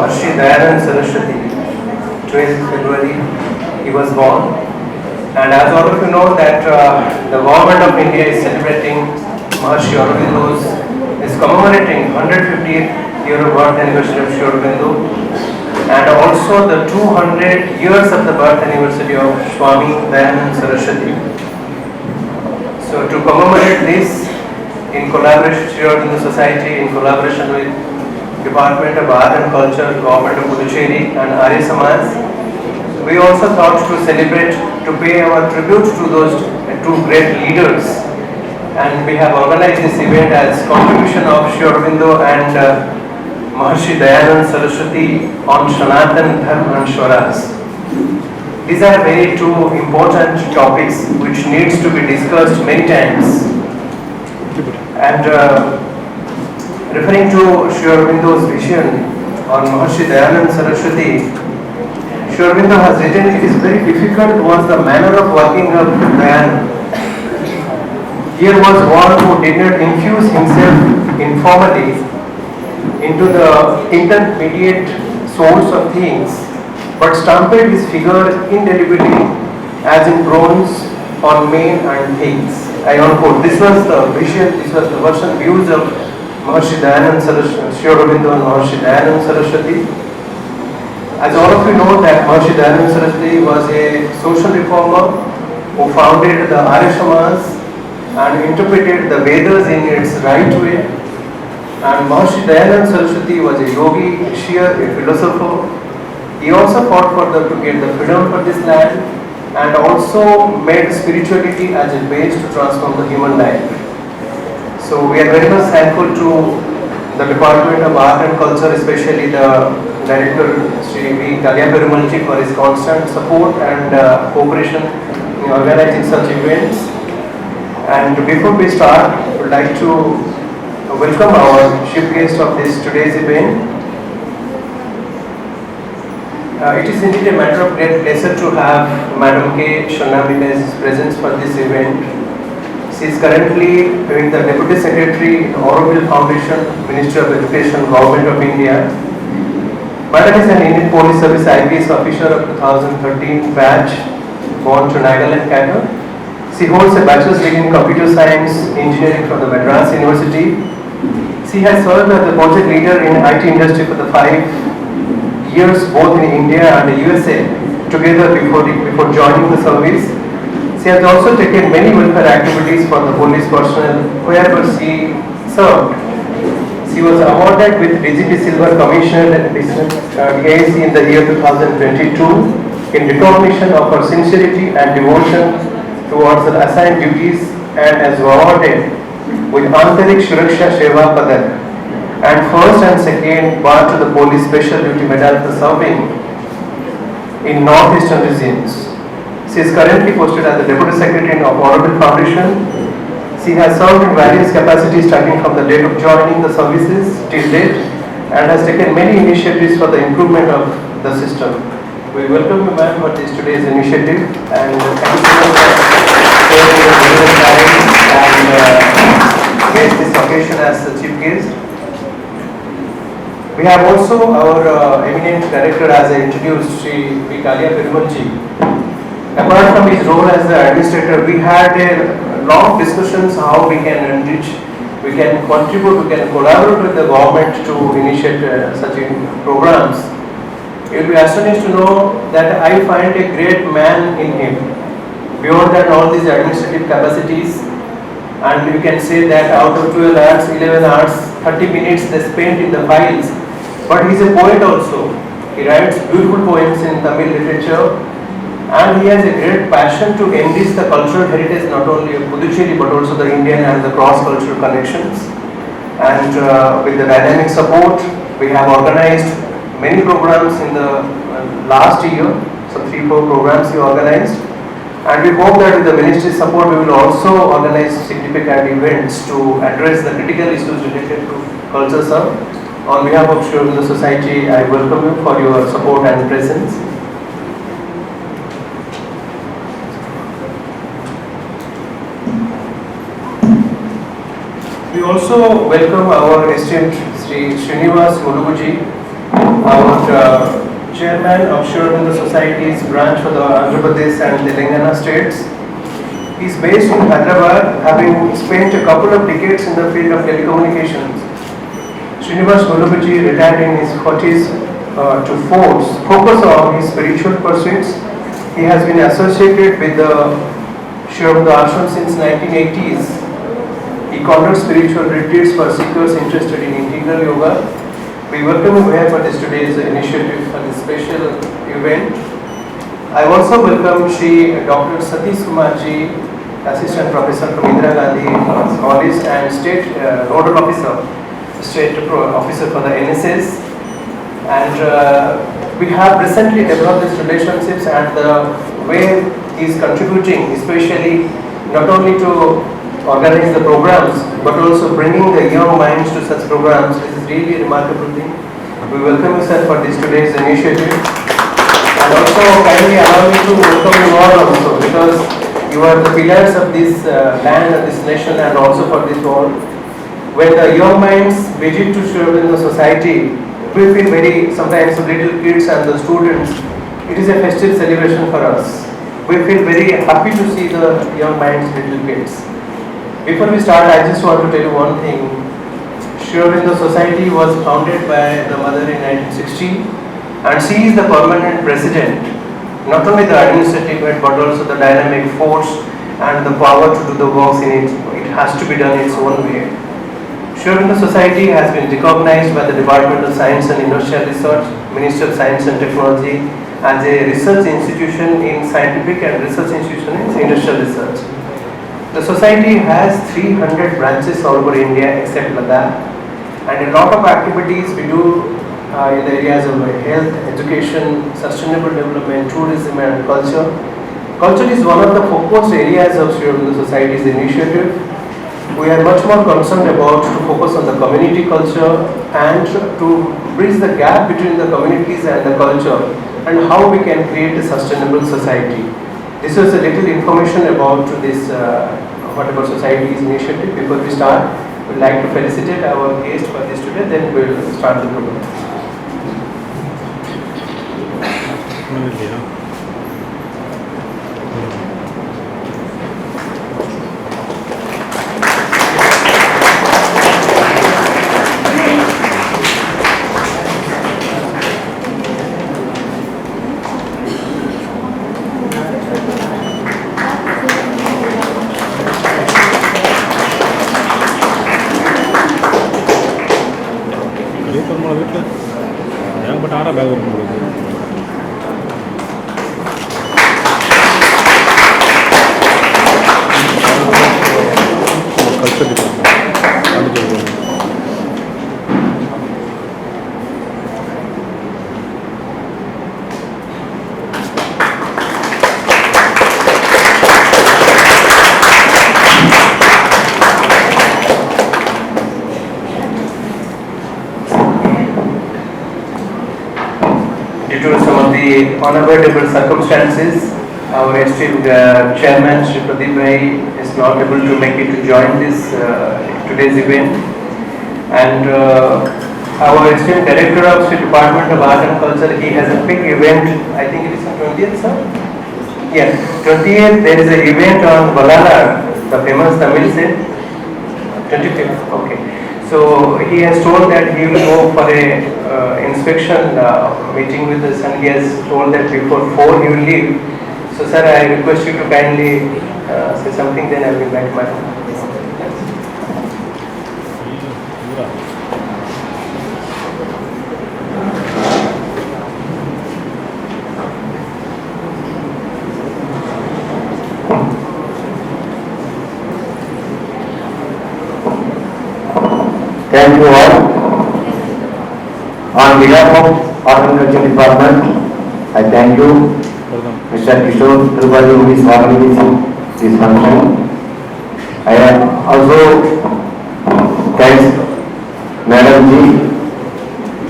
Maharshi Dayanand Saraswati, 12th February, he was born. And as all of you know that the government of India is celebrating Maharshi Aurobindo's, is commemorating 150th year of birth anniversary of Sri Aurobindo, and also the 200 years of the birth anniversary of Swami Dayanand Saraswati. So to commemorate this, in collaboration, Sri Aurobindo Society, in collaboration with Department of Art and Culture, Government of Puducherry and Arya Samaj, we also thought to celebrate, to pay our tribute to those two great leaders, and we have organized this event as contribution of Sri Aurobindo and Maharshi Dayanand Saraswati on Sanatana Dharma and Swaraj. These are very two important topics which needs to be discussed many times. And referring to Sri Aurobindo's vision on Maharshi Dayanand Saraswati, Sri Aurobindo has written, it is very difficult was the manner of working of Dayanand. Here was one who did not infuse himself informally into the intermediate source of things, but stamped his figure indelibly as in bronze on men and things. I unquote. This was the vision, this was the version views of Maharshi Dayanand Saraswati, Sri Aurobindo and Maharshi Dayanand Saraswati. As all of you know that Maharshi Dayanand Saraswati was a social reformer who founded the Arya Samaj and interpreted the Vedas in its right way. And Maharshi Dayanand Saraswati was a yogi, a seer, a philosopher. He also fought to get the freedom for this land, and also made spirituality as a base to transform the human life. So we are very much thankful to the Department of Art and Culture, especially the Director Sri V. Kalyaperumalji, for his constant support and cooperation in organizing such events. And before we start, I would like to welcome our chief guest of today's event. It is indeed a matter of great pleasure to have Madam K. Shannamita's presence for this event. She is currently doing the Deputy Secretary in Aurobindo Foundation, Ministry of Education, Government of India. Madam is an Indian Police Service IPS officer of 2013 batch, born to Nagaland, Canada. She holds a bachelor's degree in Computer Science Engineering from the Madras University. She has served as the project leader in IT industry for the 5 years both in India and the USA together before joining the service. She has also taken many welfare activities for the police personnel wherever she served. She was awarded with DGP Silver Commissioner DAC in the year 2022 in recognition of her sincerity and devotion towards her assigned duties, and as awarded with Antarik Suraksha Seva Padak and first and second bar to the police special duty medal for serving in northeastern regions. She is currently posted as the Deputy Secretary of Aurobindo Foundation. She has served in various capacities starting from the date of joining the services till date, and has taken many initiatives for the improvement of the system. We welcome you, ma'am, for today's initiative, and thank you so much for sharing your valuable time and get this occasion as the chief guest. We have also our eminent director, as I introduced, Sri V. Kalyaperumalji. Apart from his role as the administrator, we had a long discussions how we can enrich, we can contribute, we can collaborate with the government to initiate such programs. You will be astonished to know that I find a great man in him. Beyond that, all these administrative capacities, and you can say that out of 12 hours, 11 hours, 30 minutes they spent in the files. But he is a poet also. He writes beautiful poems in Tamil literature, and he has a great passion to enrich the cultural heritage not only of Puducherry but also the Indian and the cross-cultural connections. And with the dynamic support, we have organized many programs in the last year, some 3-4 programs we organized. And we hope that with the ministry's support, we will also organize significant events to address the critical issues related to culture, sir. On behalf of Sri Aurobindo Society, I welcome you for your support and presence. We also welcome our esteemed Sri Srinivas Muluguji, Our chairman of Sri Aurobindo Society's branch for the Andhra Pradesh and Telangana states. He is based in Hyderabad, having spent a couple of decades in the field of telecommunications. Srinivas Vallabhaji retired in his 40s to focus on his spiritual pursuits. He has been associated with the Sri Aurobindo Ashram since 1980s. He conducts spiritual retreats for seekers interested in integral yoga. We welcome him here for this today's initiative for this special event. I also welcome Shri Dr. Satish Kumarji, Assistant Professor from Indira Gandhi College and State Nodal Officer, State Officer for the NSS. And we have recently developed these relationships, and the way he is contributing, especially not only to organize the programs, but also bringing the young minds to such programs. This is really a remarkable thing. We welcome you, sir, for this today's initiative. And also kindly allow me to welcome you all also, because you are the pillars of this land and this nation, and also for this world. When the young minds visit to Sri Aurobindo Society, we feel very, sometimes the little kids and the students, it is a festive celebration for us. We feel very happy to see the young minds, little kids. Before we start, I just want to tell you one thing. Sri Aurobindo Society was founded by the mother in 1960, and she is the permanent president, not only the administrative head but also the dynamic force and the power to do the works in it. It has to be done its own way. Sri Aurobindo Society has been recognized by the Department of Science and Industrial Research, Ministry of Science and Technology, as a research institution in scientific and research institution in industrial research. The society has 300 branches all over India except Ladakh, and a lot of activities we do in the areas of health, education, sustainable development, tourism and culture. Culture is one of the focused areas of Sri Aurobindo Society's initiative. We are much more concerned about to focus on the community culture and to bridge the gap between the communities and the culture, and how we can create a sustainable society. This was a little information about this whatever society's initiative. Before we start, we would like to felicitate our guest for this today, then we will start the program. Due to some of the unavoidable circumstances, our esteemed chairman, Sri Pradeep Bhai, is not able to make it to join this today's event. And our esteemed director of Sri Department of Art and Culture, he has a big event. I think it is on 20th, sir? Yeah, 20th there is an event on Valalar, the famous Tamil set. 25th, okay. So he has told that he will go for a inspection meeting with us, and he has told that before 4 he will leave. So sir, I request you to kindly say something, then I will be back to my home. Thank you all. On behalf of Art and Culture Department, I thank you, Mr. Kishor Kumar Tripathy, who is organizing this function. I also thanks Madam Ji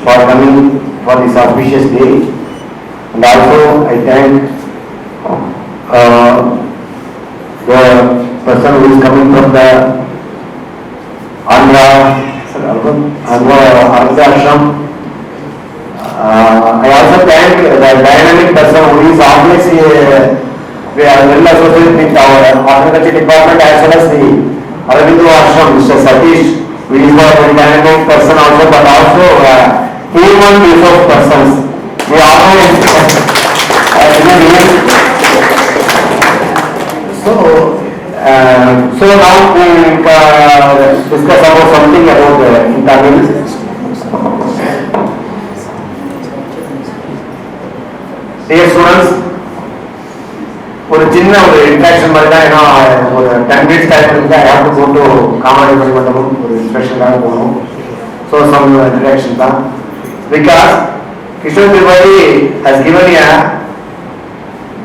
for coming for this auspicious day, and also I thank the person who is coming from the Andhra Ashram, I also thank the dynamic person who is always well associated with our horticulture department as well as the Aurobindo Ashram, Mr. Satish, who is a very dynamic person also, but also human resource persons. We always so now we discuss about something about in Tamil. Dear students, ஒரு சின்ன ஒரு interaction மாதிரி தான். ஏன்னா ஒரு 10 minutes time இருந்தால் யாருக்கு போட்டு காமெடி பண்ணி மட்டும் ஒரு இன்ஸ்ட்ரக்ஷனுக்காக போகணும். ஸோ சம் இன்ட்ராக்ஷன் தான். Because Kishore Tripathi has given a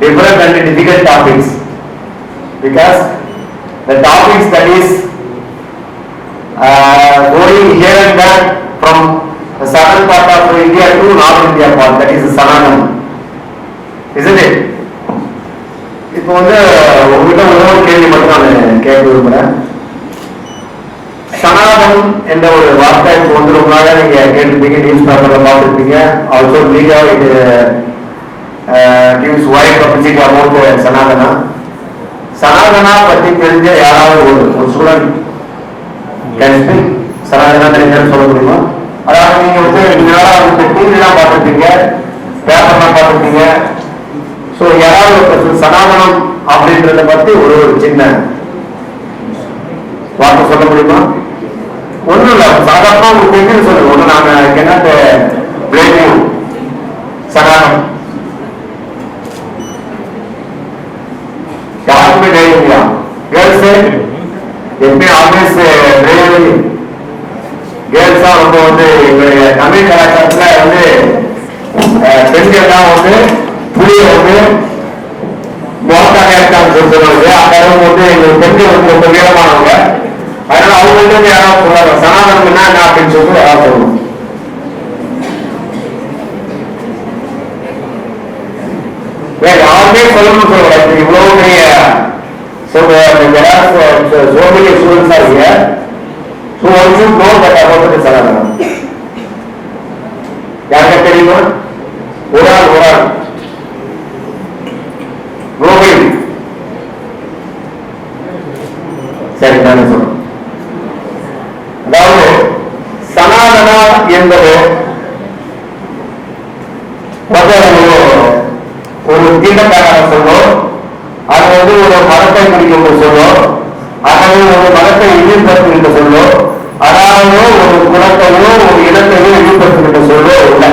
different and difficult topics. Because the topics that is going here and there from the southern part of India to North India part, that is Sanatana, isn't it? இப்போ வந்து உங்ககிட்ட ஒரு கேள்வி மட்டும் நான் கேட்க விரும்புகிறேன். சனாதனம் என்ற ஒரு வார்த்தை இப்போ வந்து ரொம்ப நாளாக நீங்கள் கேட்டிருப்பீங்க, நியூஸ் பேப்பரில் பார்த்துருப்பீங்க. ஆல்சோ மீடியா இது gives wide publicity about Sanatana. Sanatana பற்றி தெரிஞ்ச யாராவது ஒரு ஸ்டூடெண்ட் கேன் சனாதனா தெரிஞ்சு சொல்ல முடியுமா? அதாவது நீங்க வந்து யாராவது டிவிலாம் பார்த்துருப்பீங்க, பேப்பர்லாம் பார்த்துருப்பீங்க. ஸோ யாராவது ஒரு சனாதனம் அப்படின்றத பத்தி ஒரு சின்ன வார்த்தை சொல்ல முடியுமா? ஒன்றும் இல்லை, சாதாரணமாக உங்களுக்கு தெரிஞ்சு சொல்லுங்க. ஒன்று நாங்கள் என்ன பிளேம் சனாதனம் யாருக்குமே தைரியம் இல்லையா? கேர்ள்ஸு எப்பவுமே ஆல்வேஸ் தைரியம். கேர்ள்ஸ் தான் ரொம்ப வந்து எங்களுடைய தமிழ் கலாச்சாரத்துல வந்து பெண்கள் தான் வந்து புளிய வந்து மோட்டாக இருக்காங்க சொல்லுவாங்க. அந்த அளவுக்கு வந்து எங்களுக்கு பெண்கள் வந்து ரொம்ப வீரமானவங்க. அதனால அவங்க வந்து யாராவது சொல்றாங்க சனாதனம்னா என்ன அப்படின்னு சொல்லிட்டு யாராவது சொல்லணும். யாருமே சொல்லணும்னு சொல்லுவாங்க. இவ்வளவு பெரிய so many students are here, so one should know that about the Sanatana. யாருக்கு தெரியுமா? ஒரு ஆள் கோவில். சரி, நானே சொல்றேன். அதாவது சனாதனா என்பது ஒரு தீண்டக்காரங்க சொல்லும், அது வந்து ஒரு மதத்தை குறிக்கும் சொல்லும், அதாவது ஒரு மதத்தை இழிவுபடுத்துகின்ற சொல்லும், அதாவது ஒரு குலத்தையோ ஒரு இனத்தையோ இழிவுபடுத்துகின்ற சொல்லோ இல்லை.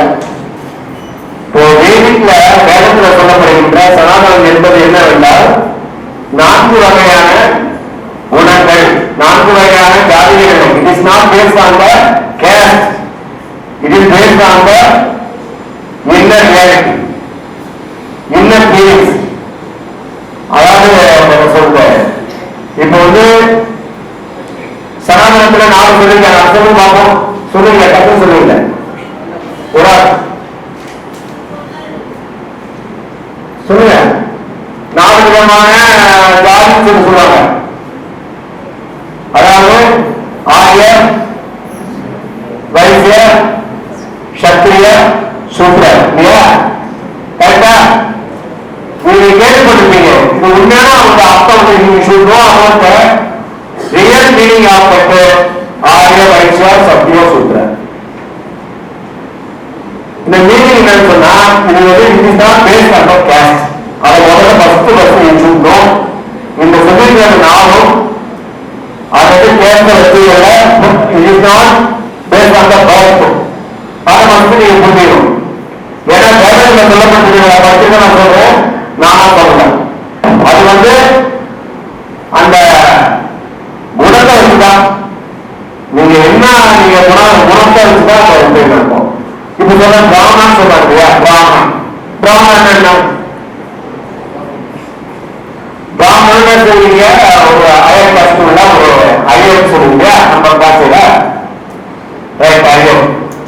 இப்போ வேதிக்ல வேதத்துல சொல்லப்படுகின்ற சனாதனம் என்பது என்னவென்றால் 4 வகையான குணங்கள், 4 வகையான ஜாதிகள். It is not based on the caste, it is based on the inner reality, inner feelings. அதாவது சொல்றேன், இப்ப வந்து சனாதனத்துல 4 சொல்லுங்க, அர்த்தமும் பார்ப்போம். சொல்லுங்க, கஷ்டம் சொல்லுங்க. ஒரு சொல்லுங்க. 4 விதமான ஜாதி சொல்லுவாங்க. அதாவது ஆரிய, வைசிய, சத்திரிய, சூத்ரர். இல்லையா? கரெக்டா? நீங்க கேள்விப்பட்டிருப்பீங்க. இது உண்மையான அவங்க அர்த்தம் சொல்றோம். அவங்க ரியல் மீனிங் ஆஃப் ஆரிய, வைசிய, சத்திய, சூத்ரர். இந்த மீனிங் என்னன்னு சொன்னா, இது வந்து it is not based on cost. அதை முதல்ல ஃபர்ஸ்ட் சொல்றோம். இந்த சொல்லிக்கிற நாளும் அதை கேஸ்ட வச்சுக்கல, it is not based on the birth. அதை வந்து நீங்க புரியணும். ஏன்னா வேதத்துல சொல்லப்பட்டிருக்கிற பற்றி நான் சொல்றேன், நானா சொல்றேன். அது வந்து அந்த குணத்தை வச்சுதான், நீங்க என்ன நீங்க குணத்தை வச்சுதான் இருக்கும். இப்ப சொல்ற பிராமணன் சொல்றாங்க இல்லையா? பிராமணன் என்ன? பிராமணன் சொல்றீங்க ஒரு அயர் காஸ்ட் ஒரு ஐயர் சொல்லுவீங்க நம்ம காசுல.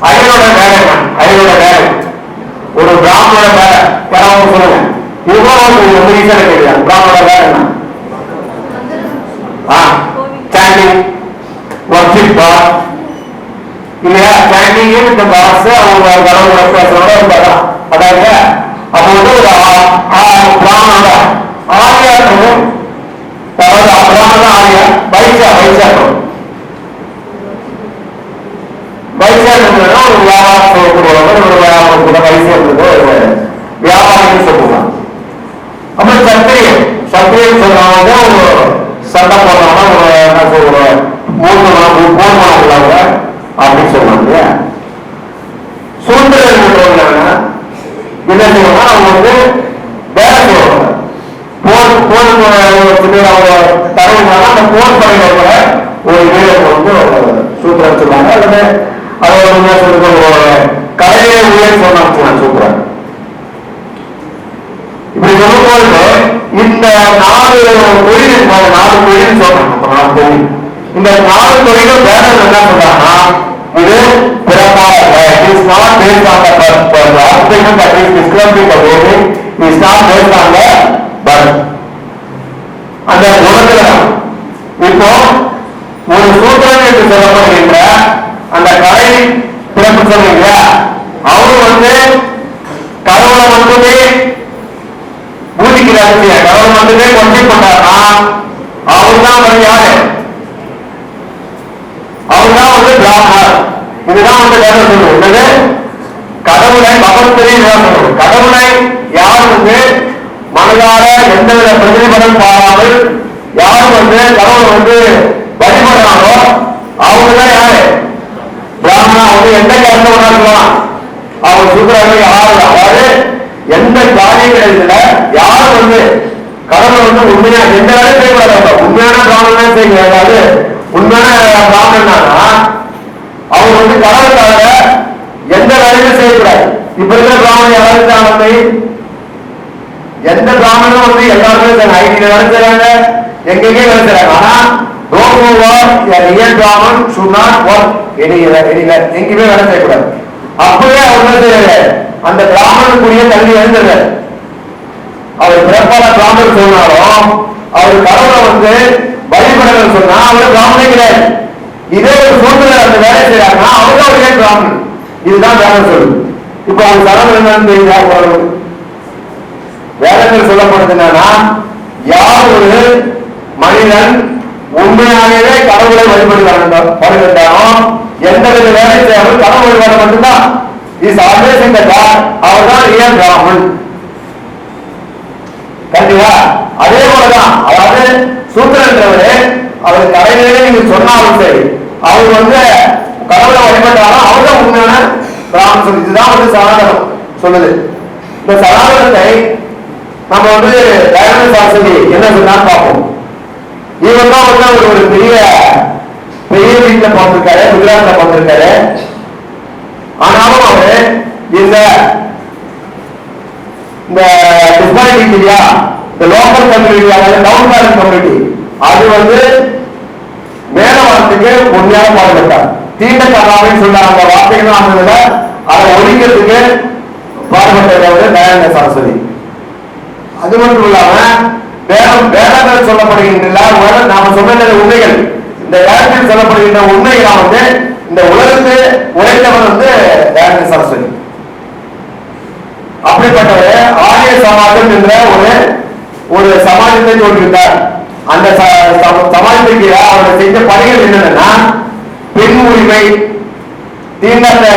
ஐயரோட வேலை என்ன? ஐயரோட வேலை ஒரு பிராமணோட வேலை யாராவது சொல்லுங்க. இவ்வளவு ரீசன் கேட்கலாம். பிராமணோட வேலை என்ன? சாண்டிங், வர்ஷிப் காட் இல்லையா? சாண்டிங் being the gods, அப்போ வந்து ஒரு பிராமண ஆரியாக்கும் பிராமண ஆரியா வைசாக்கம் ஒரு வியாபாரம் செய்யக்கூடியவங்க ஒரு வியாபாரம் கூட வைசியத்துக்கு ஒரு வியாபாரின்னு சொல்லுவாங்க. அப்புறம் சத்திரியன் சொல்றவங்க ஒரு சண்டை போடுறவங்க ஒரு என்ன சொல்ற போர்மனம் உள்ளவங்க அப்படின்னு சொல்லுவாங்க இல்லையா. சூழ்நிலை என்ன செய்வாங்க, அவங்க வந்து வேலை செய்வாங்க. அவங்க தரவுனால அந்த போர் படையில ஒரு வீரர் வந்து சூத்திரம் சொல்லுவாங்க. அல்லது அதை என்ன சொல்றது ஒரு கலையை உயர் சொன்னாங்க சூத்திரம். இப்படி சொல்லும்போது இந்த 4 தொழில் சொல்றாங்க. இந்த 4 தொழிலும் வேற என்ன சொல்றாங்கன்னா, இது பிறப்பாக is not based on the object that is describing the wedding is not based on the birth. அந்த குணத்துல இப்போ ஒரு சூத்திரன் என்று சொல்லப்படுகின்ற அந்த கலை பிறப்பு சொல்றீங்க, அவரு வந்து கடவுளை மட்டுமே பூஜிக்கிறாரு, கடவுளை மட்டுமே கொண்டு பண்ணார்னா அவர்தான் வந்து யாரு? அவர்தான் வந்து பிராமணர். இதுதான் வந்து வேற சொல்லுவது, கடவுளை பகவத்கீதை சொல்லுவது. கடவுளை யார் வந்து மனதார எந்தவித பிரதிபலன் பாராமல் யார் வந்து கடவுளை வந்து வழிபடுறாங்களோ அவங்கதான் யாரு? பிராமணா. வந்து எந்த கருத்தை உணர்க்கலாம் அவங்க சூத்திரர்கள் யாரு, அதாவது எந்த காரியங்கள் யார் வந்து கடவுளை வந்து உண்மையா எந்த வேலை செய்யக்கூடாது. உண்மையான பிராமணன் செய்ய, அதாவது உண்மையான பிராமணனா அவங்க வந்து கடவுளுக்காக எந்த வேலையும் செய்யக்கூடாது. இப்ப இருக்கிற பிராமணன் யாராவது எந்த பிராமணனும் வந்து எல்லாருமே ஐடியில வேலை செய்யறாங்க, எங்கெங்கே வேலை செய்யறாங்க. ஆனா Brahmin should not work anywhere, எங்கேயுமே வேலை செய்யக்கூடாது. அப்பவே அவர் வந்து அந்த பிராமணனுக்குரிய கல்வி எழுந்தது. அவர் பிறப்பால பிராமணன் சொன்னாலும் அவர் கடவுளை வந்து வழிபடல் சொன்னா அவர் பிராமணே கிடையாது. இதே ஒரு சூழ்நிலை அந்த வேலை செய்யறாங்கன்னா அவங்க அவரே பிராமணன். இதுதான் வேலை சொல்லுது. இப்ப அவங்க சரணம் என்னன்னு வேதங்கள் சொல்லப்படுது என்னன்னா, யார் ஒரு மனிதன் உண்மையாகவே கடவுளை வழிபடுகிறானோ எந்த வித வேலை செய்யாமல் கடவுள் வழிபாடு மட்டும்தான் is always in the God, அவர்தான் ரியல் பிராமணன். கண்டிப்பா அதே போலதான், அதாவது சூத்திரன்றவரு அவர் கடையிலே நீங்க சொன்னாலும் சரி, அவர் வந்து கடவுளை வழிபட்டாலும் அவர்தான் உண்மையான பிராமணன் சொல்லி. இதுதான் வந்து சனாதனம் சொல்லுது. இந்த சனாதனத்தை நம்ம வந்து தயானந்த சாரஸ்வதி என்ன சொன்னான்னு பார்ப்போம். இவர் தான் வந்து ஒரு பெரிய பெரிய வீட்டுல பார்த்திருக்காரு, குஜராத்ல பார்த்திருக்காரு. ஆனாலும் அவரு இந்த டிஸ்பாரிட்டி இல்லையா, இந்த லோக்கல் கம்யூனிட்டி, அதாவது டவுன் பேலன்ஸ் கம்யூனிட்டி, அது வந்து மேல வரத்துக்கு உண்மையாக பாடுபட்டார். தீண்ட கலாமைன்னு சொல்ற அந்த வார்த்தைகள் ஆனதுல அதை ஒழிக்கிறதுக்கு பாடுபட்டவர் தயானந்த சரஸ்வதி. அது மட்டும் இல்லாம வேதங்கள் சொல்லப்படுகின்ற நாம சொன்ன உண்மைகள், இந்த வேதத்தில் சொல்லப்படுகின்ற உண்மைகளை வந்து இந்த உலகத்து உழைத்தவர் வந்து தயானந்த சரஸ்வதி. அப்படிப்பட்டவர் ஆரிய சமாஜம் என்ற ஒரு சமாஜத்தை தோன்றிவிட்டார். அந்த சமாஜத்துக்கு அவர் செஞ்ச பணிகள் என்னன்னா, பெண் உரிமை, தீண்டாமை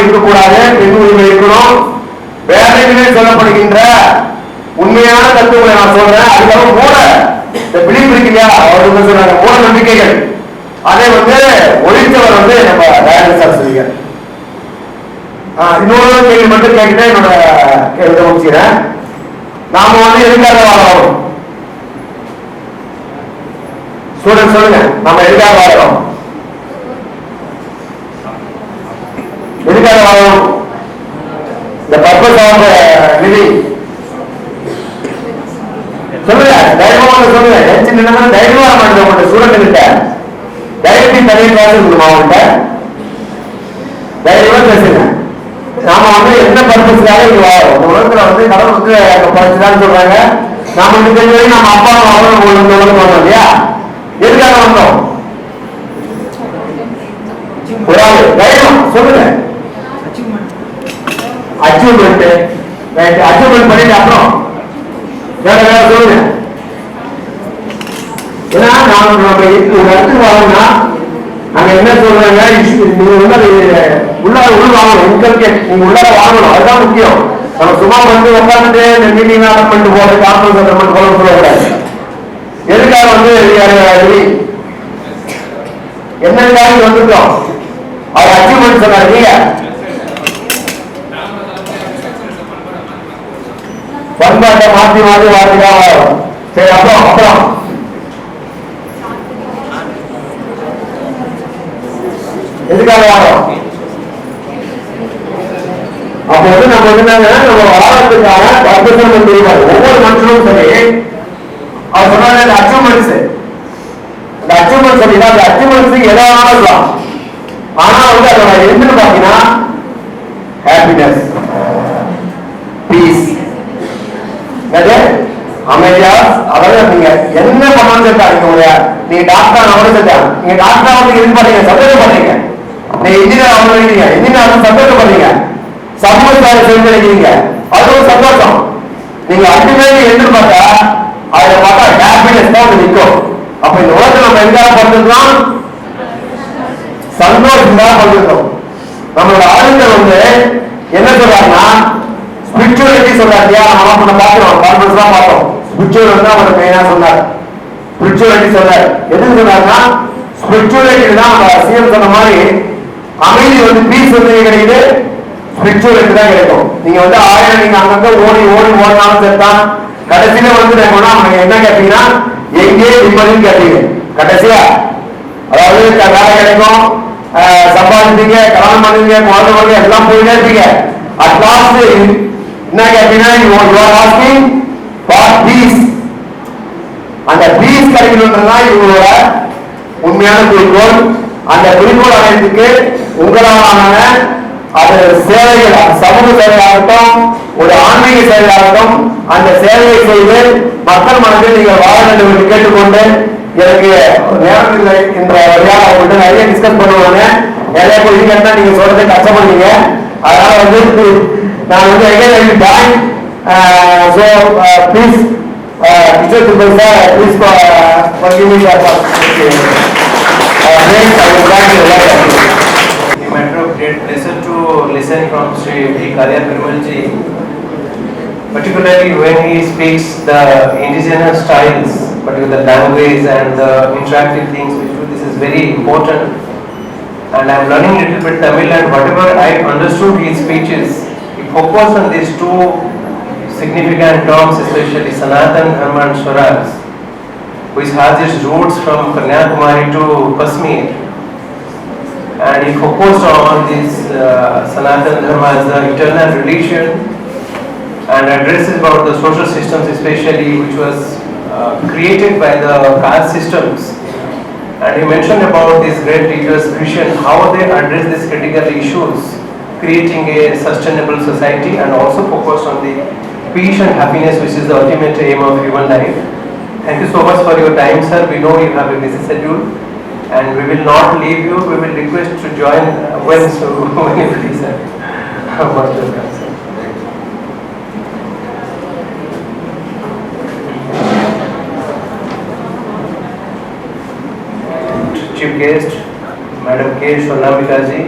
இருக்கக்கூடாது, பெண் உரிமை இருக்கணும். வேதங்களில் சொல்லப்படுகின்ற உண்மையான தத்துவங்களை நான் சொல்றேன். அதுக்காக மூட இந்த பிலிப் இருக்கு இல்லையா, அவருக்கு சொல்றாங்க மூட நம்பிக்கைகள், அதை வந்து ஒழித்தவர் வந்து நம்ம தயானந்த சரஸ்வதிகள். இன்னொரு கேள்வி மட்டும் கேட்டுட்டு என்னோட கேள்வி முடிச்சுக்கிறேன். நாம வந்து எதுக்காக வாழறோம்? ஸ்டூடெண்ட் சொல்லுங்க, நம்ம எதுக்காக வாழறோம்? எதுக்காக வாழறோம்? இந்த பர்பஸ் ஆஃப் லிவிங் சொல்லுங்க, தைரியமா சொல்லுங்க. நினைச்சு தைரியமா மாட்டேன் உங்கள்ட்ட ஸ்டூடெண்ட் கிட்ட தைரியத்தை தனியாக கிளாஸ் இருக்குமா? அவங்கள்ட்ட தைரியமா பேசுங்க. நாம வந்து என்ன பர்பஸ்க்காக இங்க வாழறோம்? இந்த உலகத்துல வந்து கடவுள் வந்து படிச்சுதான் சொல்றாங்க. நாம இந்த தெரிஞ்சு நம்ம அப்பா அம்மா வந்தோம் இல்லையா, எதுக்காக வந்தோம்? ஒரு ஆள் ரைட், அச்சீவ்மெண்ட் பண்ணிட்டு அப்புறம் வேற வேற சொல்லுங்க. ஏன்னா நம்ம இடத்துக்கு வாங்கினா அங்க என்ன சொல்றாங்க, நீங்க உள்ள வாங்கணும், இன்கல்கேட் நீங்க உள்ள வாங்கணும், அதுதான் முக்கியம். நம்ம சும்மா வந்து உட்காந்துட்டு இந்த மீட்டிங் அட்டன் பண்ணிட்டு போறது, கான்ஃபரன்ஸ் அட்டன் பண்ணிட்டு போறது சொல்லக்கூடாது. எதுக்காக வந்து என்னதுக்காக வந்துட்டோம், அவர் அச்சீவ்மெண்ட் சொன்னார் இல்லையா, பண்பாட்டை மாற்றி மாற்றி வார்த்தைக்காக வரும். சரி, அப்புறம் அப்புறம் எதுக்காக வரோம்? அப்ப வந்து நம்ம என்னன்னா நம்ம வாரத்துக்கான பர்பஸ் தெரியாது. ஒவ்வொரு மனுஷனும் சரி, அவர் சொன்னாங்க இந்த அச்சீவ்மெண்ட்ஸ், இந்த அச்சீவ்மெண்ட்ஸ் அப்படின்னா அந்த அச்சீவ்மெண்ட்ஸ் எதாவது இருக்கலாம். ஆனா வந்து அதோட என்னன்னு பாத்தீங்கன்னா ஹாப்பினஸ், பீஸ், அமைதியா. அதாவது நீங்க என்ன பண்ணாலும் சேர்த்தாங்க, நீங்க டாக்டர் அவங்களும் சேர்த்தாங்க, நீங்க டாக்டர் வந்து இது பண்ணீங்க, சந்தோஷம் பண்ணீங்க. நீங்க இன்ஜினியர் அவங்க நினைக்கிறீங்க, இன்ஜினியர் சந்தோஷம் பண்ணீங்க, சமூக சேவை செய்து நினைக்கிறீங்க, அது ஒரு சந்தோஷம். நீங்க அல்டிமேட்லி என்னன்னு பார்த்தா அதை பார்த்தா ஹாப்பினஸ் தான் நிற்கும். அப்ப இந்த உலகத்தில் நம்ம எங்காக பண்ணிருக்கோம், சந்தோஷம் தான் பண்ணிருக்கோம். நம்மளோட ஆளுநர் வந்து என்ன சொல்றாங்கன்னா ஸ்பிரிச்சுவலிட்டி சொல்றாரு. நம்ம பார்க்கிறோம், கான்ஃபரன்ஸ் தான் பார்த்தோம். ஸ்பிரிச்சுவல் தான் அவர் மெயினா சொன்னார். ஸ்பிரிச்சுவலிட்டி சொல்றாரு. எதுக்கு சொன்னாருன்னா ஸ்பிரிச்சுவலிட்டி தான் சிஎம் சொன்ன மாதிரி அமைதி வந்து பீஸ் வந்து கிடைக்குது, ஸ்பிரிச்சுவலிட்டி தான் கிடைக்கும். நீங்க வந்து ஆயிரம் நீங்க அங்கங்க ஓடி ஓடி ஓடினாலும் சேர்த்தான் கடைசியில வந்து என்ன கேட்டீங்கன்னா எங்கே நிம்மதின்னு கேட்டீங்க. கடைசியா அதாவது வேலை கிடைக்கும், சம்பாதிப்பீங்க, கல்யாணம் பண்ணுவீங்க, குழந்தை பண்ணுவீங்க, எல்லாம் போயிட்டே இருப்பீங்க. அட் லாஸ்ட் என்ன கேட்டீங்கன்னா you are asking for peace. அந்த பீஸ் கிடைக்கணும்ன்றதுதான் இவங்களோட உண்மையான குறிக்கோள். அந்த குறிக்கோள் அடையறதுக்கு உங்களான அது சேவைகள், சமூக சேவையாகட்டும், ஒரு ஆன்மீக சேவையாகட்டும், அந்த சேவையை செய்து மக்கள் மனதில் நீங்கள் வாழ வேண்டும் என்று கேட்டுக்கொண்டு, எனக்கு நேரம் இல்லை என்ற வழியாக அவங்கள்ட்ட நிறைய டிஸ்கஸ் பண்ணுவாங்க. நிறைய பேர் கேட்டா நீங்க சொல்றதை கஷ்டப்படுவீங்க. அதனால வந்து நான் வந்து please Kishor Kumar sir, please forgive me for a matter of great pleasure to listen from Sri Aurobindo Perumalji, particularly when he speaks the indigenous styles, particularly the language and the interactive things, which this is very important. And I am learning a little bit Tamil, and whatever I understood his speeches, he focused on these two significant terms, especially Sanatana Dharma and Swaraj, which has its roots from Kanyakumari to Kashmir. And he focused on this Sanatana Dharma as the eternal religion and addresses about the social systems, especially which was created by the caste systems. And he mentioned about these great leaders' vision, how they address these critical issues, creating a sustainable society, and also focused on the peace and happiness, which is the ultimate aim of human life. Thank you so much for your time, sir. We know you have a busy schedule, and we will not leave you. We will request to join when you please, sir. Most welcome, sir. Chief guest, Madam Kishor Kumar Tripathy,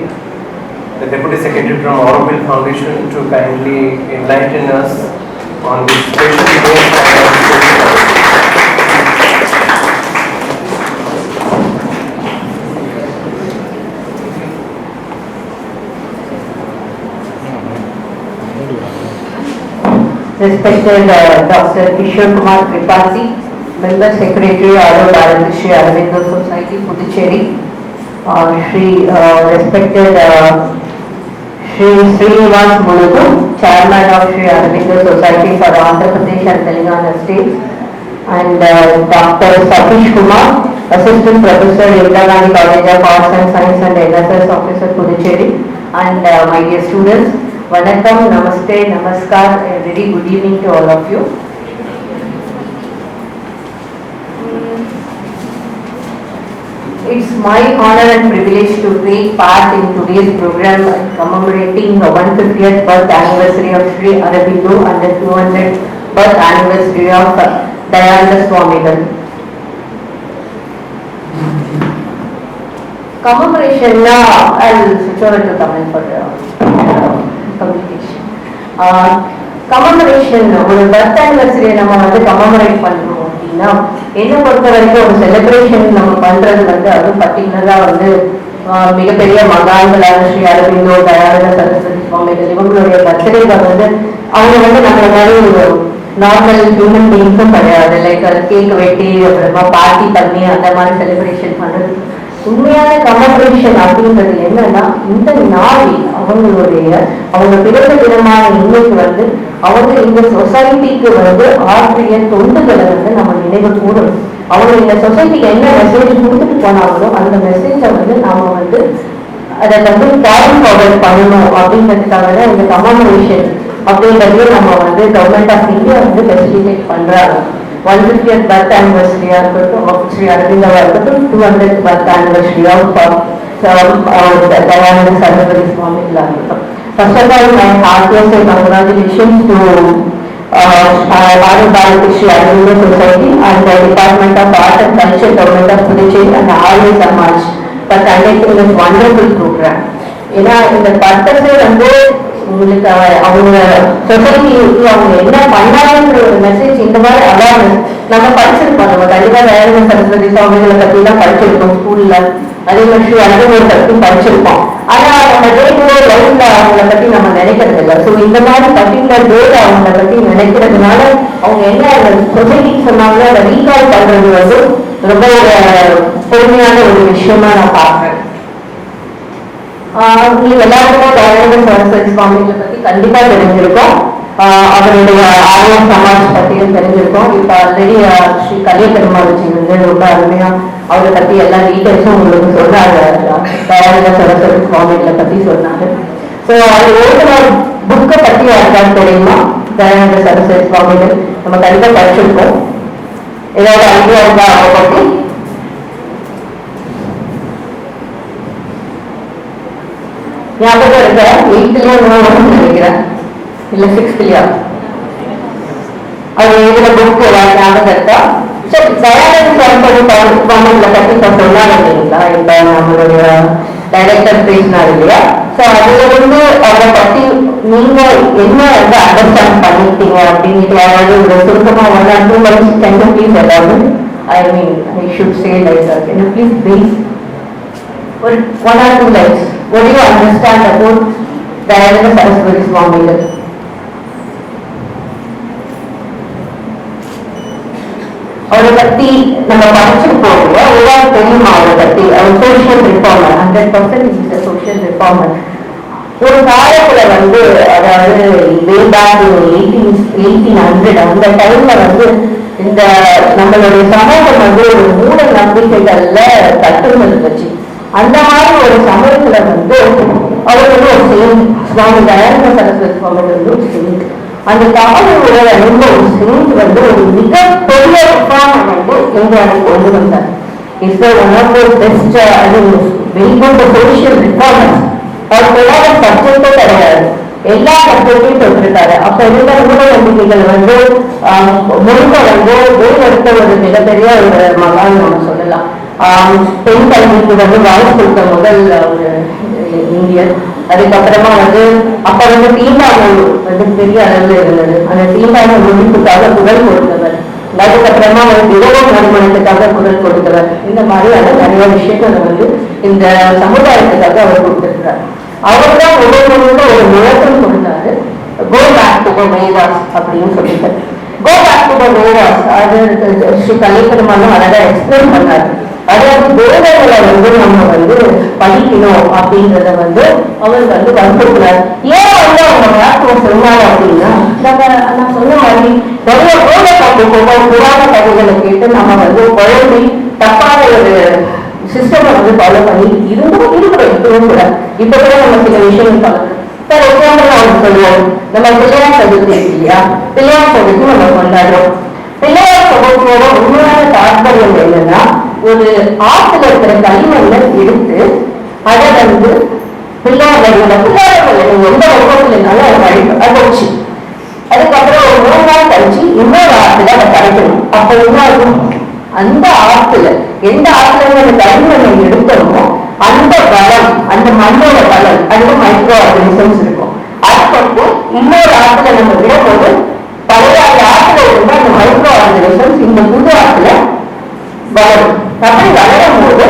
the Deputy Secretary from Aurobindo Foundation, to kindly enlighten us on this special event. Respected Dr. Kishor Kumar Tripathy, Member Secretary, AuroBharati, Sri Aurobindo Society, Puducherry, respected Sri Chairman of Sri Aurobindo Society for Andhra Pradesh and Telangana states, and Dr. Satish Kumar, Assistant Professor, Indira Gandhi College of Arts and Science and NSS Officer, Puducherry, and my dear students, Vanakkam, Namaste, Namaskar, a very good evening to all of you. It's my honor and privilege to take part in today's program commemorating the 150th birth anniversary of Sri Aurobindo and the 200th birth anniversary of Dayanand Saraswati. Commemoration, I'll switch over to Tamil for communication. Commemoration, ஒரு birth anniversary நம்ம வந்து commemorate பண்றோம் அப்படின்னா, என்ன பொறுத்த வரைக்கும் ஒரு celebration நம்ம பண்றது வந்து அது பர்டிகுலரா வந்து மிகப்பெரிய மகான்களான ஸ்ரீ அரவிந்தோ, தயானந்த சரஸ்வதி சுவாமிகள் இவங்களுடைய பர்த்டேவை வந்து அவங்க வந்து நம்மள மாதிரி நார்மல் ஹியூமன் பீயிங்ஸும் கிடையாது. லைக் கேக் வெட்டி அப்புறமா பார்ட்டி பண்ணி அந்த மாதிரி செலிப்ரேஷன் பண்றது. உண்மையான கமெமரேஷன் அப்படின்றது என்னன்னா, இந்த நாளில் அவங்க பிறந்த தினமான இன்னைக்கு வந்து அவங்க இந்த சொசைட்டிக்கு வந்து ஆற்றிய தொண்டுகளை வந்து நம்ம நினைவு கூறணும். அவங்க இந்த சொசைட்டிக்கு என்ன மெசேஜ் கொடுத்துட்டு போனாங்களோ அந்த மெசேஜை வந்து நாம வந்து அதை வந்து கேரி ஃபார்வர்ட் பண்ணணும் அப்படின்றதுக்காக தான் இந்த கமெமரேஷன் அப்படின்றதையும் நம்ம வந்து கவர்மெண்ட் ஆஃப் இந்தியா வந்து ஃபெசிலிட்டேட் பண்றாங்க. 150th birth anniversary of Sri Aurobindo இருக்கட்டும், 200th birth anniversary of Dayanand Saraswati Swamigal இருக்கட்டும். First of all, my heartiest congratulations to AuroBharati Sri Aurobindo Society and the Department of Art and Culture, Government of Puducherry and Arya Samaj for conducting this wonderful program. ஏன்னா இந்த பர்பஸே வந்து உங்களுக்கு அவங்க சொசைட்டிக்கு அவங்க என்ன பண்ணாங்கன்ற ஒரு மெசேஜ் இந்த மாதிரி அவேர்னஸ் நம்ம படிச்சிருக்கோம். நம்ம கண்டிப்பா தயானந்த சரஸ்வதி சுவாமிகளை பத்தி எல்லாம் படிச்சிருக்கோம் ஸ்கூல்ல, அதே மாதிரி அனுபவத்தை பத்தி படிச்சிருக்கோம். ஆனா நம்ம டே டு டே லைஃப்ல அவங்களை பத்தி நம்ம நினைக்கிறது இல்லை. ஸோ இந்த மாதிரி பர்டிகுலர் டேல அவங்களை பத்தி நினைக்கிறதுனால அவங்க என்ன சொசைட்டிக்கு சொன்னாங்களோ அதை ரீகால் பண்றது வந்து ரொம்ப ஒரு பொறுமையான ஒரு விஷயமா நான் பார்க்கிறேன். உங்களுக்கு எல்லாருக்குமே தயானந்த சரஸ்வதி சுவாமிகளை பத்தி கண்டிப்பா தெரிஞ்சிருக்கோம். அவருடைய ஆரிய சமாஜ் பத்தியும் தெரிஞ்சிருக்கோம். இப்ப ஆல்ரெடி ஸ்ரீ கலியபெருமாள்ஜி வந்து ரொம்ப அருமையா அவரை பத்தி எல்லா டீட்டெயில்ஸும் உங்களுக்கு சொன்னாங்க. தயானந்த சரஸ்வதி சுவாமிகளை பத்தி சொன்னாங்க. ஸோ அது எழுதின புக்கை பத்தி யாருக்காவது தெரியுமா? தயானந்த சரஸ்வதி சுவாமிகள் நம்ம கண்டிப்பா படிச்சிருக்கோம். ஏதாவது ஐடியா இருக்கா அவரை பத்தி? ஞாபகம் இருக்க 8th நினைக்கிறேன், இல்ல 6th அது எழுதின புக் ஏதாவது ஞாபகம் இருக்கா? சரி, தயானந்த சரஸ்வதி சுவாமிகளை பத்தி இப்ப சொன்னாங்க இல்லைங்களா, இப்ப நம்மளுடைய டைரக்டர் பேசினார் இல்லையா? ஸோ அதுல இருந்து அவரை பத்தி நீங்க என்ன வந்து அண்டர்ஸ்டாண்ட் பண்ணிட்டீங்க அப்படின்னு யாராவது ஒரு சுருக்கமா 1 or 2 lines can you please ஏதாவது I should say like that. Can you please brief ஒரு 1 or 2 lines? What do you understand about Dayananda Saraswati Swamigal? அவரை பத்தி நம்ம படிச்சிருப்போம் இல்லையா, ஏதாவது தெரியுமா அவரை பத்தி? அவர் social reformer, 100% is a social reformer. ஒரு காலத்துல வந்து அதாவது வே பேக் 1800 அந்த டைம்ல வந்து இந்த நம்மளுடைய சமூகம் வந்து ஒரு மூட நம்பிக்கைகள்ல தட்டுருந்துச்சு. அந்த மாதிரி ஒரு சமயத்துல வந்து அவர் வந்து ஒரு செயின்ட், சுவாமி தயானந்த சரஸ்வதி சுவாமிகள் வந்து ஒரு செயின்ட். அந்த தமிழோட ஒரு செயின்ட் வந்து ஒரு மிகப்பெரிய ரிஃபார்ம் வந்து இந்தியாவுக்கு கொண்டு வந்தார். It's one of the best very good social reformers. அவர் தொடாத சப்ஜெக்டே கிடையாது, எல்லா சப்ஜெக்டையும் தொட்டிருக்காரு. அப்ப இருந்த மூட நம்பிக்கைகள் வந்து முழுக்க வந்து வேறெடுத்த ஒரு மிகப்பெரிய ஒரு மகான் நம்ம சொல்லலாம். பெண் கல்விக்கு வந்து வாய்ப்பு கொடுத்த முதல் ஒரு இந்தியர். அதுக்கப்புறமா வந்து அப்ப வந்து தீண்டாமல் வந்து பெரிய அளவில் இருந்தது. அந்த தீண்டாமல் ஒழிப்புக்காக குரல் கொடுத்தவர். அதுக்கப்புறமா வந்து இரவு நறுமணத்துக்காக குரல் கொடுத்தவர். இந்த மாதிரியான நிறைய விஷயங்களை வந்து இந்த சமுதாயத்துக்காக அவர் கொடுத்திருக்கிறார். அவர் தான் முதல்ல ஒரு முழக்கம் கொடுத்தாரு, go back to the Vedas அப்படின்னு சொல்லிட்டு. Go back to the Vedas அது ஸ்ரீ கலியபெருமாளும் அழகா எக்ஸ்பிளைன் பண்ணாரு. அதாவது வேதங்களை வந்து நம்ம வந்து படிக்கணும் அப்படின்றத வந்து அவர் வந்து வற்புறுத்தினார். ஏன் வந்து அவங்க வார்த்தை சொன்னாங்க அப்படின்னா, நான் சொன்ன மாதிரி நிறைய புராண கதைகளை கேட்டு நம்ம வந்து குழந்தை தப்பான ஒரு சிஸ்டமை வந்து ஃபாலோ பண்ணி இருக்கணும் கூட. இப்ப கூட நம்ம சில விஷயங்கள் பார்க்கணும். ஃபார் எக்ஸாம்பிள் அவங்க சொல்லுவோம், நம்ம பிள்ளையார் சதுர்த்தி இல்லையா, பிள்ளையார் சதுர்த்தி நம்ம கொண்டாடுறோம். பிள்ளையார் சதுர்த்தியோட உண்மையான தாற்பயம் என்னன்னா, ஒரு ஆற்றுல இருக்கிற களிமண்ணை எடுத்து அதை வந்து பிள்ளையார் எந்த வகுப்புலனாலும் அதை வச்சு அதுக்கப்புறம் ஒரு 3 நாள் கழிச்சு இன்னொரு ஆற்றுல அதை கரைக்கணும். அப்ப என்ன ஆகும், அந்த ஆற்றுல எந்த ஆற்றுல அந்த களிமண்ணை எடுத்தோமோ அந்த பலம், அந்த மண்ணோட பலம், அதுக்கு மைக்ரோ ஆர்கானிசம்ஸ் இருக்கும். அதுக்கு இன்னொரு ஆற்றுல நம்ம விடும்போது பழைய ஆற்றுல இருந்தா அந்த மைக்ரோ ஆர்கானிசம்ஸ் இந்த புது ஆற்றுல வளரும். அப்படி வளரும் போது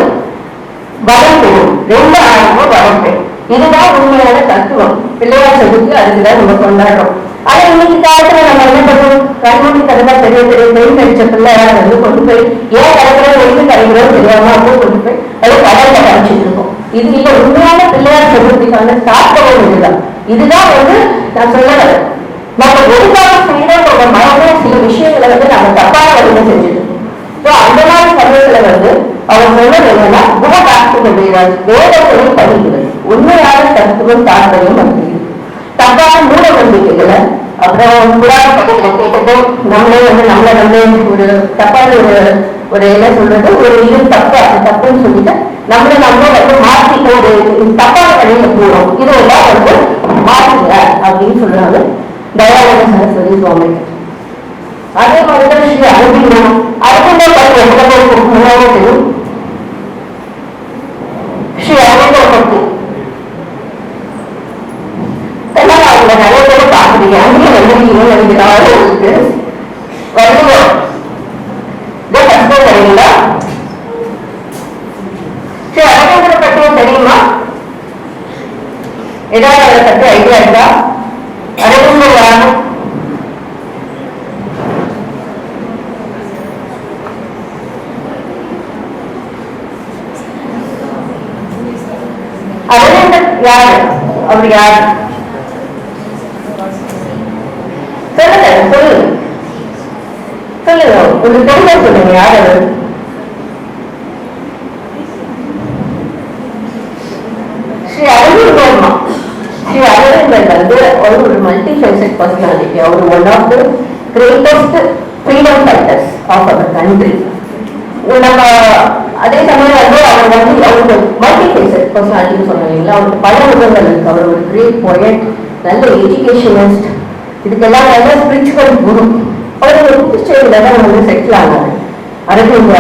வளம் பெறும், 2 ஆயிரமும் வளம் பெறும். இதுதான் உண்மையான தத்துவம். பிள்ளையார் சதுர்த்தி அதுக்குதான் நம்ம கொண்டாடுறோம். ஆனா இன்னைக்கு காலத்துல நம்ம என்ன பண்ணுவோம், கண்மூடி கருதா பெரிய பெரிய பெயின் அடிச்ச பிள்ளையார் வந்து கொண்டு போய் ஏன் கரைக்கிறோம் எங்க கரைக்கிறோம் தெரியாம அப்படியே கொண்டு போய் அது கடல்ல கரைச்சிட்டு இருக்கோம். இது இல்ல உண்மையான பிள்ளையார் சதுர்த்திக்கான தாக்கமும் இதுதான். இதுதான் வந்து நான் சொல்ல வரேன், நம்ம எதுக்காக செய்யறோம் மனமே சில விஷயங்களை வந்து நம்ம தப்பான வழியில செஞ்சுட்டு இருக்கோம். அந்த மாதிரி சமயத்துல வந்து அவர் சொன்னது என்னன்னா வேதத்தை படிக்கிறது உண்மையான தத்துவம் தாற்பயம் வந்து தப்பான மூட நம்பிக்கைகளை அப்புறம் புராண பக்கத்துல கேட்டது நம்மளே வந்து நம்மளே ஒரு தப்பான ஒரு என்ன சொல்றது ஒரு இது தப்பு அது தப்புன்னு சொல்லிட்டு நம்மளை வந்து மாற்றி ஒரு தப்பான வழியில போறோம். இதெல்லாம் வந்து மாற்றுங்க அப்படின்னு சொல்றாங்க தயானந்த சரஸ்வதி சுவாமி. அதே மாதிரிதான் ஸ்ரீ அரவிந்தோ தெரியும். ஸ்ரீ அரவிந்தோ பத்தி அவங்க நிறைய பேர் பாக்குறீங்க, அங்கேயும் வந்துருக்கீங்க நினைக்கிறாங்க. வருவோம் சரிங்களா? ஸ்ரீ அரவிந்தரை பற்றியும் தெரியுமா? ஏதாவது அதை பற்றி ஐடியா இருக்கா? அரவிந்தோ யாரு? அரவிந்தர் யாரு? அவர் யாரு? சொல்லுங்க சொல்லுங்க சொல்லுங்க, ஒரு தெளிவா சொல்லுங்க. யார் அவர்? ஸ்ரீ அரவிந்தர். ஸ்ரீ அரவிந்தர் வந்து ஒரு மல்டி ஃபேசட் பர்சனாலிட்டி. அவர் one of the greatest freedom fighters of our country. நம்ம அதே சமயம் வந்து அவர் வந்து அவருக்கு மல்டி ஃபேசட் பர்சனாலிட்டின்னு சொன்னீங்களா, அவருக்கு பல முகங்கள் இருக்கு. அவர் ஒரு கிரேட் போயட், நல்ல எஜுகேஷனிஸ்ட், இதுக்கெல்லாம் நல்ல ஸ்பிரிச்சுவல் குரு. அவர் ஒரு புதுச்சேரியில தான் வந்து செட்டில் ஆனார். அரவிந்த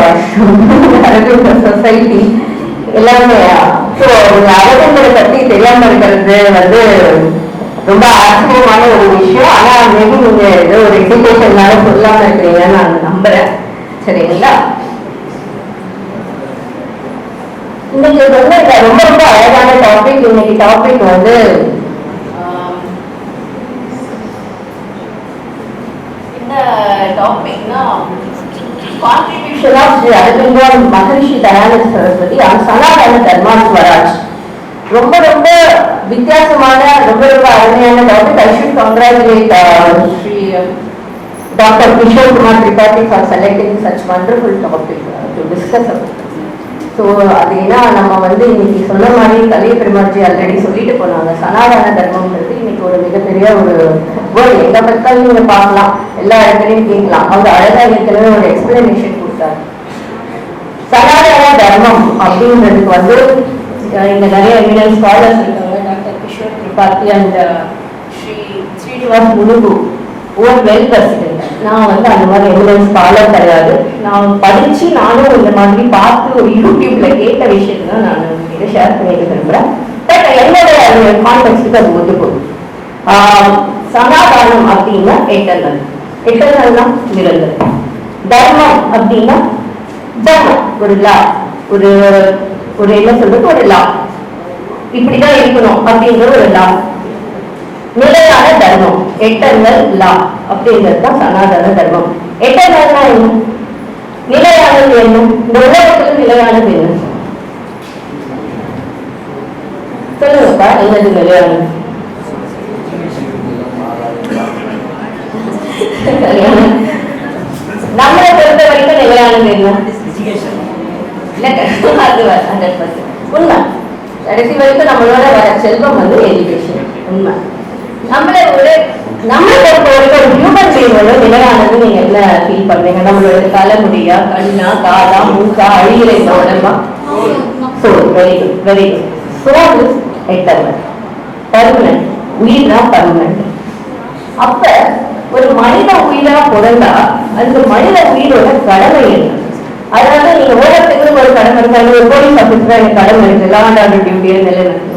சொசைட்டி எல்லாமே. ஸோ அரவிந்தரை பத்தி தெரியாம இருக்கிறது வந்து ரொம்ப ஆச்சரியமான ஒரு விஷயம். ஆனா மேபி நீங்க ஏதோ ஒரு எஜுகேஷன்னால சொல்லாம இருக்கிறீங்கன்னு நான் நம்புறேன். சரிங்களா? இன்னைக்கு வந்து ரொம்ப ரொம்ப அழகான டாபிக். இன்னைக்கு டாபிக் வந்து contribution of Sri Aurobindo and Maharshi Dayanand Saraswati on Sanatana Dharma and Swaraj. ரொம்ப ரொம்ப வித்தியாசமான ரொம்ப ரொம்ப அருமையான topic. I should congratulate Sri Dr. Kishor Kumar Tripathy for selecting such wonderful topic to discuss about. So அது ஏன்னா நம்ம வந்து இன்னைக்கு சொன்ன மாதிரி கலிய பெருமாட்சி ஆல்ரெடி சொல்லிட்டு போனாங்க. சனாதன தர்மம்ன்றது இன்னைக்கு ஒரு மிகப்பெரிய ஒரு வேர்டு. எங்க பக்கம் நீங்க பார்க்கலாம், எல்லா இடத்துலையும் கேட்கலாம். அவங்க அழகா ஏற்கனவே ஒரு எக்ஸ்பிளனேஷன் கொடுத்தாரு. சனாதன தர்மம் அப்படின்றதுக்கு வந்து இங்க நிறைய எவிடன்ஸ் ஸ்காலர்ஸ் இருக்காங்க. Doctor Kishore Tripathi and Srinivas Munugu or well president. நான் வந்து அந்த மாதிரி எவிடன்ஸ் ஸ்காலர் கிடையாது. நான் படிச்சு நானும் இந்த மாதிரி பார்த்து ஒரு யூடியூப்ல கேட்ட விஷயத்தை தான் நான் உங்ககிட்ட ஷேர் பண்ணிட்டு விரும்புறேன். பட் என்னோட கான்டெக்ஸ்டுக்கு அது ஒத்து போகுது. சனாதானம் அப்படின்னா எட்டர்னல். எட்டர்னல்னா நிரந்தரம். தர்மம் அப்படின்னா தர்மம், ஒரு லா, ஒரு ஒரு என்ன சொல்றது, ஒரு லா, இப்படிதான் இருக்கணும் அப்படிங்கிற ஒரு லா. நிலையான தர்மம், எட்டர்னல் லா அப்படிங்கிறது தான் சனாதன தர்மம். எட்டர்னல்னா என்ன? நிலையானது என்ன? இந்த உலகத்துல நிலையானது என்ன? சொல்லுங்கப்பா, என்னது நிலையானது? நம்மளை பொறுத்த வரைக்கும் நிலையானது என்ன? உண்மை. கடைசி வரைக்கும் நம்மளோட வர செல்வம் வந்து எஜுகேஷன். உண்மை. நம்மளை ஒரு நம்ம பொறுத்த வரைக்கும் ஹியூமன் பீயிங்கோட நிலையானது நீங்க என்ன ஃபீல் பண்றீங்க? நம்மளோட தலைமுடியா, கண்ணா, காதா, மூக்கா, அழிகிற இந்த உடம்பா? Soul. Very good, very good. Soul is eternal, permanent. உயிர் தான் பெர்மனன்ட். அப்ப ஒரு மனித உயிரா பிறந்தா அந்த மனித உயிரோட கடமை என்ன? அதனால நீங்க ஓரத்துக்கு ஒரு கடமை இருக்காங்க. ஒரு போலீஸ் ஆபீஸரா எனக்கு கடமை இருக்கு, லா அண்ட் ஆர்டர் டியூட்டியை நிலைநிறுத்தணும்.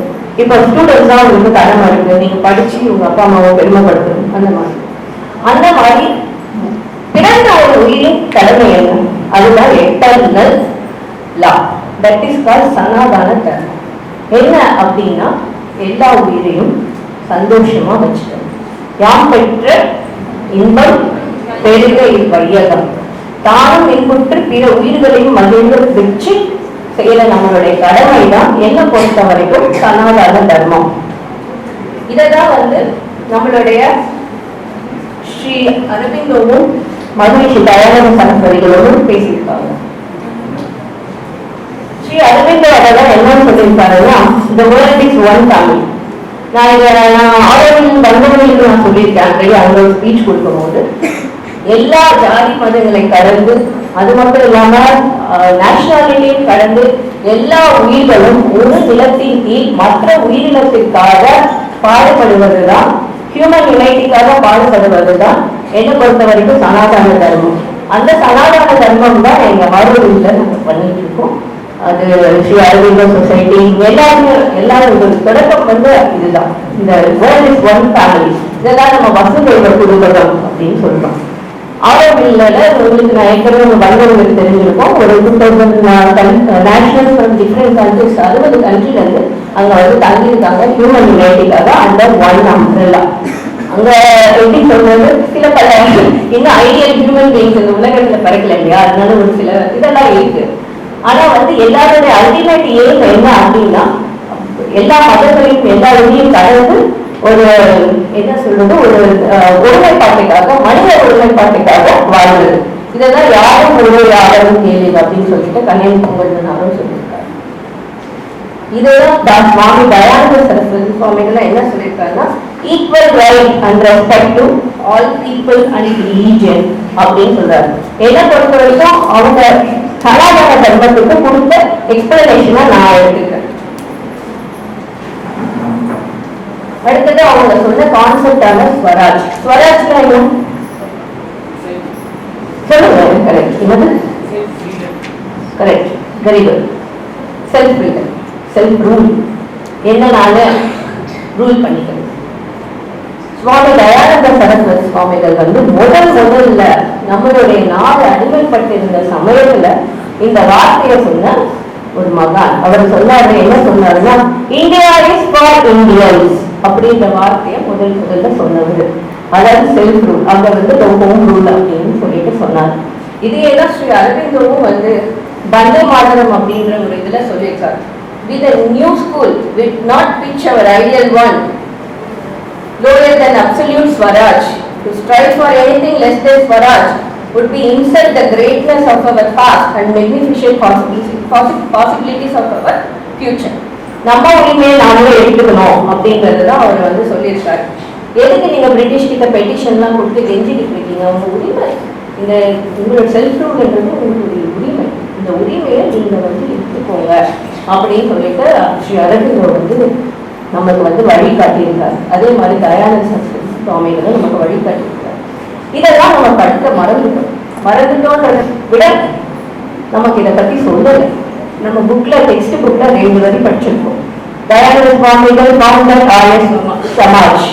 இப்ப ஸ்டூடெண்ட்ஸ் தான் உங்களுக்கு கடமை இருக்கு, நீங்க படிச்சு உங்க அப்பா அம்மாவை பெருமைப்படுத்தணும். அந்த மாதிரி பிறந்த ஒரு உயிரின் கடமை என்ன? அதுதான் eternal law. That is called Sanatana Dharma. என்ன அப்படின்னா எல்லா உயிரையும் சந்தோஷமா வச்சுக்கணும். யாம் பெற்ற இன்பம் பெருக இவ்வையகம், தானும் இன்புற்று பிற உயிர்களையும் மகிழ்ந்து வச்சு செய்யற நம்மளுடைய கடமை தான் என்ன பொறுத்த வரைக்கும் சனாதன தர்மம். இததான் நம்மளுடைய ஸ்ரீ அரவிந்தோவும் மகரிஷி தயானந்த சரஸ்வதிகளோடும் பேசியிருக்காங்க. ஸ்ரீ அரவிந்தோ அதெல்லாம் என்னன்னு சொல்லியிருக்காருன்னா, இந்த வேர்ல்ட் இஸ் ஒன் ஃபேமிலி. நான் ஆரோவில் வந்தவர்களுக்கு நான் சொல்லியிருக்கேன் அங்க ஒரு ஸ்பீச் கொடுக்கும் போது, எல்லா ஜாதி மதங்களை கடந்து, அது மட்டும் இல்லாம நேஷனாலிட்டியும் கடந்து எல்லா உயிர்களும் ஒரு நிலத்தின் கீழ் மற்ற உயிரினத்திற்காக பாடுபடுவதுதான், ஹியூமன் யுனைட்டிக்காக பாடுபடுவதுதான் என்ன பொறுத்த வரைக்கும் சனாதன தர்மம். அந்த சனாதன தர்மம் தான் எங்க ஆரோவில்ல நாங்க பண்ணிட்டு இருக்கோம். அது ஸ்ரீ ஆரோபிந்தோ சொசைட்டி எல்லாரும் தொடக்கம் இதுதான். இந்த வேர்ல்ட் இஸ் ஒன் ஃபேமிலி, இதெல்லாம் நம்ம வசுதெய்வ குடும்பம் அப்படின்னு சொல்றோம். ஆரோவில்ல உங்களுக்கு நான் ஏற்கனவே வந்தவங்களுக்கு தெரிஞ்சிருக்கோம். ஒரு 2000 நேஷனல்ஸ் டிஃப்ரெண்ட் கண்ட்ரிஸ், 60 கண்ட்ரில இருந்து அங்க தங்கியிருக்காங்க ஹியூமன் யுனைட்டிக்காக அண்டர் ஒன் அம்ப்ரெல்லா. அங்க எப்படி சொல்றது, சில பல இன்னும் ஐடியல் ஹியூமன் பீயிங்ஸ் இந்த உலகத்துல பிறக்கல இல்லையா, அதனால ஒரு சில இதெல்லாம் இருக்கு. ஆனா எல்லாருடைய அல்டிமேட் எய்ம் என்ன அப்படின்னா, எல்லா மதங்களையும் எல்லா இதையும் கடந்து ஒரு என்ன சொல்றது, ஒரு ஒருமைப்பாட்டுக்காக, மனித ஒருமைப்பாட்டுக்காக வாழ்வது. இதெல்லாம் யாரும் ஒரு யாரும் கேள்வி அப்படின்னு சொல்லிட்டு கல்யாணம் பொங்கல்னாலும் சொல்லியிருக்காரு. இதெல்லாம் சுவாமி தயானந்த சரஸ்வதி சுவாமிகள் என்ன சொல்லியிருக்காருன்னா, equal right and respect to all people and religion அப்படின்னு சொல்றாரு. என்ன பொறுத்த வரைக்கும் அவங்க சனாதன தர்மத்துக்கு கொடுத்த எக்ஸ்பிளனேஷனா நான் எடுத்துக்கிறேன். அடுத்தது அவங்க சொன்ன கான்செப்டான ஸ்வராஜ். ஸ்வராஜ்னா என்ன சொல்லுங்க? கரெக்ட், என்னது? Correct, very good. Self freedom, self rule. என்னனால ரூல் பண்ணிக்கிறது. சுவாமி தயானந்த சரஸ்வதி சுவாமிகள் முதல்ல நம்மளுடைய நாடு அடிமைப்பட்டிருந்த சமயத்துல இந்த வார்த்தையை சொன்ன ஒரு மகான். அவர் சொன்னாரு, என்ன சொன்னாருன்னா, இந்தியா இஸ் ஃபார் இந்தியன்ஸ் அப்படின்ற வார்த்தையை முதல்ல சொன்னவர். அதாவது செல்ஃப் ரூல், அவங்க ஹோம் ரூல் அப்படின்னு சொல்லிட்டு சொன்னார். இதே தான் ஸ்ரீ அரவிந்தோவும் வந்தே மாதரம் அப்படின்ற ஒரு இதுல சொல்லியிருக்காரு. With a new school, will not pitch our ideal one lower than absolute Swaraj. To strive for anything less than Swaraj would be insult the greatness of our past and magnificent possibilities of our future. நம்ம உரிமையை நாமளே எடுத்துக்கணும் அப்படின்றதுதான் அவர் சொல்லியிருக்காரு. எதுக்கு நீங்க British கிட்ட பெட்டிஷன்லாம் கொடுத்து கெஞ்சிக்கிட்டு இருக்கீங்க? உங்க உரிமை, இந்த உங்களோட செல்ஃப் ரூல்ன்றது உங்களுடைய உரிமை. இந்த உரிமையை நீங்க எடுத்துக்கோங்க அப்படின்னு சொல்லிட்டு ஸ்ரீ அரவிந்தோ நமக்கு வழி காட்டியிருக்காரு. அதே மாதிரி தயானந்த சரஸ்வதி சுவாமிகளும் நமக்கு வழி காட்டியிருக்காரு. இதெல்லாம் நம்ம படிக்க மறந்துட்டோன்றத விட நமக்கு இதை பத்தி சொல்லலை. நம்ம புக்ல டெக்ஸ்ட் புக்ல 2 வரி படிச்சிருக்கோம். தயானந்த சுவாமிகள் ஃபவுண்டர் ஆர்ய சமாஜ்.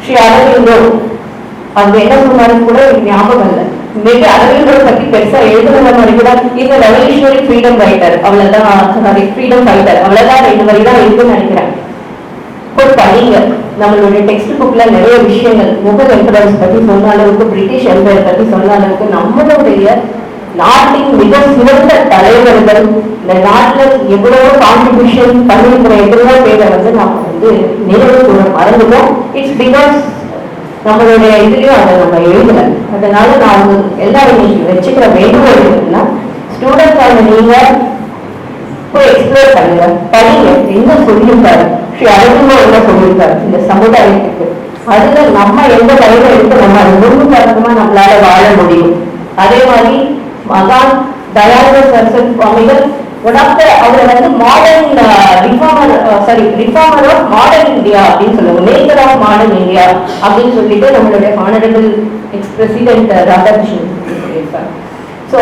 ஸ்ரீ அரவிந்தோ அங்க என்ன சொன்னாரு கூட ஞாபகம் இல்லை. மேபி அரவிந்தோ பத்தி பெருசா எழுதுன மாதிரி கூட இந்த ரெவல்யூஷனரி ஃப்ரீடம் ரைட்டர் அவ்வளவுதான், ஃப்ரீடம் ஃபைட்டர் அவ்வளவுதான் 2 வரி தான் இருக்குன்னு நினைக்கிறேன். படிங்க. நம்மளுடைய டெக்ஸ்ட் புக்ல நிறைய விஷயங்கள் முகல் எம்பரர்ஸ் பத்தி சொன்ன அளவுக்கு, பிரிட்டிஷ் எம்பையர் பத்தி சொன்ன அளவுக்கு நம்மளுடைய நாட்டின் மிக சிறந்த தலைவர்கள், இந்த நாட்டுல எவ்வளவோ கான்ட்ரிபியூஷன் பண்ணிருக்கிற எவ்வளவோ பேரை நாம நினைவு கூட மறந்துட்டோம். இட்ஸ் பிகாஸ் நம்மளுடைய இதுலயும் அதை நம்ம எழுதல. அதனால நான் எல்லாரும் வச்சுக்கிற வேண்டுகோள் என்னன்னா, ஸ்டூடெண்ட்ஸ் நீங்க போய் எக்ஸ்ப்ளோர் பண்ணுங்க, படிங்க. என்ன சொல்லியிருக்காரு ஸ்ரீ அரவிந்தோ, என்ன சொல்லியிருக்காரு இந்த சமுதாயத்துக்கு, அதுல நம்ம எந்த வழியில எடுத்து நம்ம அது முன்னுதாரணமா நம்மளால வாழ முடியும். அதே மாதிரி மகான் தயானந்த சரஸ்வதி சுவாமிகள் அவரை வந்து modern reformer of modern India அப்படின்னு சொல்லுவாங்க, மேக்கர் ஆஃப் மாடர்ன் இந்தியா அப்படின்னு சொல்லிட்டு நம்மளுடைய ஹானரபிள் எக்ஸ் பிரசிடென்ட் ராதாகிருஷ்ணன் சொல்லியிருக்காங்க. ஸோ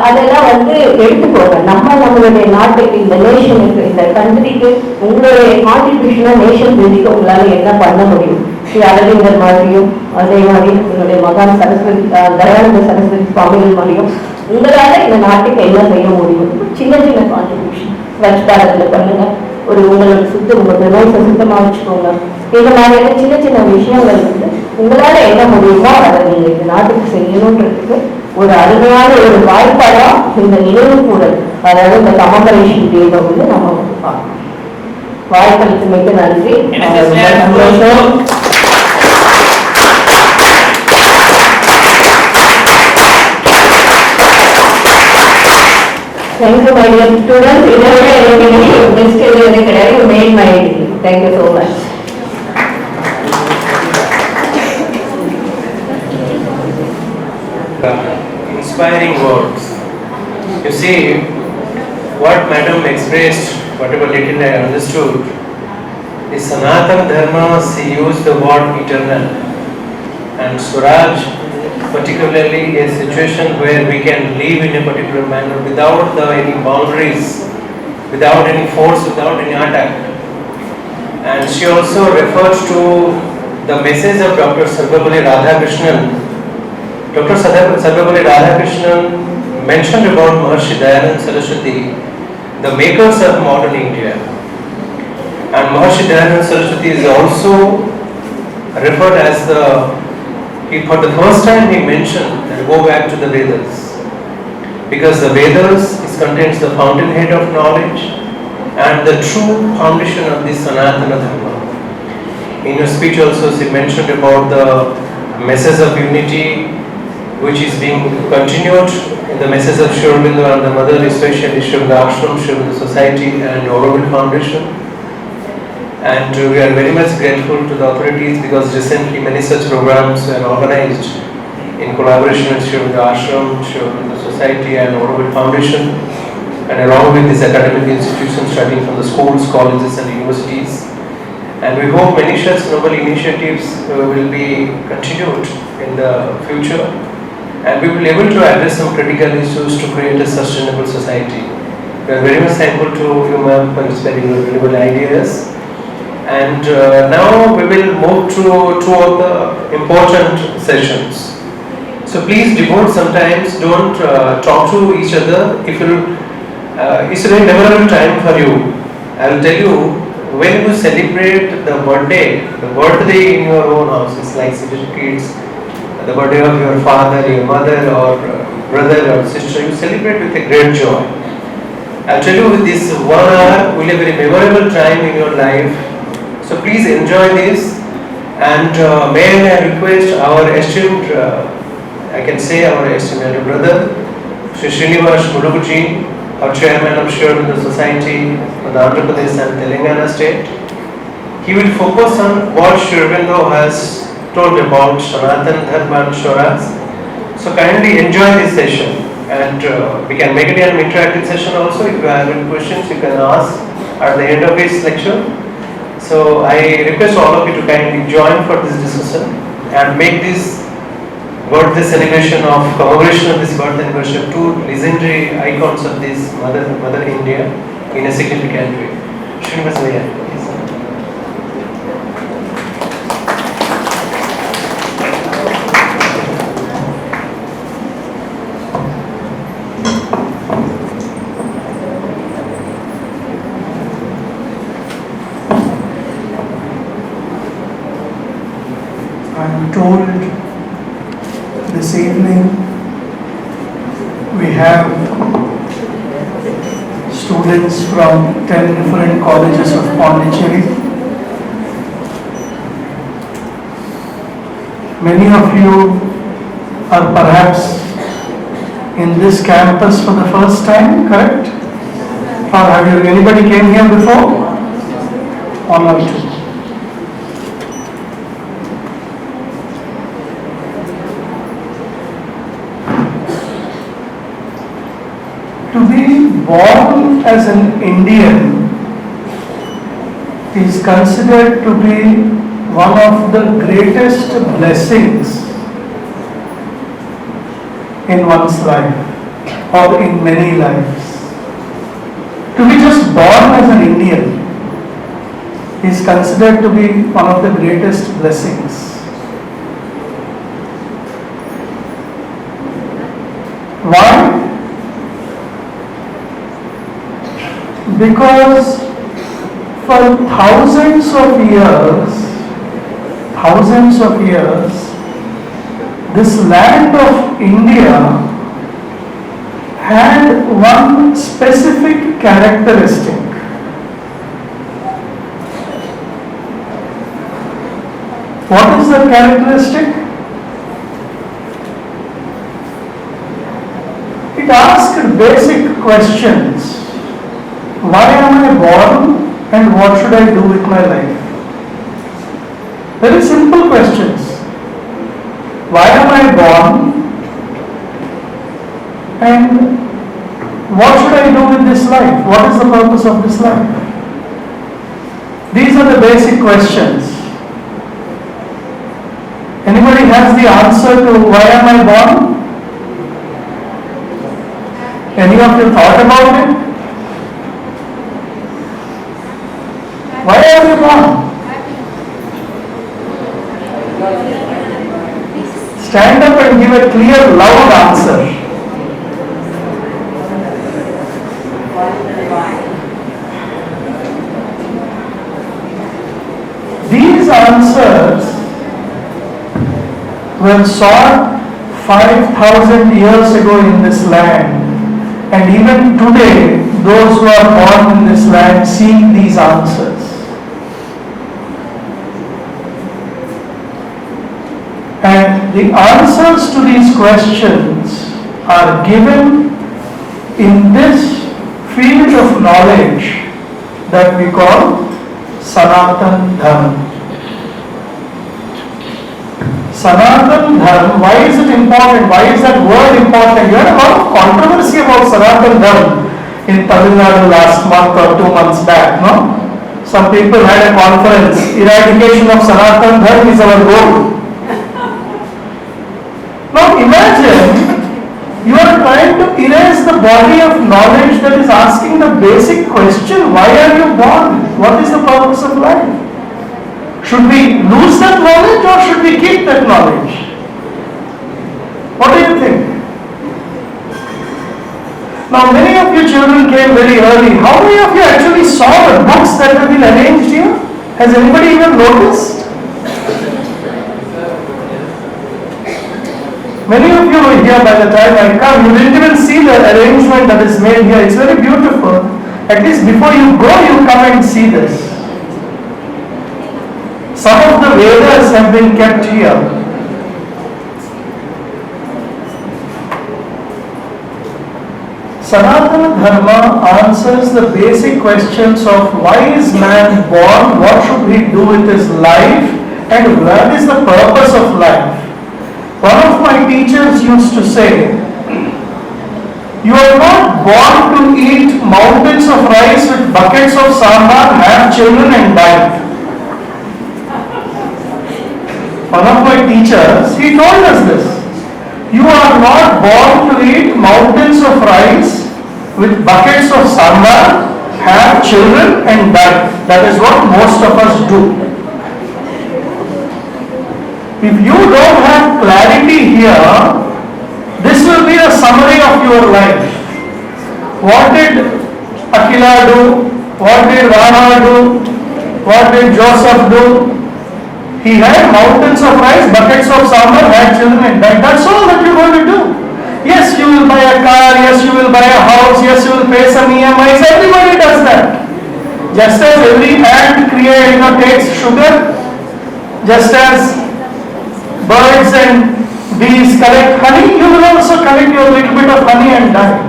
அதெல்லாம் வந்து எடுத்துக்கோங்க. நம்மளுடைய நாட்டுக்கு, இந்த நேஷனுக்கு, இந்த கண்ட்ரிக்கு உங்களுடைய கான்ட்ரிபியூஷனா நேஷன் பில்டிங்க்கு உங்களால என்ன பண்ண முடியும்? ஸ்ரீ அரவிந்தர் மாதிரியும், அதே மாதிரி உங்களுடைய மகான் சரஸ்வதி தயானந்த சரஸ்வதி சுவாமிகள் மாதிரியும் உங்களால இந்த நாட்டுக்கு என்ன செய்ய முடியும்? சின்ன சின்ன கான்ட்ரிபியூஷன் ஸ்வச் பாரத்ல பண்ணுங்க, ஒரு உங்களோட உங்க பிரதேசத்தை சுத்தமா வச்சுக்கோங்க. இந்த மாதிரியான சின்ன சின்ன விஷயங்கள் வந்து உங்களால என்ன முடியுமோ அதை நீங்க இந்த நாட்டுக்கு செய்யணுன்றதுக்கு ஒரு அருமையான ஒரு வாய்ப்பாடா இந்த நினைவு கூடல், அதாவது இந்த கமெமரேஷன் டேவை வந்து நம்ம வந்து பார்க்கணும். வாய்ப்பளித்து மிக்க நன்றி. சந்தோஷம். Thank you, my dear students. You made my day. Thank you so much. Inspiring words. You see, what Madam expressed, whatever little I understood, is Sanatana Dharma. She used the word eternal, and Swaraj, particularly a situation where we can live in a particular manner without any boundaries, without any force, without any attack. And she also refers to the message of Dr. Sarvapalli Radhakrishnan. Dr. Sarvapalli Radhakrishnan mentioned about Maharshi Dayanand Saraswati, the makers of modern India. And Maharshi Dayanand Saraswati is also referred as for the first time he mentioned that go back to the Vedas, because the Vedas contains the fountainhead of knowledge and the true foundation of this Sanatana Dharma. In her speech also she mentioned about the message of unity which is being continued in the message of Sri Aurobindo and the mother, especially Sri Aurobindo Ashram, Sri Aurobindo Society and Aurobindo Foundation. And we are very much grateful to the authorities because recently many such programs were organized in collaboration with Sri Aurobindo Ashram, Sri Aurobindo Society and Aurobindo Foundation, and along with these academic institutions starting from the schools, colleges and universities. And we hope many such noble initiatives will be continued in the future, and we will be able to address some critical issues to create a sustainable society. We are very much thankful to you, ma'am, for sharing your valuable ideas. And now we will move to two of the important sessions. So please devote some time, don't talk to each other. It's a very memorable time for you. I will tell you, when you celebrate the birthday in your own house, it's like kids, the birthday of your father, your mother or brother or sister, you celebrate with a great joy. I'll tell you, with this 1 hour will be a very memorable time in your life. So please enjoy this, and may I request our esteemed, I can say our esteemed brother, Sri Puducherry, our chairman of Sri Aurobindo Society for the Andhra Pradesh and Telangana state. He will focus on what Sri Aurobindo has told about Sanatana Dharma and Swaraj. So kindly enjoy this session, and we can make it an interactive session also. If you have any questions, you can ask at the end of this lecture. So I request all of you to kindly join for this discussion and make this birthday celebration of commemoration of this birth anniversary of two legendary icons of this Mother India in a significant way. Srinivas Bhaiya, please. I'm told this evening we have students from 10 different colleges of Puducherry. Many of you are perhaps in this campus for the first time, correct? Or have you, anybody came here before? One or two. as an Indian is considered to be one of the greatest blessings in one's life or in many lives. To be just born as an Indian is considered to be one of the greatest blessings. Why? Because for thousands of years, this land of India had one specific characteristic. What is the characteristic? It asked basic questions. Why am I born and what should I do with my life? Very simple questions. Why am I born and what should I do with this life? What is the purpose of this life? These are the basic questions. Anybody has the answer to why am I born? Any of you thought about it? Why are you born? Stand up and give a clear, loud answer. These answers were sought 5,000 years ago in this land, and even today those who are born in this land seek these answers. And the answers to these questions are given in this field of knowledge that we call Sanatana Dharma. Sanatana Dharma, why is it important? Why is that word important? You had a lot of controversy about Sanatana Dharma in Tamil Nadu last month or 2 months back, no? Some people had a conference, eradication of Sanatana Dharma is our goal. Now imagine you are trying to erase the body of knowledge that is asking the basic question, why are you born? What is the purpose of life? Should we lose that knowledge or should we keep that knowledge? What do you think? Now many of you children came very early. How many of you actually saw the books that have been arranged here? Has anybody even noticed? Many of you were here by the time I come. You didn't even see the arrangement that is made here. It's very beautiful. At least before you go, you come and see this. Some of the Vedas have been kept here. Sanatana Dharma answers the basic questions of why is man born, what should he do with his life, and what is the purpose of life. One of my teachers used to say, you are not born to eat mountains of rice with buckets of sambar, have children and die. One of my teachers, he told us this. You are not born to eat mountains of rice with buckets of sambar, have children and die. That is what most of us do. If you don't have clarity here, this will be a summary of your life. What did Akila do? What did Rama do? What did Joseph do? He had mountains of rice, buckets of sambar, had children and died. That's all that you're going to do. Yes, you will buy a car, yes, you will buy a house, yes, you will pay some EMIs. Everybody does that. Just as every ant takes sugar, just as birds and bees collect honey, you will also collect your little bit of honey and die.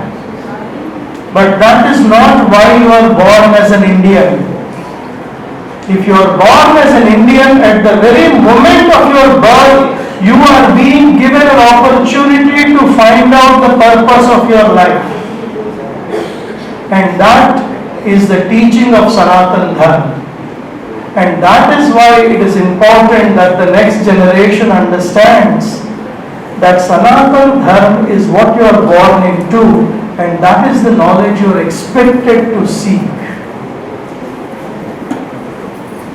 But that is not why you are born as an Indian. If you are born as an Indian, at the very moment of your birth, you are being given an opportunity to find out the purpose of your life. And that is the teaching of Sanatana Dharma. And that is why it is important that the next generation understands that Sanatana Dharma is what you are born into, and that is the knowledge you are expected to seek.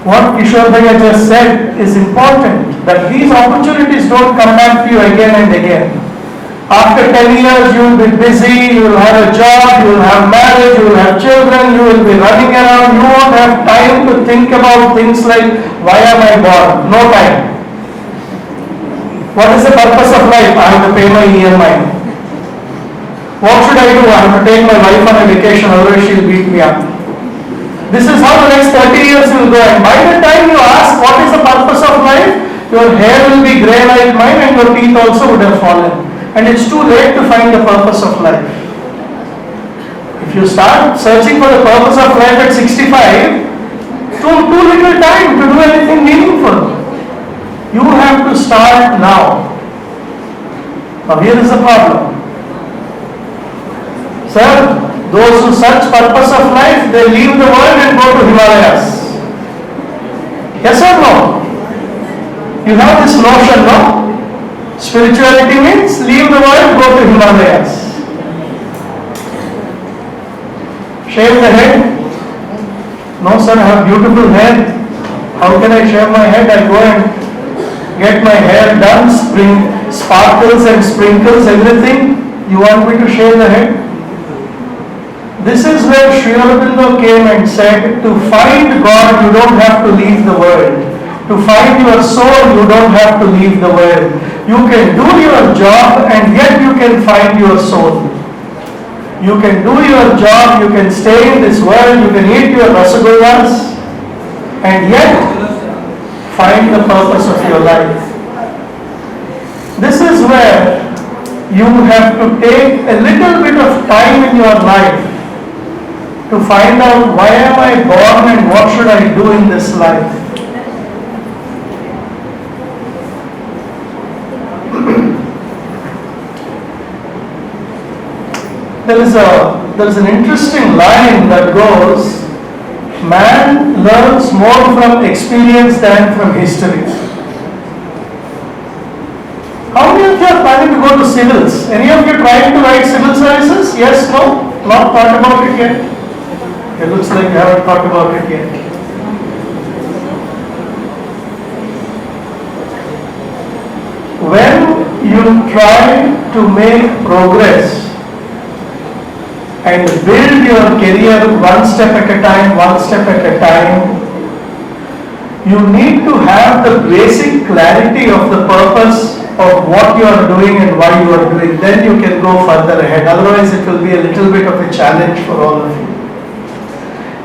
What Kishor Bhaiya just said is important, that these opportunities don't come back to you again and again. After 10 years you will be busy, you will have a job, you will have marriage, you will have children, you will be running around, you won't have time to think about things like, why am I born? No time. What is the purpose of life? I have to pay my EMI. What should I do? I have to take my wife on a vacation, otherwise she will beat me up. This is how the next 30 years will go, and by the time you ask what is the purpose of life, your hair will be grey like mine and your teeth also would have fallen. And it's too late to find the purpose of life. If you start searching for the purpose of life at 65, too little time to do anything meaningful. You have to start now. Now here is the problem. Sir, those who search purpose of life, they leave the world and go to Himalayas. Yes or no? You have this notion, no? Spirituality means leave the world, go to Himalayas. Shave the head? No sir, I have beautiful hair. How can I shave my head? I go and get my hair done, sparkles and sprinkles, everything. You want me to shave the head? This is where Sri Aurobindo came and said, to find God, you don't have to leave the world. To find your soul, you don't have to leave the world. You can do your job and yet you can find your soul. You can do your job, you can stay in this world, you can eat your rasagullas and yet find the purpose of your life. This is where you have to take a little bit of time in your life to find out, why am I born and what should I do in this life? There is an interesting line that goes, man learns more from experience than from history. How many of you are planning to go to civils? Any of you trying to write civil services? Yes, no? Not thought about it yet? It looks like you haven't thought about it yet. When you try to make progress and build your career one step at a time, you need to have the basic clarity of the purpose of what you are doing and why you are doing. Then you can go further ahead. Otherwise it will be a little bit of a challenge for all of you.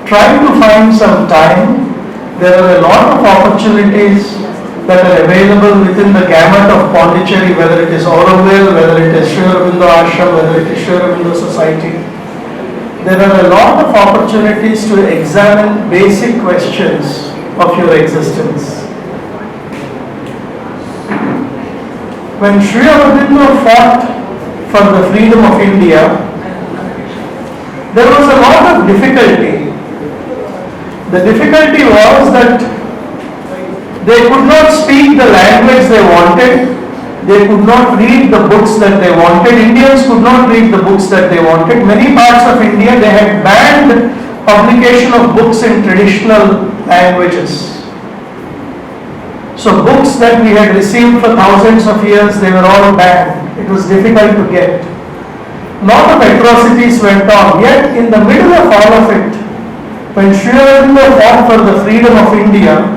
Try to find some time. There are a lot of opportunities that are available within the gamut of Puducherry, whether it is Aurobindo, whether it is Sri Aurobindo Ashram, whether it is Sri Aurobindo Society. There are a lot of opportunities to examine basic questions of your existence. When Sri Aurobindo fought for the freedom of India, there was a lot of difficulty. The difficulty was that they could not speak the language they wanted. They could not read the books that they wanted. Indians could not read the books that they wanted. Many parts of India, they had banned publication of books in traditional languages. So books that we had received for thousands of years, they were all banned. It was difficult to get. Lot of atrocities went on. Yet in the middle of all of it, when Sri Aurobindo fought for the freedom of India,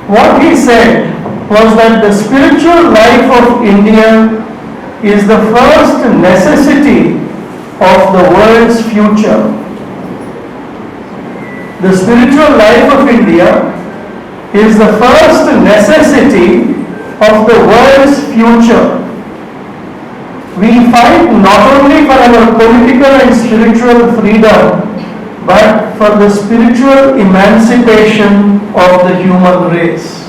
what he said was that the spiritual life of India is the first necessity of the world's future. The spiritual life of India is the first necessity of the world's future. We fight not only for our political and spiritual freedom, but for the spiritual emancipation of the human race.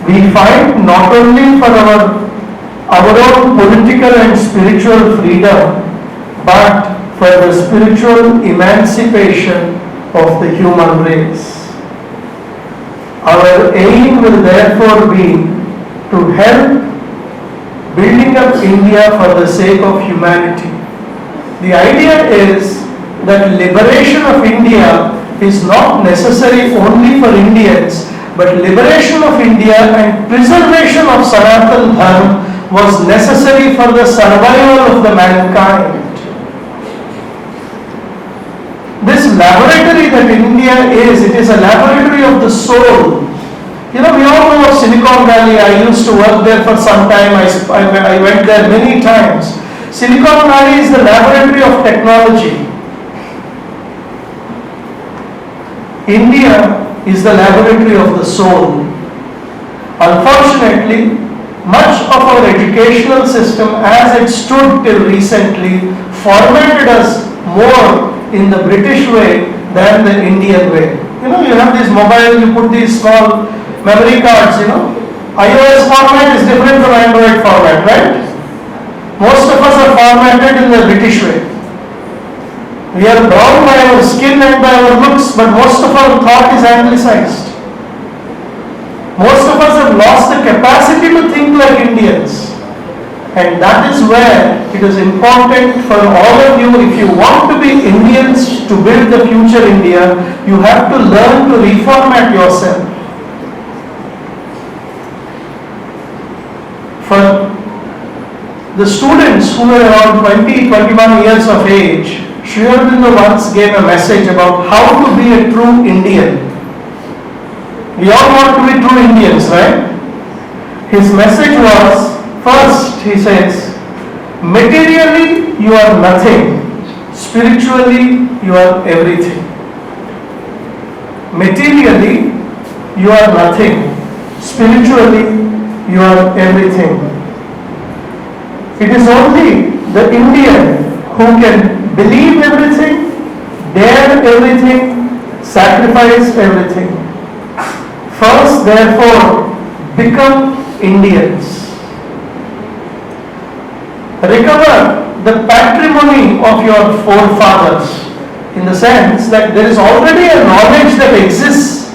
We fight not only for our own political and spiritual freedom, but for the spiritual emancipation of the human race. Our aim will therefore be to help building up India for the sake of humanity. The idea is that liberation of India is not necessary only for Indians, but liberation of India and preservation of Sanatana Dharma was necessary for the survival of the mankind. This laboratory that India is, it is a laboratory of the soul. You know, we all know of Silicon Valley. I used to work there for some time. I went there many times. Silicon Valley is the laboratory of technology. India is the laboratory of the soul. Unfortunately, much of our educational system as it stood till recently formatted us more in the British way than the Indian way. You know, you have this mobile, you put these small memory cards, you know. iOS format is different from Android format, right? Most of us are formatted in the British way. We are bound by our skin and by our looks, but most of our thought is anglicized. Most of us have lost the capacity to think like Indians. And that is where it is important for all of you, if you want to be Indians to build the future India, you have to learn to reformat yourself. For the students who were around 20-21 years of age, Sri Aurobindo once gave a message about how to be a true Indian. We all want to be true Indians, right? His message was, first, he says, materially you are nothing, spiritually you are everything. Materially you are nothing, spiritually you are everything. It is only the Indian who can believe everything, dare everything, sacrifice everything. First, therefore, become Indians. Recover the patrimony of your forefathers, in the sense that there is already a knowledge that exists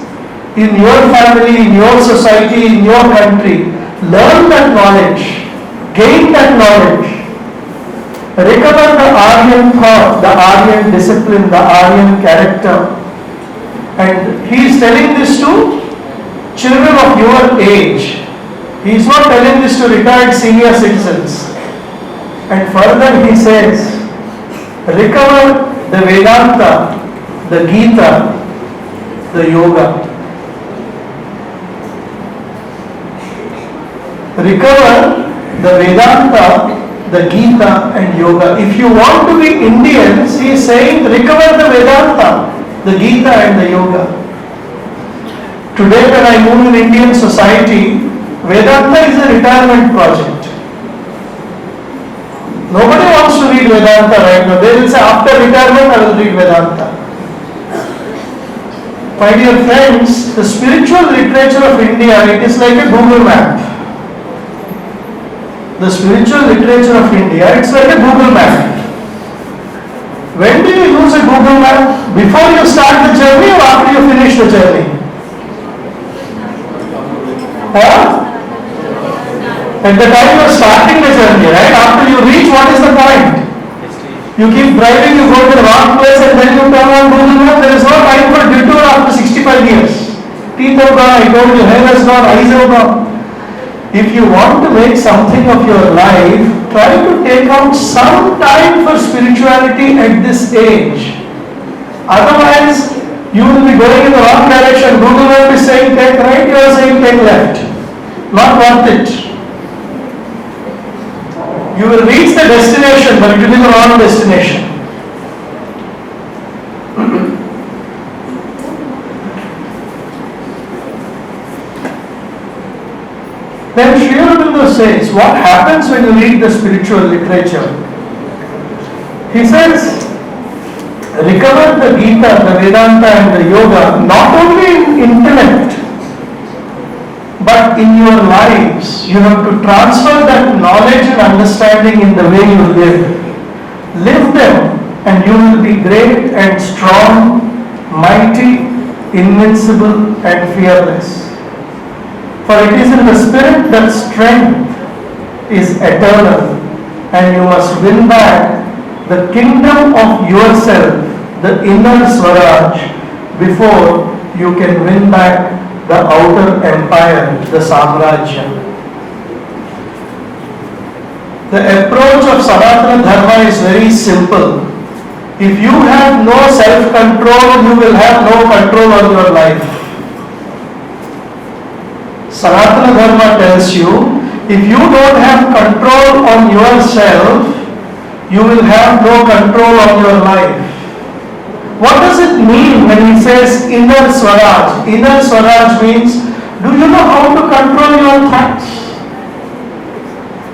in your family, in your society, in your country. Learn that knowledge, gain that knowledge. Recover the Aryan thought, the Aryan discipline, the Aryan character. And he is telling this to children of your age. He is not telling this to retired senior citizens. And further he says, recover the Vedanta, the Gita, the Yoga. Recover the Vedanta, the Gita and Yoga. If you want to be Indians, he is saying recover the Vedanta, the Gita and the Yoga. Today when I move in Indian society, Vedanta is a retirement project. Nobody wants to read Vedanta right now. They will say after retirement I will read Vedanta. My dear friends, the spiritual literature of India, it is like a Google map. The spiritual literature of India, it's like a Google map. When do you use a Google map? Before you start the journey or after you finish the journey? Huh? At the time you are starting the journey, right? After you reach, what is the point? You keep driving, you go to the wrong place and then you turn on Google map. There is no time for detour after 65 years. Teeth have gone, I told you, hair has gone, eyes have gone. If you want to make something of your life, try to take out some time for spirituality at this age. Otherwise, you will be going in the wrong direction. Google map is saying take right, you are saying take left. Not worth it. You will reach the destination, but it will be the wrong destination. Then Sri Aurobindo says, what happens when you read the spiritual literature? He says, recover the Gita, the Vedanta and the Yoga, not only in intellect, but in your lives. You have to transfer that knowledge and understanding in the way you live. Live them and you will be great and strong, mighty, invincible and fearless. For it is in the spirit that strength is eternal, and you must win back the kingdom of yourself, the inner Swaraj, before you can win back the outer empire, the Samrajya. The approach of Sanatana Dharma is very simple. If you have no self-control, you will have no control on your life. Sanatana Dharma tells you, if you don't have control on yourself, you will have no control on your life. What does it mean when he says inner Swaraj? Inner Swaraj means, do you know how to control your thoughts?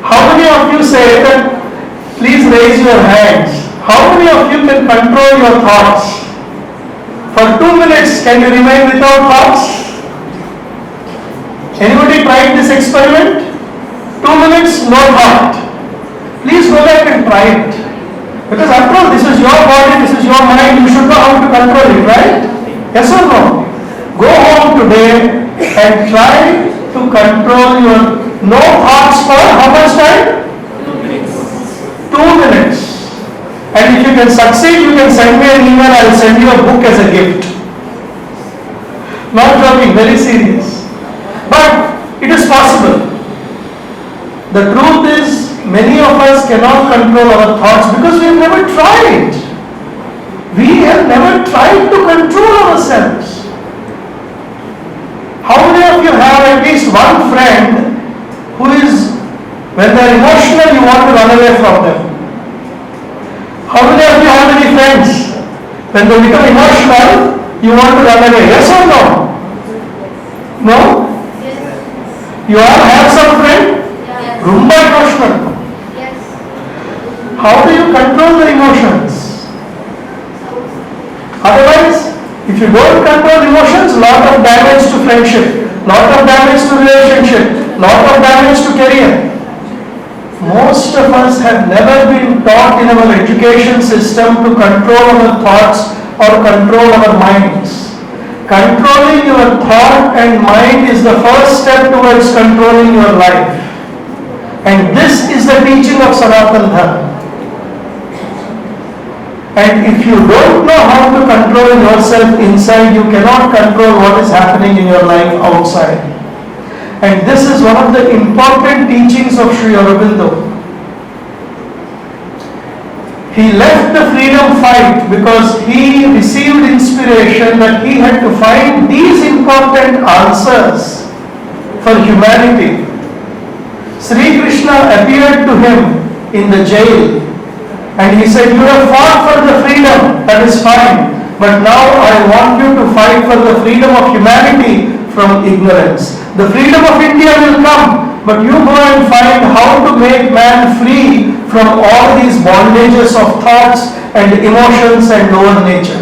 How many of you say that? Please raise your hands. How many of you can control your thoughts? For 2 minutes, can you remain without thoughts? Anybody tried this experiment? 2 minutes, no thought. Please go back and try it. Because after all, this is your body, this is your mind, you should know how to control it, right? Yes or no? Go home today and try to control your no thoughts for how much time? 2 minutes. 2 minutes. And if you can succeed, you can send me an email, I will send you a book as a gift. Not joking, very serious. But it is possible. The truth is, many of us cannot control our thoughts because we have never tried. We have never tried to control ourselves. How many of you have at least one friend who is, when they are emotional, you want to run away from them? How many of you have any friends? When they become emotional, you want to run away? Yes or no? No? Yes. You all have some friend? Yes. Rumba emotional. Yes. How do you control the emotions? Otherwise, if you don't control emotions, lot of damage to friendship, lot of damage to relationship, lot of damage to career. Most of us have never been taught in our education system to control our thoughts or control our minds. Controlling your thought and mind is the first step towards controlling your life. And this is the teaching of Sanatana Dharma. And if you don't know how to control yourself inside, you cannot control what is happening in your life outside. And this is one of the important teachings of Sri Aurobindo. He left the freedom fight because he received inspiration that he had to find these important answers for humanity. Sri Krishna appeared to him in the jail and he said, you have fought for the freedom, that is fine, but now I want you to fight for the freedom of humanity from ignorance. The freedom of India will come, but you go and find how to make man free from all these bondages of thoughts and emotions and lower nature.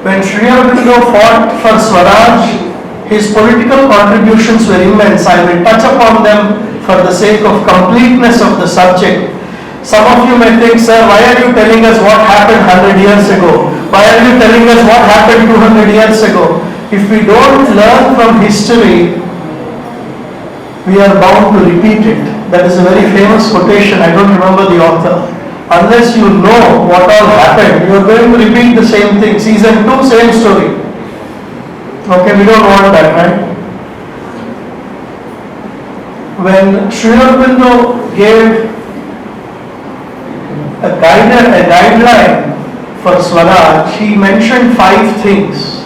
When Sri Aurobindo fought for Swaraj, his political contributions were immense. I will touch upon them for the sake of completeness of the subject. Some of you may think, sir, why are you telling us what happened 100 years ago? Why are you telling us what happened 200 years ago? If we don't learn from history, we are bound to repeat it. That is a very famous quotation, I don't remember the author. Unless you know what all happened, you are going to repeat the same thing. Season 2, same story. Okay, we don't want that, right? When Sri Aurobindo gave a guideline for Swaraj, he mentioned 5 things.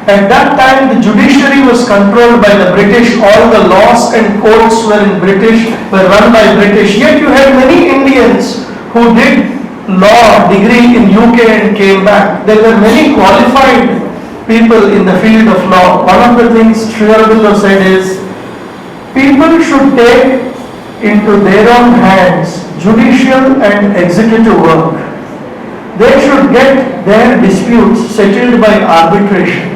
At that time, the judiciary was controlled by the British. All the laws and courts were run by British. Yet you had many Indians who did law degree in UK and came back. There were many qualified people in the field of law. One of the things Sri Aurobindo said is, people should take into their own hands judicial and executive work. They should get their disputes settled by arbitration.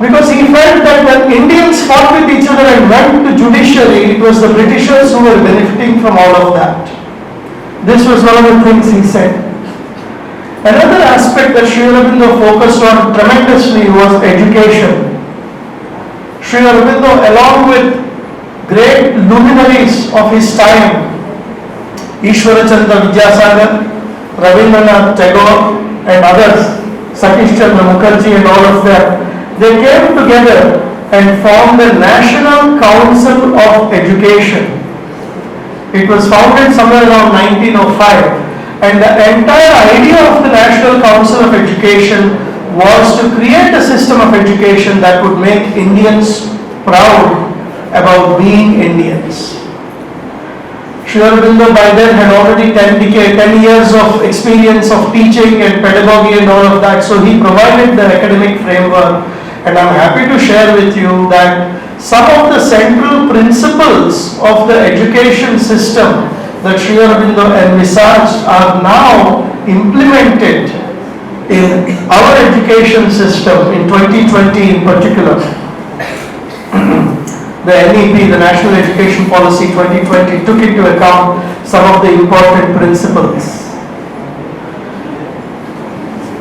Because he felt that when Indians fought with each other and went to judiciary, it was the Britishers who were benefiting from all of that. This was one of the things he said. Another aspect that Sri Aurobindo focused on tremendously was education. Sri Aurobindo, along with great luminaries of his time, Ishwarachandra Vidyasagar, Rabindranath Tagore and others, Satish Chandra Mukherjee and all of them, they came together and formed the National Council of Education. It was founded somewhere around 1905, and the entire idea of the National Council of Education was to create a system of education that would make Indians proud about being Indians. Sri Aurobindo by then had already 10 years of experience of teaching and pedagogy and all of that, so he provided the academic framework. And I'm happy to share with you that some of the central principles of the education system that Sri Aurobindo envisaged are now implemented in our education system in 2020 in particular. The NEP, the National Education Policy 2020, took into account some of the important principles.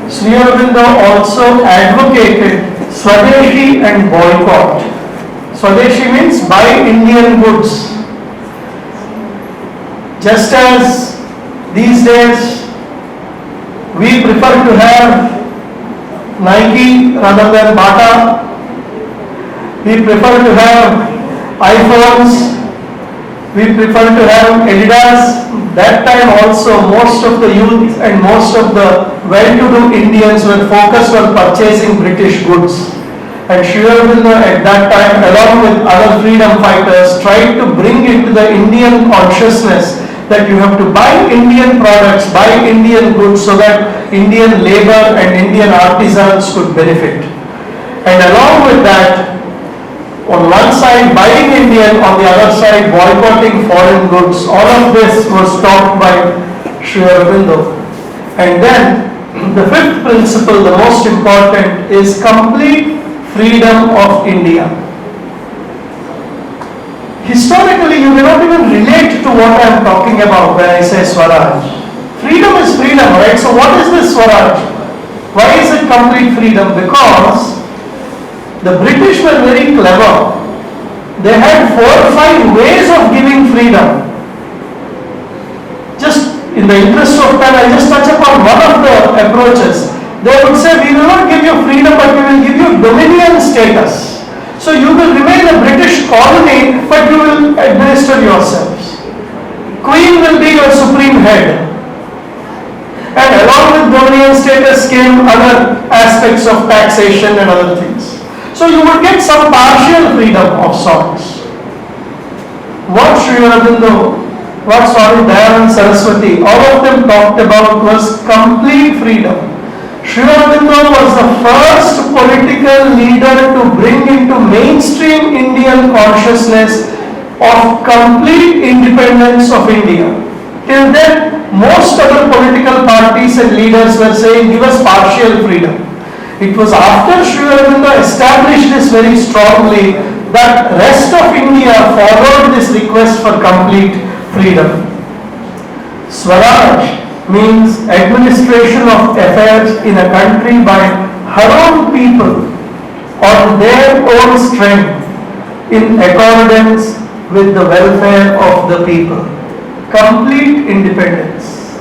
Sri Aurobindo also advocated Swadeshi and boycott. Swadeshi means buy Indian goods. Just as these days we prefer to have Nike rather than Bata, we prefer to have iPhones, we prefer to have Adidas. That time also most of the youth and most of the well-to-do Indians were focused on purchasing British goods. And Sri Aurobindo at that time, along with other freedom fighters, tried to bring into the Indian consciousness that you have to buy Indian products, buy Indian goods so that Indian labor and Indian artisans could benefit. And along with that, on one side buying Indian, on the other side boycotting foreign goods. All of this was taught by Sri Aurobindo. And then the fifth principle, the most important, is complete freedom of India. Historically, you may not even relate to what I am talking about when I say Swaraj. Freedom is freedom, right? So what is this Swaraj? Why is it complete freedom? Because the British were very clever. They had 4 or 5 ways of giving freedom. Just in the interest of time, I just touch upon one of the approaches. They would say, we will not give you freedom, but we will give you dominion status. So you will remain a British colony, but you will administer yourselves. Queen will be your supreme head. And along with dominion status came other aspects of taxation and other things. So you would get some partial freedom of sorts. What Sri Aurobindo, what Swami Dayanand Saraswati, all of them talked about was complete freedom. Sri Aurobindo was the first political leader to bring into mainstream Indian consciousness of complete independence of India. Till then, most other political parties and leaders were saying, give us partial freedom. It was after Sri Aurobindo established this very strongly that rest of India followed this request for complete freedom. Swaraj means administration of affairs in a country by her own people on their own strength in accordance with the welfare of the people. Complete independence.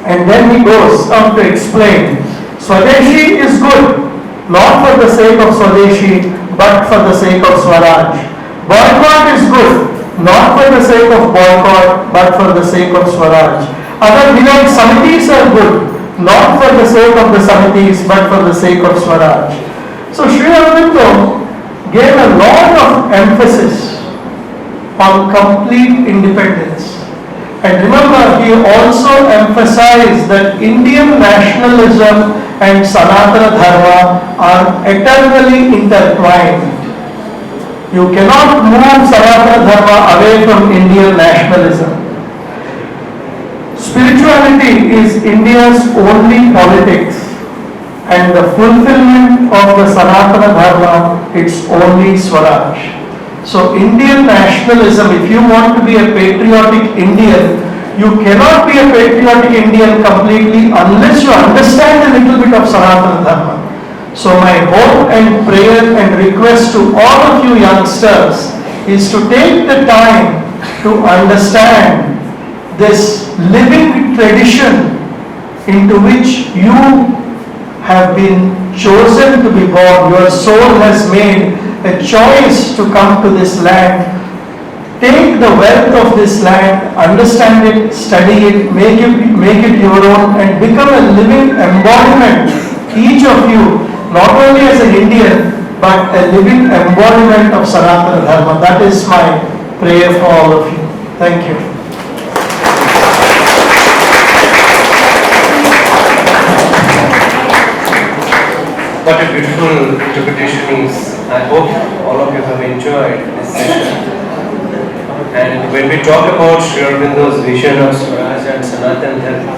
And then he goes on to explain, Swadeshi is good, not for the sake of Swadeshi, but for the sake of Swaraj. Boycott is good, not for the sake of boycott, but for the sake of Swaraj. Other Vinod Samitis are good, not for the sake of the Samitis, but for the sake of Swaraj. So Sri Aurobindo gave a lot of emphasis on complete independence. And remember, he also emphasized that Indian nationalism and Sanatana Dharma are eternally intertwined. You cannot move Sanatana Dharma away from Indian nationalism. Spirituality is India's only politics, and the fulfillment of the Sanatana Dharma, it's only Swaraj. So Indian nationalism, if you want to be a patriotic Indian, you cannot be a patriotic Indian completely unless you understand a little bit of Sanatana Dharma. So my hope and prayer and request to all of you youngsters is to take the time to understand this living tradition into which you have been chosen to be born. Your soul has made a choice to come to this land. Take the wealth of this land, understand it, study it, make it your own, and become a living embodiment, each of you, not only as an Indian, but a living embodiment of Sanatana Dharma. That is my prayer for all of you. Thank you. What a beautiful interpretation is. I hope all of you have enjoyed this session. And when we talk about Sri Aurobindo's vision of Swaraj and Sanatana Dharma,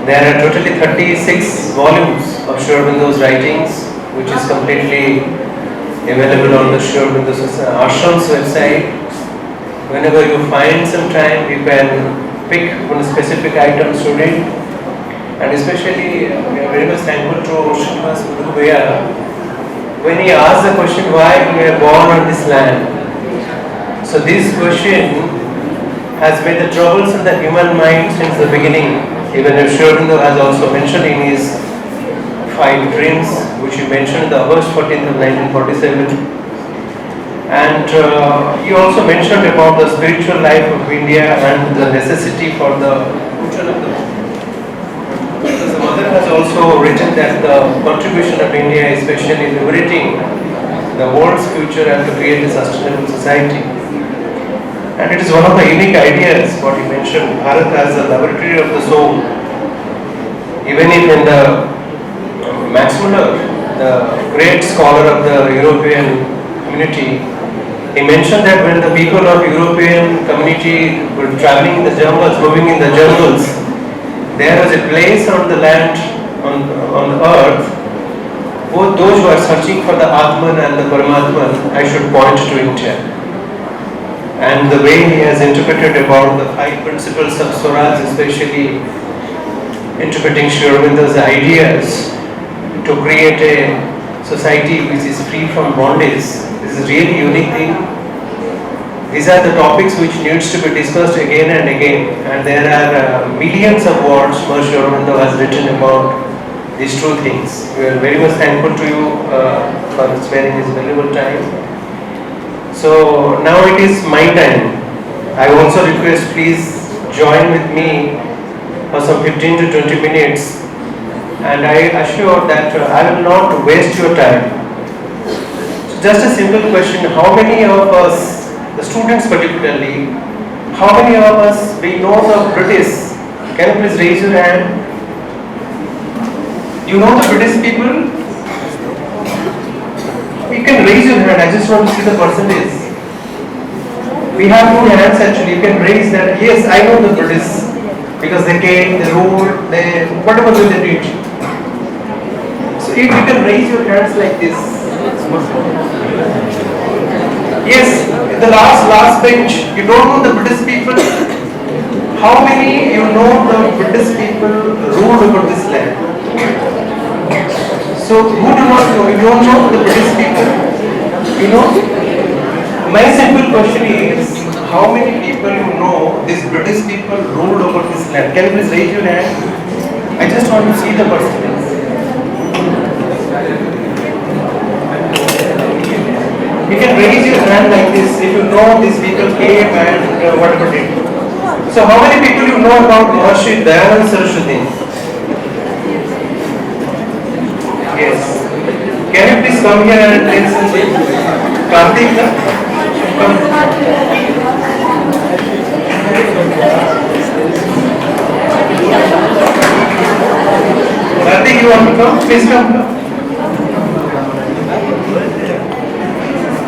there are totally 36 volumes of Sri Aurobindo's writings, which is completely available on the Sri Aurobindo Ashram's website. Whenever you find some time, you can pick one specific item to read. And especially, we are very much thankful to Srinivas Puducherry when he asked the question, why we are born on this land. So this question has made the troubles in the human mind since the beginning. Even if Sri Aurobindo has also mentioned in his 5 dreams, which he mentioned the August 14th of 1947. And he also mentioned about the spiritual life of India and the necessity for the future of the world. Because the mother has also written that the contribution of India, especially in liberating the world's future and to create a sustainable society. And it is one of the unique ideas, what he mentioned, Bharat as the laboratory of the soul. Even if in the Max Muller, the great scholar of the European community, he mentioned that when the people of European community were traveling in the jungles, moving in the jungles, there was a place on the land, on the earth, both those who are searching for the Atman and the Paramatman, I should point to India. And the way he has interpreted about the 5 principles of Swaraj, especially interpreting Sri Aurobindo's ideas to create a society which is free from bondage, this is really unique thing. These are the topics which needs to be discussed again and again, and there are millions of words Maharshi Aurobindo has written about these 2 things. We are very much thankful to you for sparing his valuable time. So now it is my time. I also request please join with me for some 15 to 20 minutes, and I assure that I will not waste your time. So just a simple question, how many of us, the students particularly, how many of us we know the British? Can you please raise your hand? You know the British people? You can raise your hand, I just want to see the percentage. We have 2 hands actually, you can raise that. Yes, I know the British, because they came, they ruled, they, whatever they did. So if you can raise your hands like this. Yes, the last bench, you don't know the British people? How many you know the British people ruled over this land? So who do not know? You don't know the British people? You know? My simple question is, how many people you know these British people ruled over this land? Can you please raise your hand? I just want to see the percentage. You can raise your hand like this if you know these people came and whatever did. So how many people you know about Maharshi Dayanand Saraswati? Yes. Can you please come here and take something? Karthik, come. Karthik, you want to come? Please come.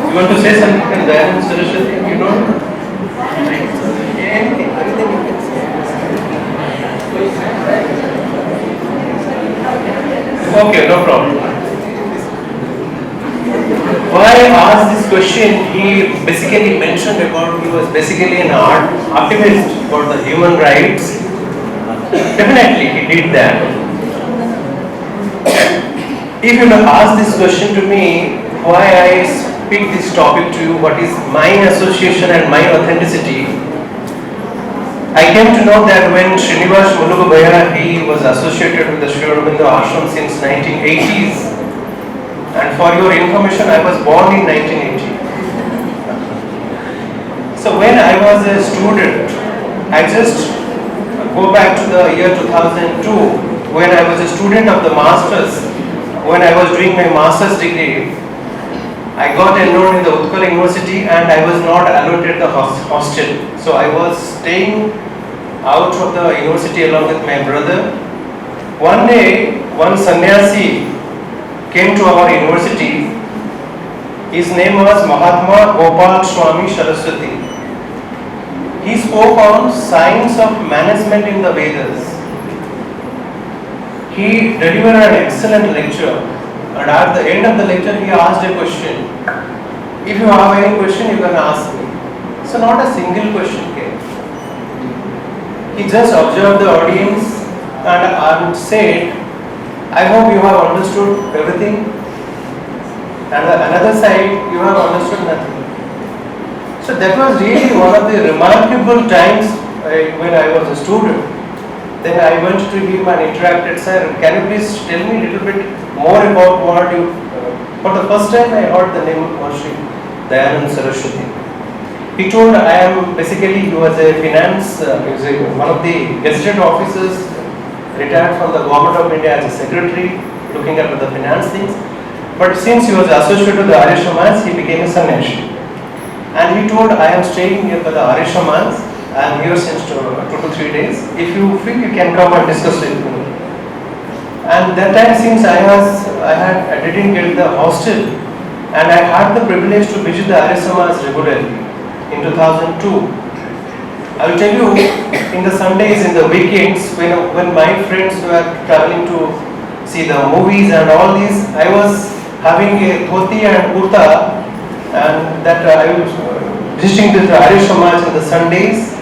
You want to say something on Dayanand Saraswati? You know? Anything you can say. Okay, no problem. Why I asked this question, he basically mentioned about, he was basically an activist for the human rights. Definitely, he did that. If you would ask this question to me, why I speak this topic to you, what is my association and my authenticity, I came to know that when Srinivas Mulugu Bhaiya, he was associated with the Sri Aurobindo ashram since 1980s. And for your information, I was born in 1980. So when I was a student, I just go back to the year 2002, when I was a student of the masters, when I was doing my master's degree. I got enrolled in the Utkal University and I was not allotted the hostel. So I was staying out of the university along with my brother. One day, one sannyasi came to our university. His name was Mahatma Gopal Swami Saraswati. He spoke on science of management in the Vedas. He delivered an excellent lecture, and at the end of the lecture he asked a question. If you have any question, you can ask me. So not a single question came. He just observed the audience and said, I hope you have understood everything. And the another side, you have understood nothing. So that was really one of the remarkable times when I was a student. Then I went to him and interacted, sir, can you please tell me a little bit more about what you, for the first time I heard the name of Maharshi Dayanand Saraswati. He told I am basically, he was a finance, one of the gazetted officers, retired from the government of India as a secretary, looking after the finance things. But since he was associated with the Arya Samaj, he became a sannyasi. And he told, I am staying here for the Arya Samaj. I am here since 2 to 3 days. If you feel, you can come and discuss with me. And that time, since I didn't get the hostel, and I had the privilege to visit the Arya Samaj regularly in 2002. I will tell you, in the Sundays, in the weekends, when my friends were traveling to see the movies and all these, I was having a dhoti and kurta, and that I was visiting the Arya Samaj in the Sundays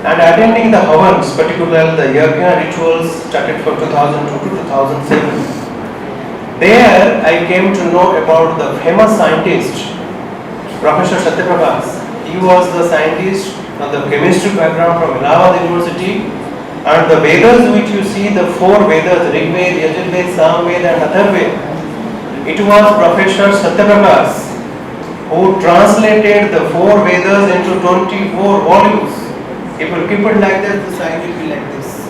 and attending the havans, particularly the yajna rituals started from 2002 to 2007. There I came to know about the famous scientist, Professor Satyaprakash. He was the scientist of the chemistry background from Allahabad University, and the Vedas which you see, the 4 Vedas, Rigveda, Yajurveda, Samveda and Atharveda, it was Professor Satyaprakash who translated the 4 Vedas into 24 volumes. If you keep it like that, the science will be like this.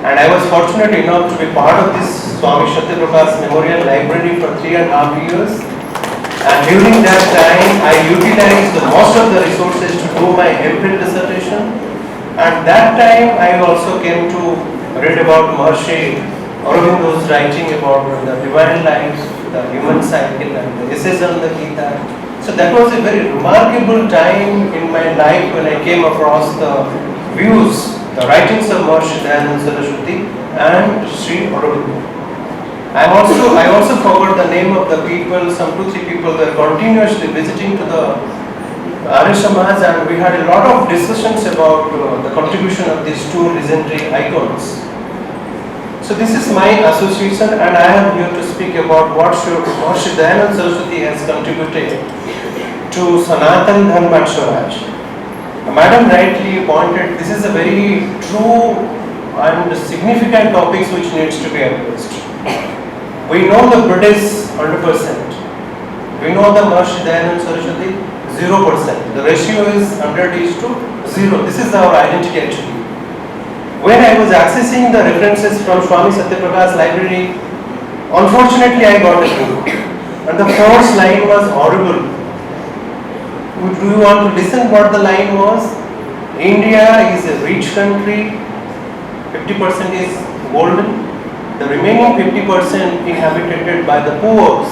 And I was fortunate enough to be part of this Swami Satyaprakash Memorial Library for 3.5 years. And during that time, I utilized most of the resources to do my MPhil dissertation. And that time, I also came to read about Maharshi Aurobindo's writing about the divine life, the human cycle, and the essays on the Gita. So that was a very remarkable time in my life when I came across the views, the writings of Maharshi Dayanand Saraswati and Sri Aurobindo. I also forgot the name of the people. Some 2-3 people were continuously visiting to the Arya Samaj, and we had a lot of discussions about the contribution of these 2 legendary icons. So this is my association, and I am here to speak about what Maharshi Dayanand Saraswati has contributed to Sanatana Dharma and Swaraj. Madam rightly pointed, this is a very true and significant topic which needs to be addressed. We know the British 100%. We know the Maharshi Dayanand Saraswati 0%. The ratio is 100:0. This is our identity actually. When I was accessing the references from Swami Satyaprakash library, unfortunately I got a book. And the first line was horrible. Do you want to listen what the line was? India is a rich country, 50% is golden. The remaining 50% inhabited by the poor.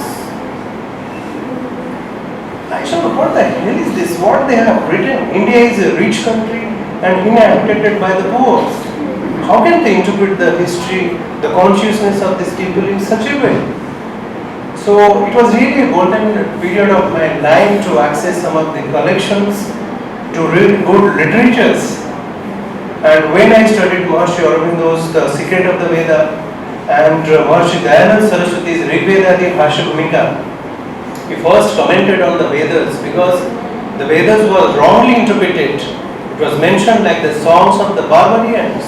I said, what the hell is this? What they have written? India is a rich country and inhabited by the poor. how can they interpret the history, the consciousness of these people in such a way? So it was really a golden period of my life to access some of the collections, to read good literatures. And when I studied Maharshi Aurobindo's The Secret of the Veda and Maharshi Dayanand Saraswati's Rigveda the Bhashya Bhumika, he first commented on the Vedas because the Vedas were wrongly interpreted. It was mentioned like the songs of the barbarians.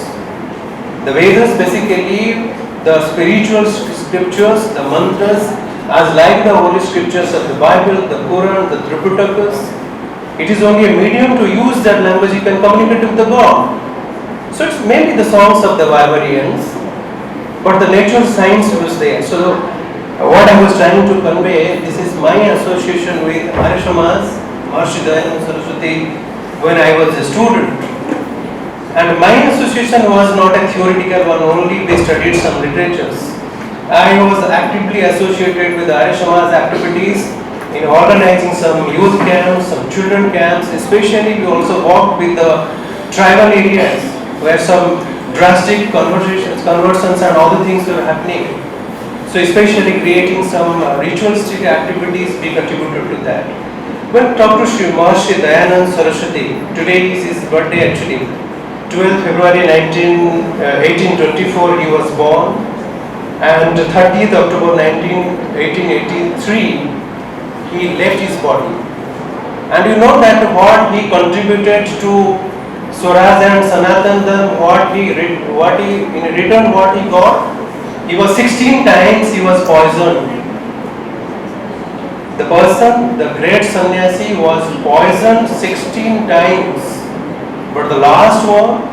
The Vedas basically the spiritual scriptures, the mantras, as like the holy scriptures of the Bible, the Quran, the Tripitakas. It is only a medium to use that language, you can communicate with the God. So it's mainly the songs of the barbarians, but the nature science was there. So what I was trying to convey, this is my association with Arya Samaj, Maharshi Dayanand Saraswati, when I was a student. And my association was not a theoretical one, only we studied some literatures. I was actively associated with Arya Samaj activities in organizing some youth camps, some children camps, especially we also worked with the tribal areas where some drastic conversions and all the things were happening. So especially creating some ritualistic activities, we contributed to that. When talk to Sri Maharshi Dayanand Saraswati, today is his birthday actually, 12th February 1824 he was born, and 30th October 1883 he left his body. And you know that what he contributed to Swaraj and Sanatana Dharma, in return what he got? He was 16 times he was poisoned. The person, the great sannyasi, was poisoned 16 times. But the last one,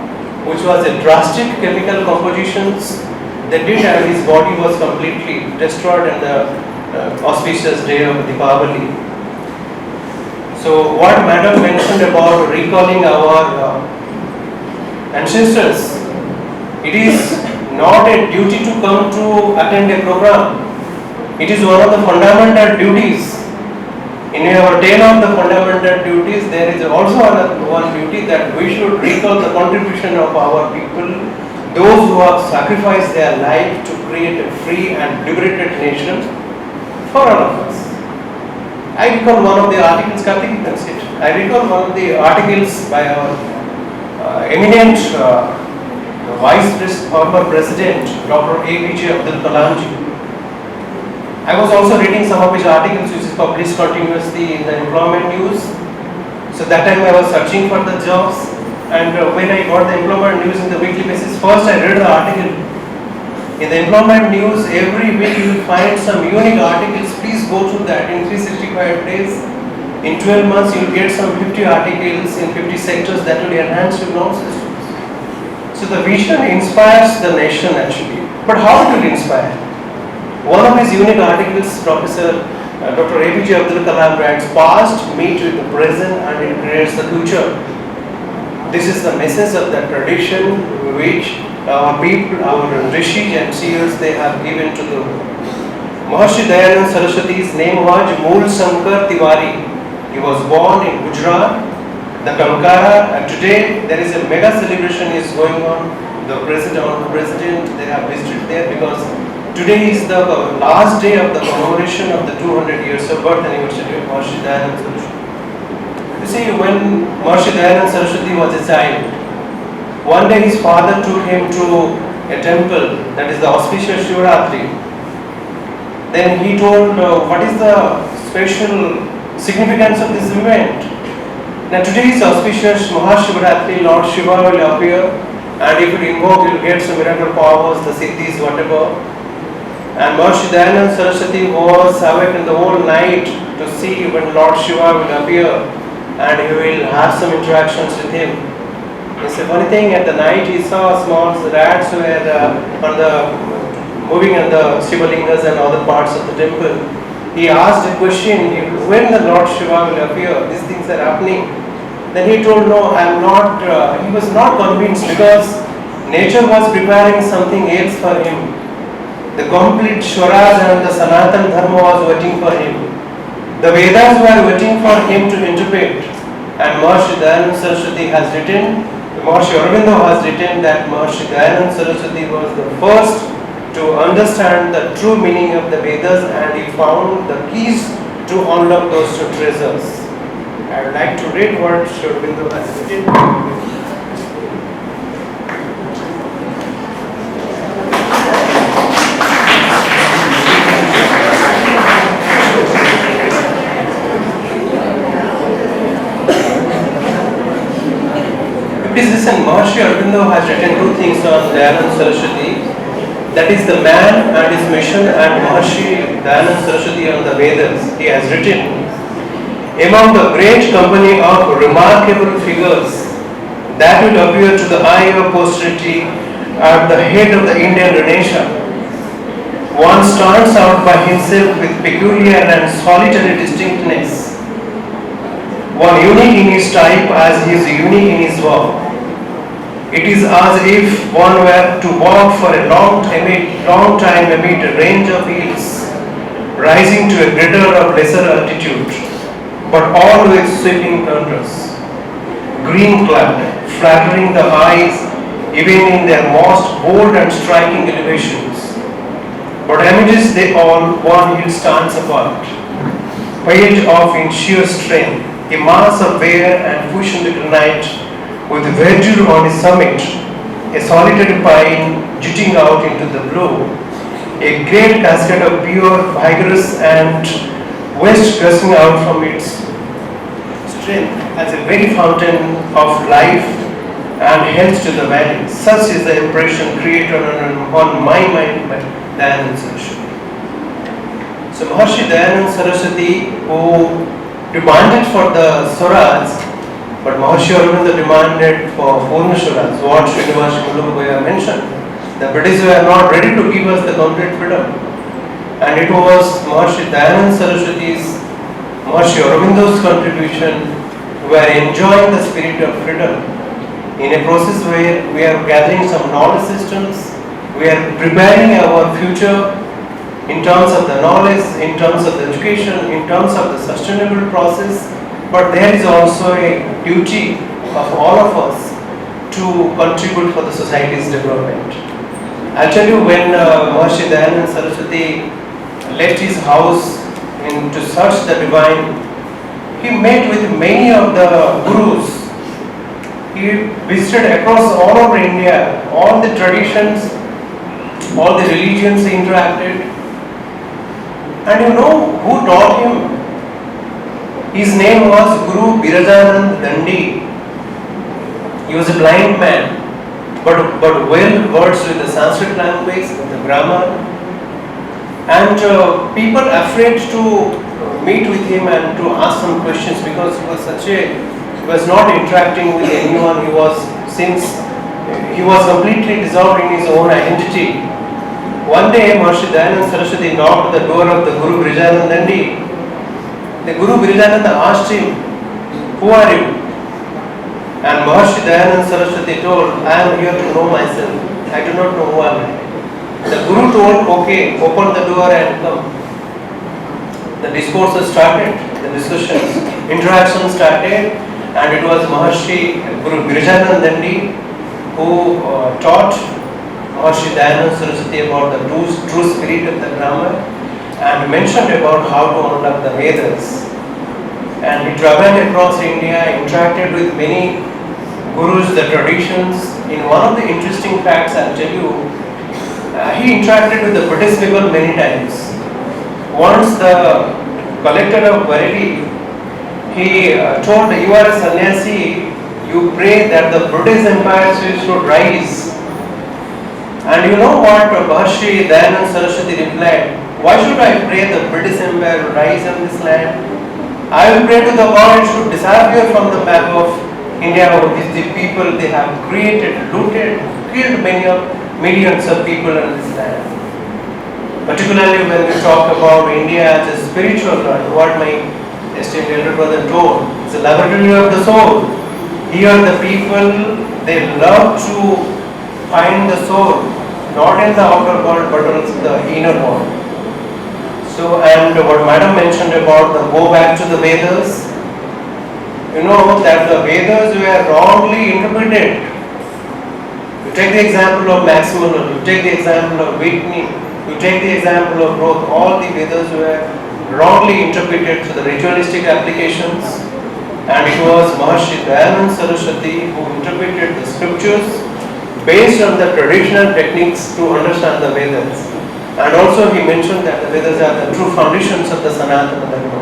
which was a drastic chemical compositions, they did, and his body was completely destroyed in the auspicious day of Deepavali. So what Madam mentioned about recalling our ancestors, it is not a duty to come to attend a program. It is one of the fundamental duties. In our 10 of the fundamental duties, there is also one duty that we should recall the contribution of our people, those who have sacrificed their life to create a free and liberated nation for all of us. I recall one of the articles, Karthik, you can sit. I recall one of the articles by our eminent former President, Dr. APJ Abdul Kalam ji. I was also reading some of his articles which is published continuously in the employment news. So that time I was searching for the jobs, and when I got the employment news in the weekly basis, first I read the article. In the employment news, every week you will find some unique articles. Please go through that in 365 days. In 12 months you will get some 50 articles in 50 sectors that will enhance your knowledge systems. So the vision inspires the nation actually. But how it will inspire? One of his unique articles, Professor Dr. APJ Abdul Kalam writes, past meet with the present and it creates the future. This is the message of the tradition which our people, our rishis and seers, they have given to the world. Maharshi Dayanand Saraswati's name was Mool Shankar Tiwari. He was born in Gujarat, the Kankara, and today there is a mega celebration is going on. The president, they have visited there because today is the last day of the commemoration of the 200 years of birth anniversary of Maharshi Dayanand Saraswati. You see, when Maharshi Dayanand Saraswati was a child, one day his father took him to a temple, that is the auspicious Shivratri. Then he told what is the special significance of this event. Now today is auspicious Mahashivratri, Lord Shiva will appear, and if you invoke you will get some miracle powers, the siddhis, whatever. And Maharshi Dayanand Saraswati was awake in the whole night to see when Lord Shiva will appear and he will have some interactions with him. It's a funny thing, at the night he saw small rats were moving on the Shivalingas and other parts of the temple. He asked a question, when the Lord Shiva will appear, these things are happening. Then he told, no, I am not, he was not convinced because nature was preparing something else for him. The complete Swaraj and the Sanatana Dharma was waiting for him. The Vedas were waiting for him to interpret. And Maharshi Dayanand Saraswati has written Maharshi Aurobindo has written that Maharshi Dayanand Saraswati was the first to understand the true meaning of the Vedas, and he found the keys to unlock those two treasures. I would like to read what Sri Aurobindo has written. Listen, Maharshi Aurobindo has written two things on Dayanand Saraswati. That is the man and his mission, and Maharshi Dayanand Saraswati on the Vedas. He has written, among the great company of remarkable figures that will appear to the eye of posterity at the head of the Indian nation, one stands out by himself with peculiar and solitary distinctness, one unique in his type as he is unique in his work. It is as if one were to walk for a long time amid a range of hills, rising to a greater or lesser altitude, but all with sweeping tundras, green clad, flattering the eyes even in their most bold and striking elevations. But amidst they all, one hill stands apart, buoyant of in sheer strength, a mass of bare and cushioned granite, with verdure on its summit, a solitary pine jutting out into the blue, a great cascade of pure, vigorous and waste gushing out from its strength as a very fountain of life and health to the valley. Such is the impression created on my mind by Dayanand Saraswati. So Maharshi Dayanand Saraswati, who demanded for the Swaraj, but Maharshi Aurobindo demanded for forerunners, what Srinivas Mullukuboya mentioned. The British were not ready to give us the complete freedom. And it was Maharshi Dayanand Saraswati's, Maharshi Aurobindo's contribution. We are enjoying the spirit of freedom in a process where we are gathering some knowledge systems, we are preparing our future in terms of the knowledge, in terms of the education, in terms of the sustainable process. But there is also a duty of all of us to contribute for the society's development. I'll tell you, when Maharshi Dayanand Saraswati left his house to search the divine, he met with many of the gurus. He visited across all over India, all the traditions, all the religions he interacted. And you know who taught him? His name was Guru Birajanand Dandi. He was a blind man, but well versed with the Sanskrit language, the grammar, and people afraid to meet with him and to ask some questions because he was not interacting with anyone. He was completely dissolved in his own identity. One day, Maharshi Dayanand Saraswati knocked the door of the Guru Birajanand Dandi. The Guru Birajananda asked him, "Who are you?" And Maharshi Dayanand Saraswati told, "I am here to know myself. I do not know who I am." The Guru told, "Okay, open the door and come." The discourses started, the discussions, interactions started, and it was Maharshi Guru Birajanand Dandi who taught Maharshi Dayanand Saraswati about the true spirit of the grammar, and mentioned about how to unlock the Vedas. And he traveled across India, interacted with many gurus, the traditions. In one of the interesting facts I'll tell you, he interacted with the Buddhist people many times. Once the collector of Bareilly, he told, "You are a sannyasi, you pray that the British Empire should rise." And you know what Maharshi Dayanand Saraswati replied? "Why should I pray the British Empire rise on this land? I will pray to the God it should disappear from the map of India. The people they have created, looted, killed millions of people on this land." Particularly when we talk about India as a spiritual land, what my esteemed elder brother told, it's a laboratory of the soul. Here the people, they love to find the soul, not in the outer world but also the inner world. So, and what Madam mentioned about the go back to the Vedas, you know that the Vedas were wrongly interpreted. You take the example of maximum, you take the example of weakening, you take the example of growth, all the Vedas were wrongly interpreted through the ritualistic applications, and it was Maharshi Dayanand Saraswati who interpreted the scriptures based on the traditional techniques to understand the Vedas. And also he mentioned that the Vedas are the true foundations of the Sanatana Dharma.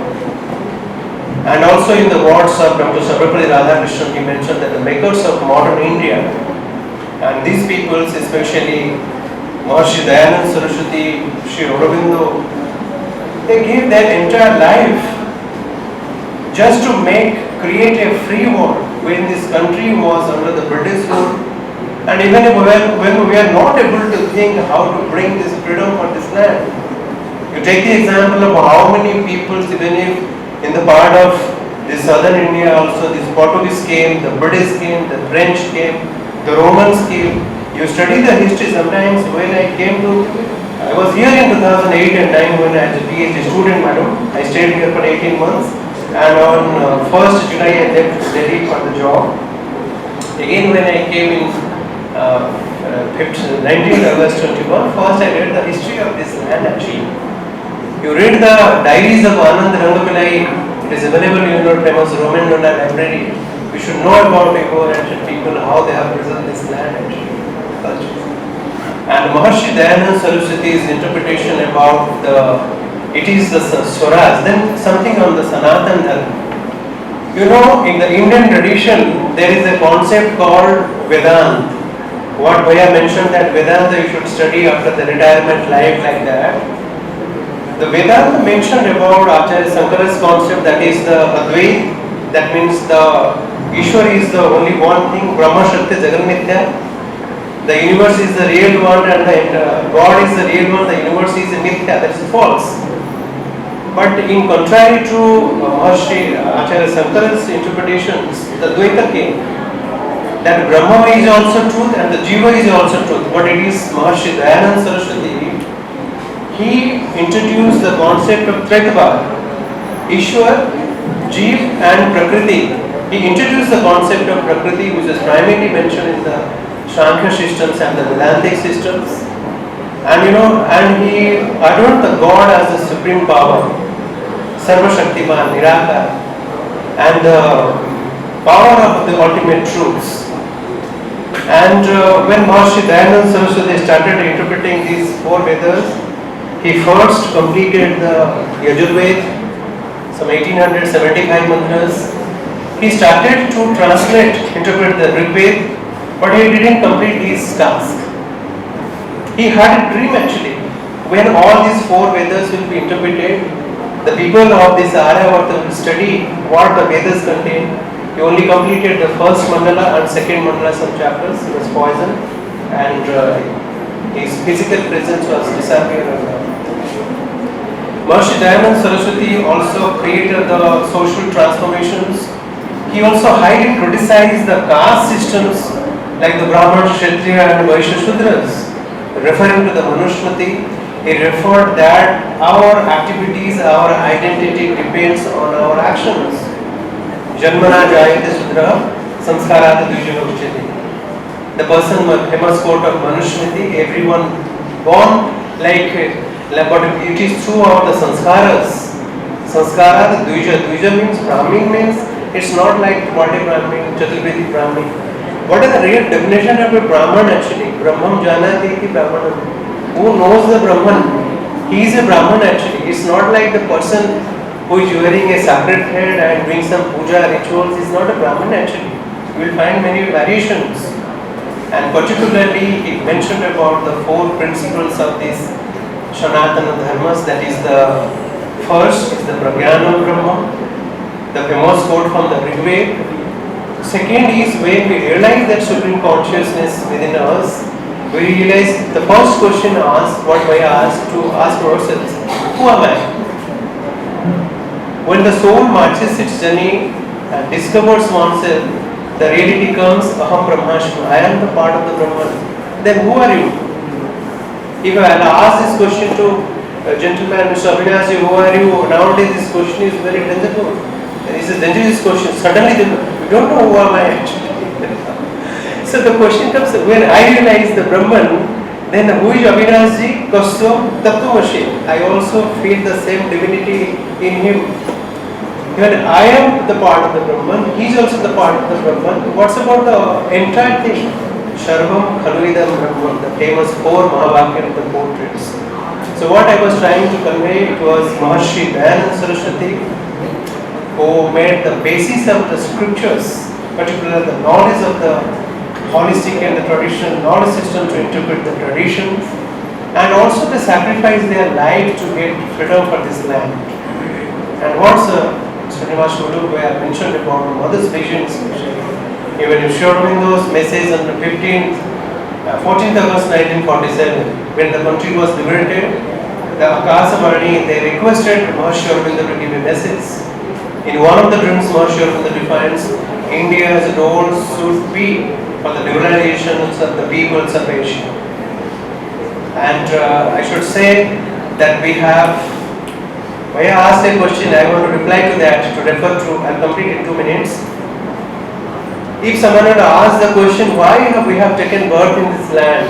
And also in the words of Dr. Sarvapalli Radhakrishnan, he mentioned that the makers of modern India, and these peoples, especially Maharshi Dayanand Saraswati, Sri Aurobindo, they gave their entire life just to create a free world when this country was under the British rule. And even when we are not able to think how to bring this freedom on this land, you take the example of how many peoples, even if in the part of the southern India also, this Portuguese came, the British came, the French came, the Romans came. You study the history sometimes. When I was here in 2008 and 9 when I was a PhD student, madam. I stayed here for 18 months, and on 1st July I left Delhi for the job. Again when I came in 19th August 21, first I read the history of this land actually. You read the diaries of Anand Rangapillai, it is available in your famous Roman library. You should know about our ancient people, how they have preserved this land actually, culture. And Maharshi Dayanand Saraswati's interpretation about it is the Swaraj, then something on the Sanatana Dharma. You know, in the Indian tradition, there is a concept called Vedanta. What Bhaiya mentioned that Vedanta you should study after the retirement life like that. The Vedanta mentioned about Acharya Shankara's concept, that is the Advaita, that means the Ishwar is the only one thing, Brahma Shatya Jagan Mithya. The universe is the real one and God is the real one, the universe is a Mithya, that is false. But in contrary to Maharshi Acharya Shankara's interpretations, the Dvaita came. That Brahma is also truth and the Jiva is also truth. But it is Maharshi Dayanand Saraswati, he introduced the concept of Traitavad, Ishwar, Jeev and Prakriti. He introduced the concept of Prakriti, which is primarily mentioned in the Sankhya systems and the Vedantic systems. And he adorned the God as the supreme power, Sarva Shaktiman, Nirakar, and the power of the ultimate truths. And when Maharshi Dayanand Saraswati started interpreting these four Vedas, he first completed the Yajurveda, some 1875 mantras. He started to interpret the Rigveda, but he didn't complete his task. He had a dream actually. When all these four Vedas will be interpreted, the people of this Aryavarta will study what the Vedas contain. He only completed the first mandala and second mandala, some chapters. He was poisoned and his physical presence was disappeared. Maharshi Dayanand Saraswati also created the social transformations. He also highly criticized the caste systems like the Brahman, Kshatriya and Vaishya Shudras. Referring to the Manusmriti, he referred that our activities, our identity depends on our actions. Janmana jayate Shudra, samskarata dvija uchyate. The person, famous quote of Manusmriti, everyone born but it is through the sanskaras. Sanskara, the dvija means Brahmin means it's not like Mati Brahmin, Chaturvedi Brahmin. What is the real definition of a Brahman actually? Brahman janati ki Brahman. Who knows the Brahman? He is a Brahman actually. It's not like the person who is wearing a sacred head and doing some puja rituals is not a Brahman actually. You will find many variations. And particularly he mentioned about the four principles of these Sanatana Dharmas, that is the first is the Pragyana Brahma, the famous quote from the Rigveda. Second is when we realize that supreme consciousness within us, we realize the first question asked, what we ask ourselves, who am I? When the soul marches its journey and discovers oneself, the reality comes, Aham Brahmasmi, I am the part of the Brahman. Then who are you? If I ask this question to a gentleman, Mr. Avinash, who are you? Nowadays this question is very dangerous. It's a dangerous question. Suddenly, we don't know who am I actually. So the question comes, when I realize the Brahman, then who is Avinashi, Kastum, Tattvamasi? I also feel the same divinity in him. When I am the part of the Brahman, he is also the part of the Brahman. What's about the entire thing? Sharvam Khaluidam Brahman, the famous 4 Mahavakya of the portraits. So what I was trying to convey, it was Maharshi Dayanand Saraswati, who made the basis of the scriptures, particularly the knowledge of the holistic and the traditional knowledge system to interpret the tradition, and also to sacrifice their life to get freedom for this land. And what's Srinivas Mulu, where I mentioned about the mother's vision, even if Sri Aurobindo's message on the 14th August 1947, when the country was liberated, the Akasavani, they requested Maharshi Aurobindo to give a message. In one of the dreams, Maharshi Aurobindo defines India's role should be for the liberalization of the peoples of Asia. And I should say that we have, when I asked a question, I want to reply to that, to refer to, I'll complete in 2 minutes. If someone had asked the question, why have we taken birth in this land?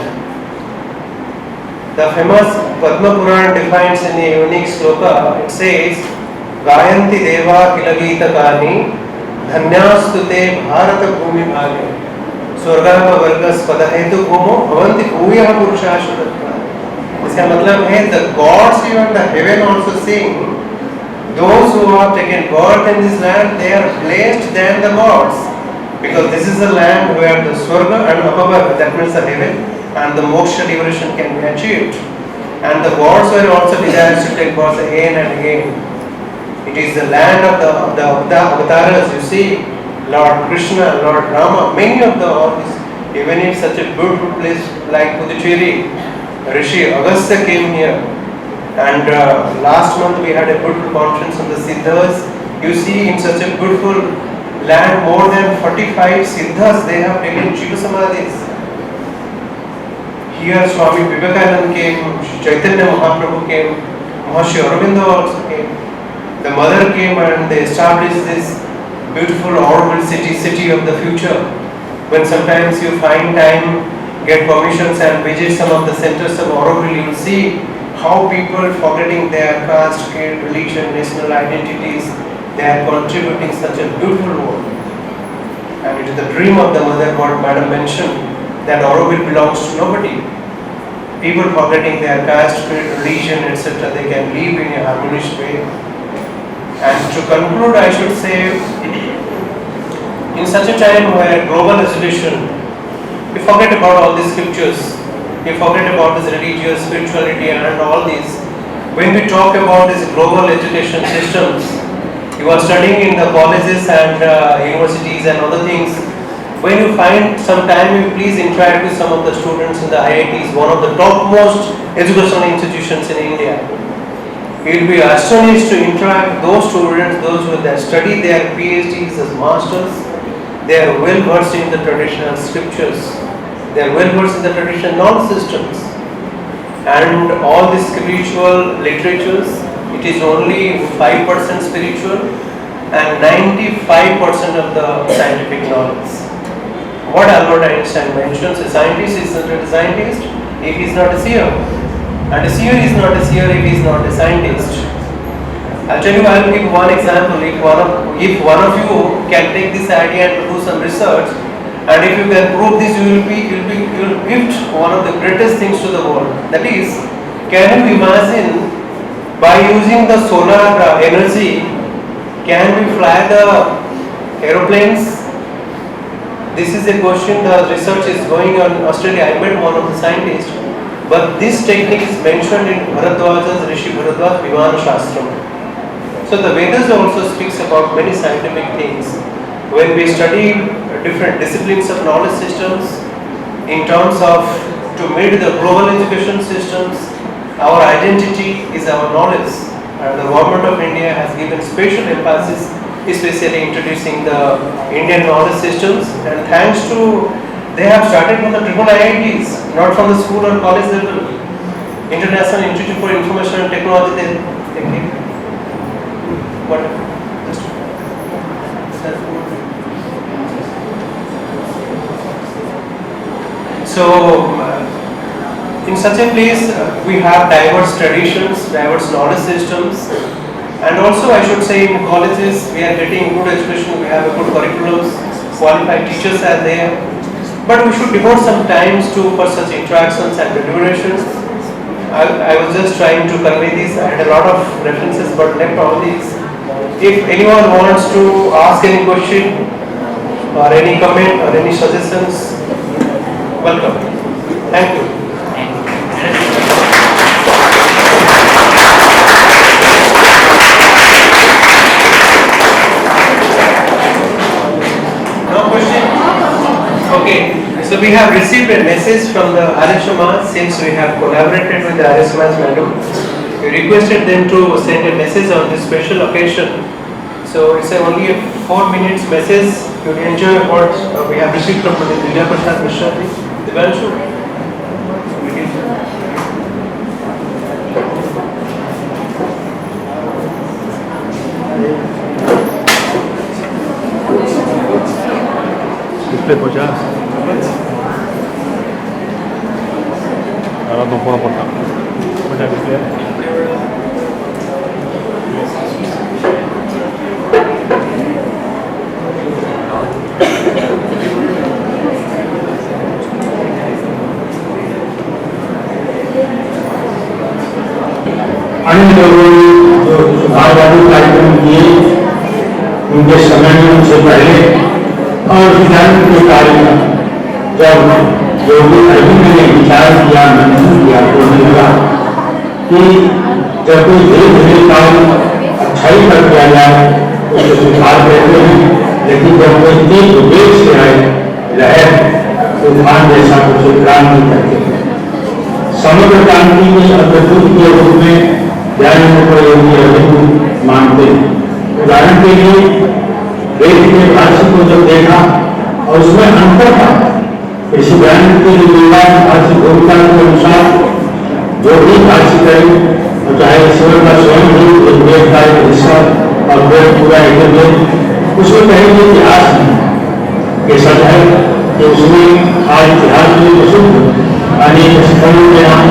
The famous Padma Purana defines in a unique sloka, it says, Gayanti Deva Kilagita Kani, Dhanyastute Bharata Bhumi Bhage, Swargama Vargas Padahetu Bhumo, Bhavanti Bhuya Purusha Shudatva. इसका मतलब है, the gods you are in the heaven also sing, those who have taken birth in this land, they are blessed than the gods. Because this is the land where the Swarga and Abhava, that means the heaven, and the moksha liberation can be achieved. And the gods were also desirous to take birth again and again. It is the land of the avatars, you see, Lord Krishna, Lord Rama, many of all these, even if such a beautiful place like Puducherry, Rishi Agastya came here. And last month we had a beautiful conference on the Siddhas. You see, in such a beautiful land, more than 45 Siddhas, they have taken Shiva Samadhis. Here Swami Vivekananda came, Chaitanya Mahaprabhu came, Maharshi Aurobindo also came. The mother came and they established this beautiful Aurobindo city of the future. When sometimes you find time, get permissions and visit some of the centers of Aurobindo, you will see how people forgetting their caste, creed, religion, national identities, they are contributing such a beautiful work. And it is the dream of the mother, what Madam mentioned, that Aurobindo belongs to nobody. People forgetting their caste, creed, religion, etc., they can live in a harmonious way. And to conclude, I should say, in such a time where global isolation, we forget about all these scriptures, we forget about this religious spirituality and all these. When we talk about these global education systems, you are studying in the colleges and universities and other things. When you find some time, you please interact with some of the students in the IITs, one of the topmost educational institutions in India. You will be astonished to interact with those students, those who have studied their PhDs as masters. They are well versed in the traditional scriptures. They are well versed in the traditional knowledge systems. And all the spiritual literatures, it is only 5% spiritual and 95% of the scientific knowledge. What Albert Einstein mentions, a scientist is not a scientist if he is not a seer. And a seer is not a seer if he is not a scientist. I'll tell you, I'll give one example. If one of you can take this idea and do some research, and if you can prove this, you will gift one of the greatest things to the world. That is, can you imagine, by using the solar energy, can we fly the aeroplanes? This is a question, the research is going on in Australia. I met one of the scientists, but this technique is mentioned in Bharadwaja's Rishi Bharadwaj Vimana Shastram. So the Vedas also speaks about many scientific things. When we study different disciplines of knowledge systems, in terms of to meet the global education systems, our identity is our knowledge. And the government of India has given special emphasis, especially introducing the Indian knowledge systems. And thanks to, they have started from the triple IITs, not from the school or college level. International Institute for Information and Technology, they came. What? So, in such a place, we have diverse traditions, diverse knowledge systems, and also I should say in colleges we are getting good education, we have a good curriculums, qualified teachers are there, but we should devote some times for such interactions and deliberations. I was just trying to convey this. I had a lot of references but left all these. If anyone wants to ask any question or any comment or any suggestions, welcome. Thank you. No question? Okay. So we have received a message from the Arya Samaj since we have collaborated with the Arya Samaj madam. We requested them to send a message on this special occasion. So it's only a 4 minutes message. You will enjoy what we have received from the Vidya Prasad Mishra ji. Divanshu. Display pojá. Ahora no puedo aportar. Muchas gracias. अन्य लोगों ने जो सुधारवादी कार्यक्रम किए उनके समय में उनसे पहले और विज्ञान के कार्य जब योगी अरविंद ने विचार किया मंथन किया तो उन्हें लगा कि जब कोई धीरे धीरे काम अच्छाई कर किया जाए उसको सुधार देते हैं, लेकिन जब कोई तेज वेग से आए लहर तूफान जैसा कुछ क्रांति करते हैं। समग्र क्रांति में अद्भुत के रूप में दयानंद को योगी अरविंद मानते हैं। उदाहरण के लिए वेद के भाष्य को जब देखा और उसमें अंतर था, इस दयानंद के लिए भाष्य भूमिका के अनुसार जो भी भाष्य करें, और चाहे ईश्वर का स्वयं ही एक वेद का एक हिस्सा और वेद पूरा एक वेद, उसमें कहीं भी इतिहास नहीं। ये सच है कि उसमें आज इतिहास में प्रसिद्ध अनेक स्थलों के नाम,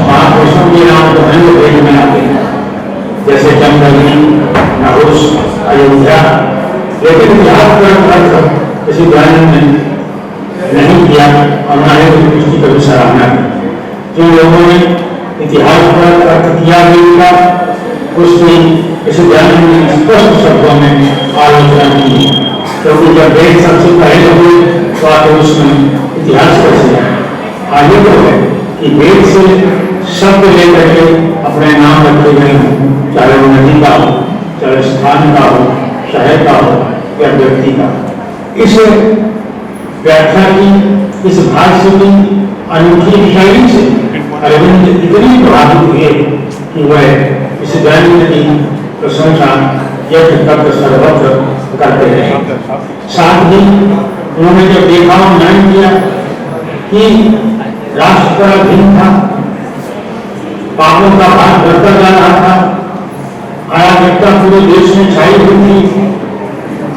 महापुरुषों के नाम तो अन्य वेद में आते हैं, जैसे चंद्रगिरी, नहुष, अयोध्या, लेकिन इतिहास का अर्थ किसी दयानंद ने नहीं किया और न ही उसकी कभी सराहना की। जिन लोगों ने इतिहास पर अर्थ किया गया उसकी किसी दयानंद ने स्पष्ट शब्दों में आलोचना की, क्योंकि जब वेद सबसे पहले हुए तो आगे उसमें इतिहास कैसे है। आगे तो है कि वेद से शब्द लेकर के अपने नाम रखे गए हों, चाहे वो नदी का हो, चाहे स्थान का हो, शहर का हो या व्यक्ति का। इस व्याख्या की, इस भाष्य की अनूठी शैली से अरविंद इतनी प्रभावित हुए कि वह इस दयानंद की प्रशंसा यज्ञ तक सर्वत्र करते रहे। साथ ही उन्होंने जब देखा और न्याय किया कि राष्ट्र बड़ा भिन्न था, पापों का भार बढ़ता जा रहा था, अराजकता पूरे देश में छाई हुई थी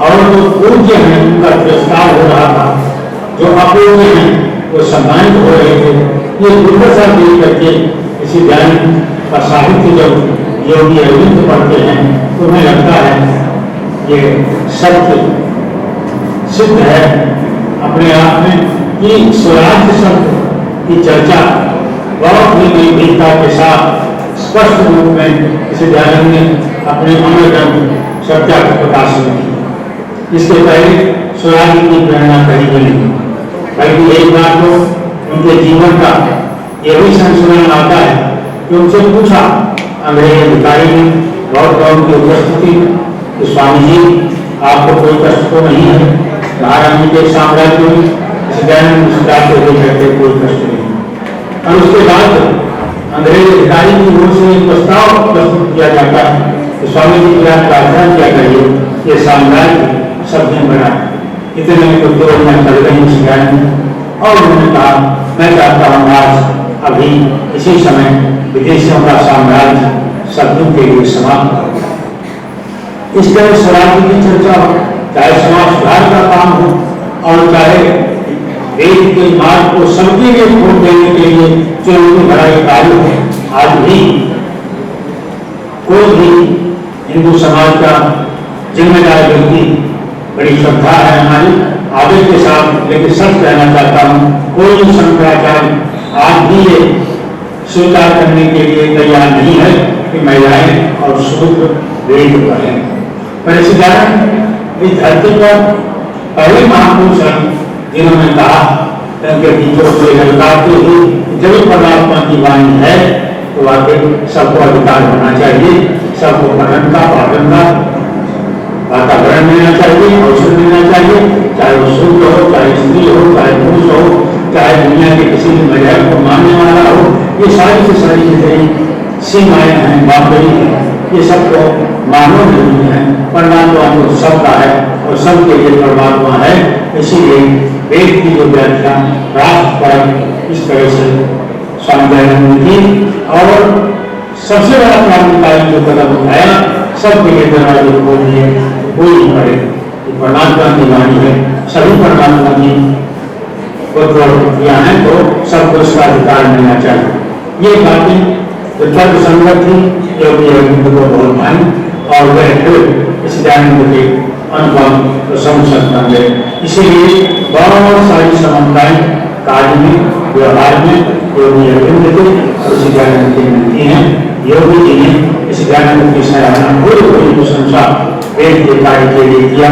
और जो पूज्य हैं उनका तिरस्कार हो रहा था, जो अपूज्य हैं वो सम्मानित हो रहे थे। ये दुर्दशा देख करके इसी दयानंद का साहित्य जब योगी अरविंद पढ़ते हैं तो उन्हें लगता है ये सत्य सिद्ध है अपने आप में कि स्वराज शब्द की चर्चा बहुत ही गंभीरता के साथ स्पष्ट रूप में इसे दयानंद ने अपने अमर ग्रंथ सत्या के प्रकाश में की। इसके पहले स्वराज की प्रेरणा कही गई, बल्कि एक बार तो उनके जीवन का यह भी संशोधन आता है कि उनसे पूछा अंग्रेज अधिकारी ने लॉकडाउन की उपस्थिति कि स्वामी जी आपको कोई कष्ट तो नहीं है, महारानी के साम्राज्य में मुस्कुराते हुए कहते कोई कष्ट नहीं। और उसके बाद अंग्रेज अधिकारी की ओर से एक प्रस्ताव प्रस्तुत किया जाता है कि स्वामी जी की आप प्रार्थना किया करिए ये साम्राज्य सब दिन बना। इतने में तो 2 महीने चल गई उस ज्ञान और उन्होंने कहा मैं चाहता हूँ आज अभी इसी समय विदेशियों का साम्राज्य सब दिन के लिए समाप्त हो। इस तरह स्वराज्य की चर्चा चाहे समाज सुधार का काम हो और चाहे वेद के मार्ग को सबके लिए खोल देने के लिए चुनौती भरा ये कार्य हो। आज भी कोई भी हिंदू समाज का जिम्मेदार व्यक्ति, बड़ी श्रद्धा है हमारी आदर के साथ, लेकिन सच कहना चाहता हूँ, कोई भी शंकराचार्य आज भी ये स्वीकार करने के लिए तैयार नहीं है कि महिलाएं और शूद्र वेद पढ़ें। पर इसी कारण इस धरती पर पहले महापुरुष हैं जिन्होंने कहा कि गीतों से ललकारते ही जब परमात्मा की वाणी है तो वाकई सबको अधिकार होना चाहिए, सबको पठन का पाठन का वातावरण मिलना चाहिए, अवसर मिलना चाहिए, चाहे वो शूद्र हो, चाहे स्त्री हो, चाहे पुरुष हो, चाहे दुनिया के किसी भी मजहब को मानने वाला हो। ये सारी से सारी जितनी सीमाएं हैं, बाउंड्री है, ये सबको मानव नहीं है। परमात्मा तो सबका है और सबके लिए परमात्मा है। इसीलिए वेद की जो व्याख्या राष्ट्र पर इस तरह से स्वामी दयानंद ने की और सबसे बड़ा क्रांतिकारी जो कदम उठाया, सबके लिए दरवाजे खोल दिए, कोई नहीं पड़े। परमात्मा की वाणी है, सभी परमात्मा की पुत्र और पुत्रियां हैं, तो सबको इसका अधिकार मिलना चाहिए। ये बातें जो तर्क संगत थी, योगी अरविंद को बहुत भाई और वह फिर इस दयानंद के अनुपम प्रशंसक बन गए। इसीलिए बहुत सारी समानताएं कार्य में, व्यवहार में योगी अरविंद के और इसी दयानंद की मिलती हैं। योगी जी ने इस दयानंद की सराहना पूरी पूरी प्रशंसा वेद के कार्य के लिए किया,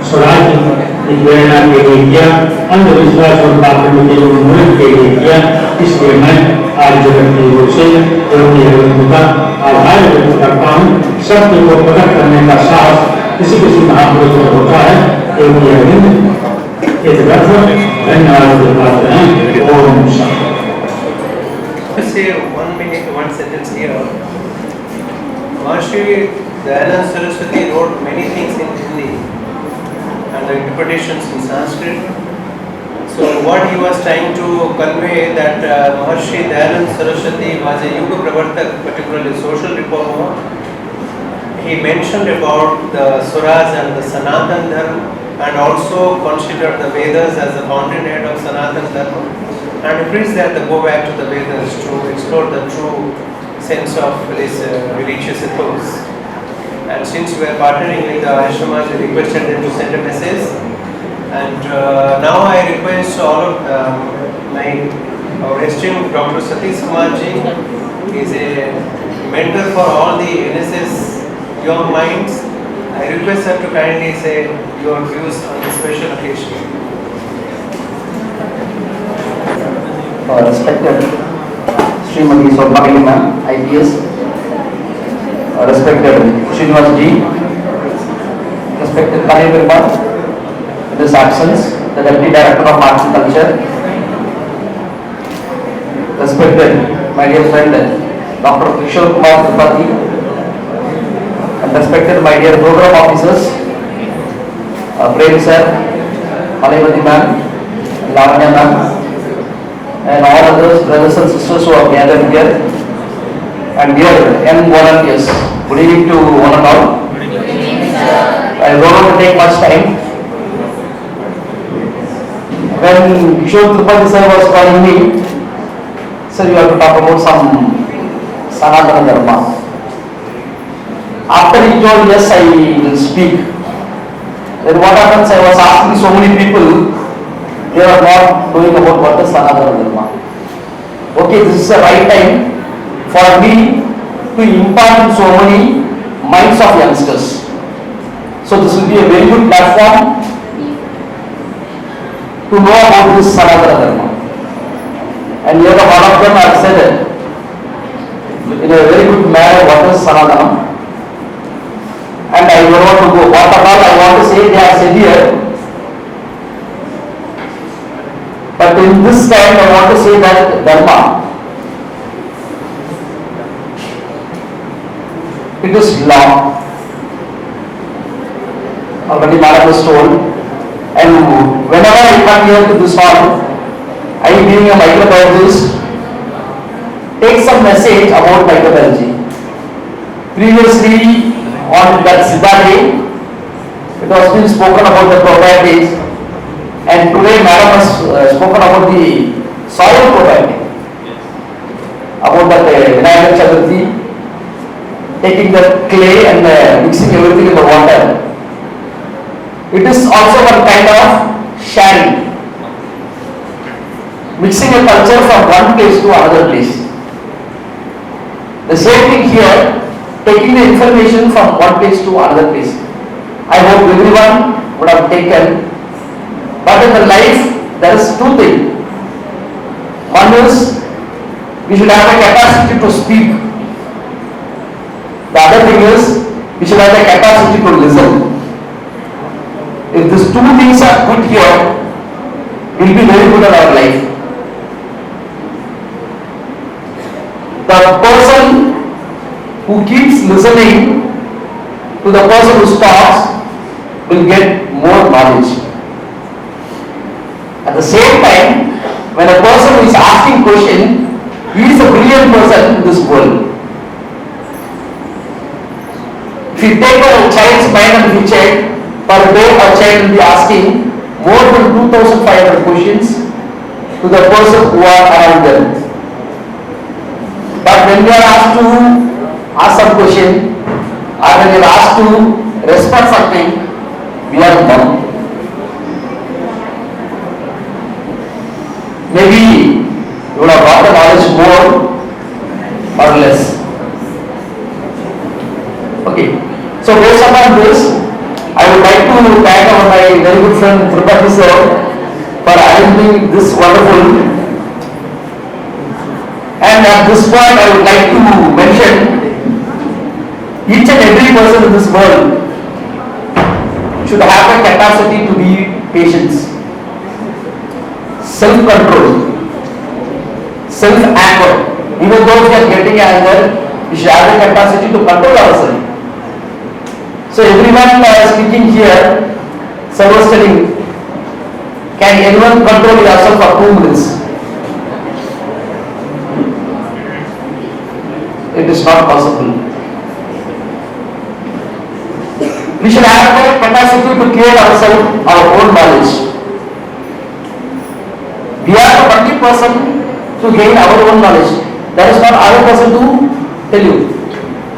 स्वराज की प्रेरणा के लिए किया, अंधविश्वास और पाखंड के उन्मूलन के लिए किया। इसलिए मैं आज जगत की ओर से योगी अरविंद का आभार व्यक्त करता हूँ। सत्य को प्रकट करने का साहस किसी किसी महापुरुष में होता है। योगी अरविंद इस व्यर्थ धन्यवाद देते हैं। Om Shanti. Say one sentence here. Maharshi Dayanand Saraswati wrote many things in Hindi and the interpretations in Sanskrit. So what he was trying to convey that Maharshi Dayanand Saraswati was a Yuga Pravartak, particularly social reformer. He mentioned about the Swaraj and the Sanatana Dharma and also considered the Vedas as the fountainhead of Sanatana Dharma. And it is that they go back to the Vedas to explore the true sense of this religious ethos. And since we are partnering with the Arya Samaj, we requested them to send a message. And now I request all of our esteemed Dr. Satish Kumarji. He is a mentor for all the NSS young minds. I request her to kindly say your views on this special occasion. Respected Srimati Saubhagini ma'am, IPS, respected Srinivas ji, respected Kali Virman, in his absence, the Deputy Director of Arts and Culture, respected my dear friend Dr. Kishor Kumar Tripathy, and respected my dear program officers, Prem sir, Malayavati ma'am, Lavanya ma'am, and all others, brothers and sisters who are gathered here, and dear young volunteers, good evening to one and all. I don't want to take much time. When Kishor Tripathy sir was calling me, sir, you have to talk about some Sanatana Dharma. After he told yes, I will speak. Then what happens, I was asking so many people, they are not knowing about what is Sanatana Dharma. Okay, this is the right time for me to impart in so many minds of youngsters. So this will be a very good platform to know about this Sanatana Dharma. And here one of them have said it in a very good manner what is Sanatana. And I don't want to go. What all I want to say, they have said here. But in this time I want to say that Dharma, it is law. Already Madam was told. And whenever I come here to this hall, I am being a microbiologist, take some message about microbiology. Previously on that Siddha day, It was been spoken about the properties, and today Madam has spoken about the soil property, about that Vinayak Chaturthi, taking the clay and mixing everything in the water. It is also one kind of sharing, mixing a culture from one place to another place. The same thing here, taking the information from one place to another place. I hope everyone would have taken, but in the life there is two things. One is we should have a capacity to speak. The other thing is we should have a capacity to listen. If these two things are good here, we will be very good in our life. The person who keeps listening to the person who talks will get more knowledge. At the same time, when a person is asking question, he is a brilliant person in this world. If you take a child's mind and we check, per day a child will be asking more than 2,500 questions to the person who are around them. But when we are asked to ask some question, or when we are asked to respond something, we are dumb. Maybe you would have got the knowledge more or less. Okay. So based upon this, I would like to thank my very good friend Tripathy sir for arranging this wonderful. And at this point, I would like to mention each and every person in this world should have a capacity to be patient, self-control, self-anger. Even though we are getting anger, we should have a capacity to control ourselves. So everyone speaking here, sir was telling, can anyone control yourself for 2 minutes? It is not possible. We should have the capacity to create ourselves our own knowledge. We are the only person to gain our own knowledge. There is not other person to tell you.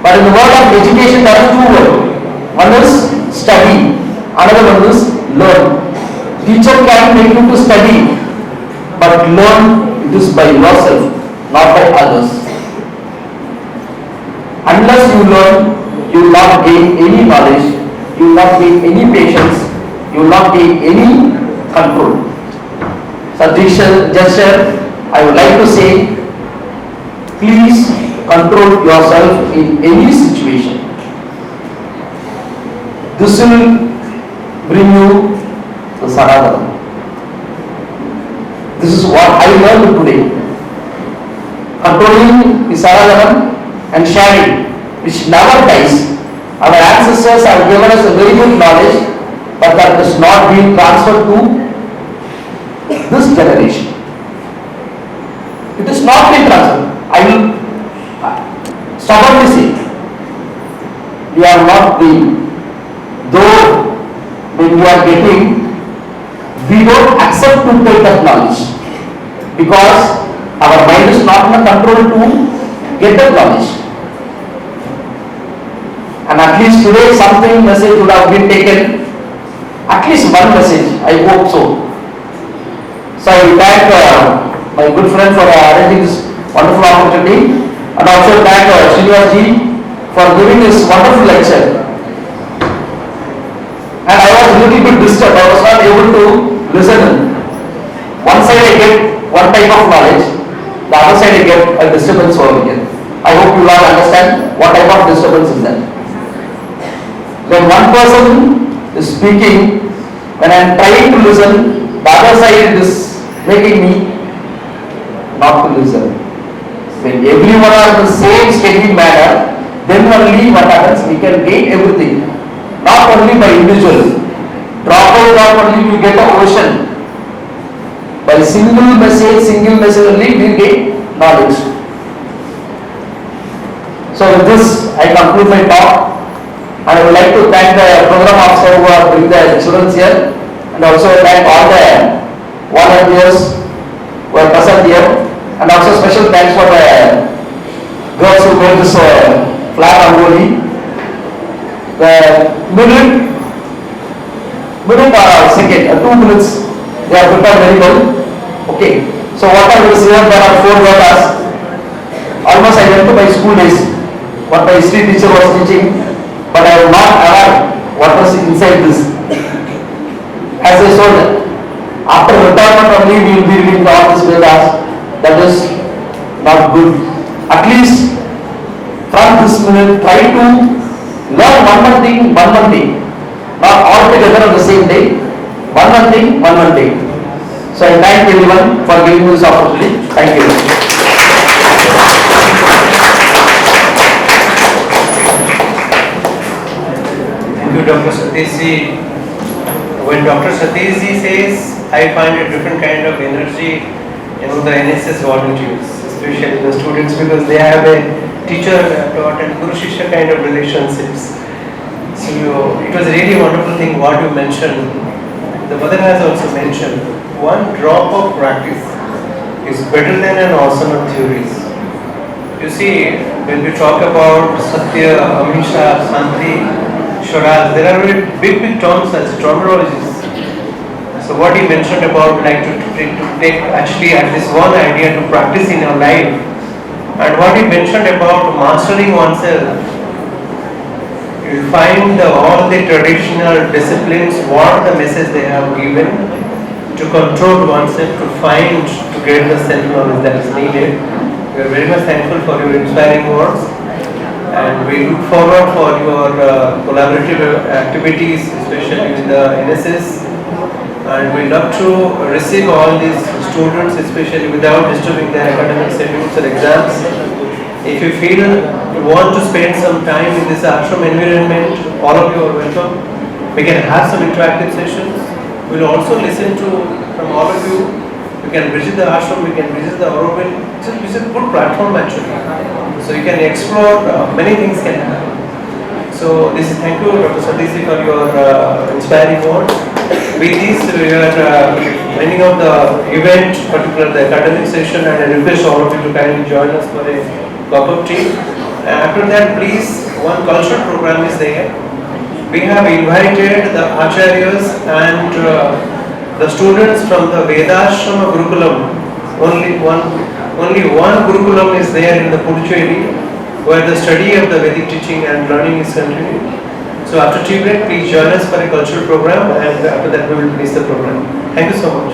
But in the world of education, there are two words. One is study, another one is learn. Teacher can make you to study, but learn it is by yourself, not by others. Unless you learn, you will not gain any knowledge, you will not gain any patience, you will not gain any control. So gesture, I would like to say, please control yourself in any situation. This will bring you to Sanatana. This is what I learned today. Controlling the Sanatana and sharing, which never dies. Our ancestors have given us a very good knowledge, but that is not being transferred to this generation. It is not being transferred. I will stubbornly say, we are not being. Though when we are getting, we don't accept to take that knowledge because our mind is not in control to get that knowledge. And at least today something message would have been taken, at least one message, I hope so. So I will thank my good friend for arranging this wonderful opportunity, and also thank Sri for giving this wonderful lecture. And I was a little bit disturbed, I was not able to listen. One side I get one type of knowledge, the other side I get a disturbance over here. I hope you all understand what type of disturbance is that. When one person is speaking, when I am trying to listen, the other side is making me not to listen. When everyone are in the same steady manner, then only what happens, we can gain everything. Not only by individual, drop only we get the ocean. By single message only we gain knowledge. So with this I conclude my talk. And I would like to thank the program officer who are bringing the children here, and also thank all the volunteers who are present here, and also special thanks for the girls who made this flag rangoli. The minute or second, 2 minutes, they are prepared very well. Okay, so what are these here? There are 4 verses. Almost I went to my school days, what my history teacher was teaching, but I was not aware what was inside this. As I told, after retirement only we will be reading all these Vedas. That is not good. At least from this minute, try to learn one thing, not all together on the same day. One thing, one day. So I thank everyone for giving me this opportunity. Thank you. Thank you, Dr. Satish. When Dr. Satish says, I find a different kind of energy among the NSS volunteers, especially the students, because they have a teacher taught and Guru Shishya kind of relationships. So it was really a wonderful thing what you mentioned. The mother has also mentioned, one drop of practice is better than an ocean of theories. You see, when we talk about Satya, Amisha, Santi, Swaraj, there are very big terms as terminologies. So what he mentioned about like to take actually at least one idea to practice in your life, and what he mentioned about mastering oneself, you will find all the traditional disciplines, what the message they have given to control oneself, to find, to get the self-knowledge that is needed. We are very much thankful for your inspiring words, and we look forward for your collaborative activities, especially with the NSS. And we love to receive all these students, especially without disturbing their academic schedules or exams. If you feel you want to spend some time in this ashram environment, all of you are welcome. We can have some interactive sessions. We will also listen to from all of you. You can visit the ashram, we can visit the Aurobindo. It's a good platform actually. So you can explore, many things can happen. So this is thank you Dr. Satish for your inspiring words. With this we are ending of the event, particularly the academic session, and I request all of you to kindly join us for a cup of tea. After that, please, one cultural program is there. We have invited the acharyas and the students from the Vedashrama Gurukulam. Only one Gurukulam is there in the Puducherry, where the study of the Vedic teaching and learning is continuing. So after tea break, please join us for a cultural program, and after that we will finish the program. Thank you so much.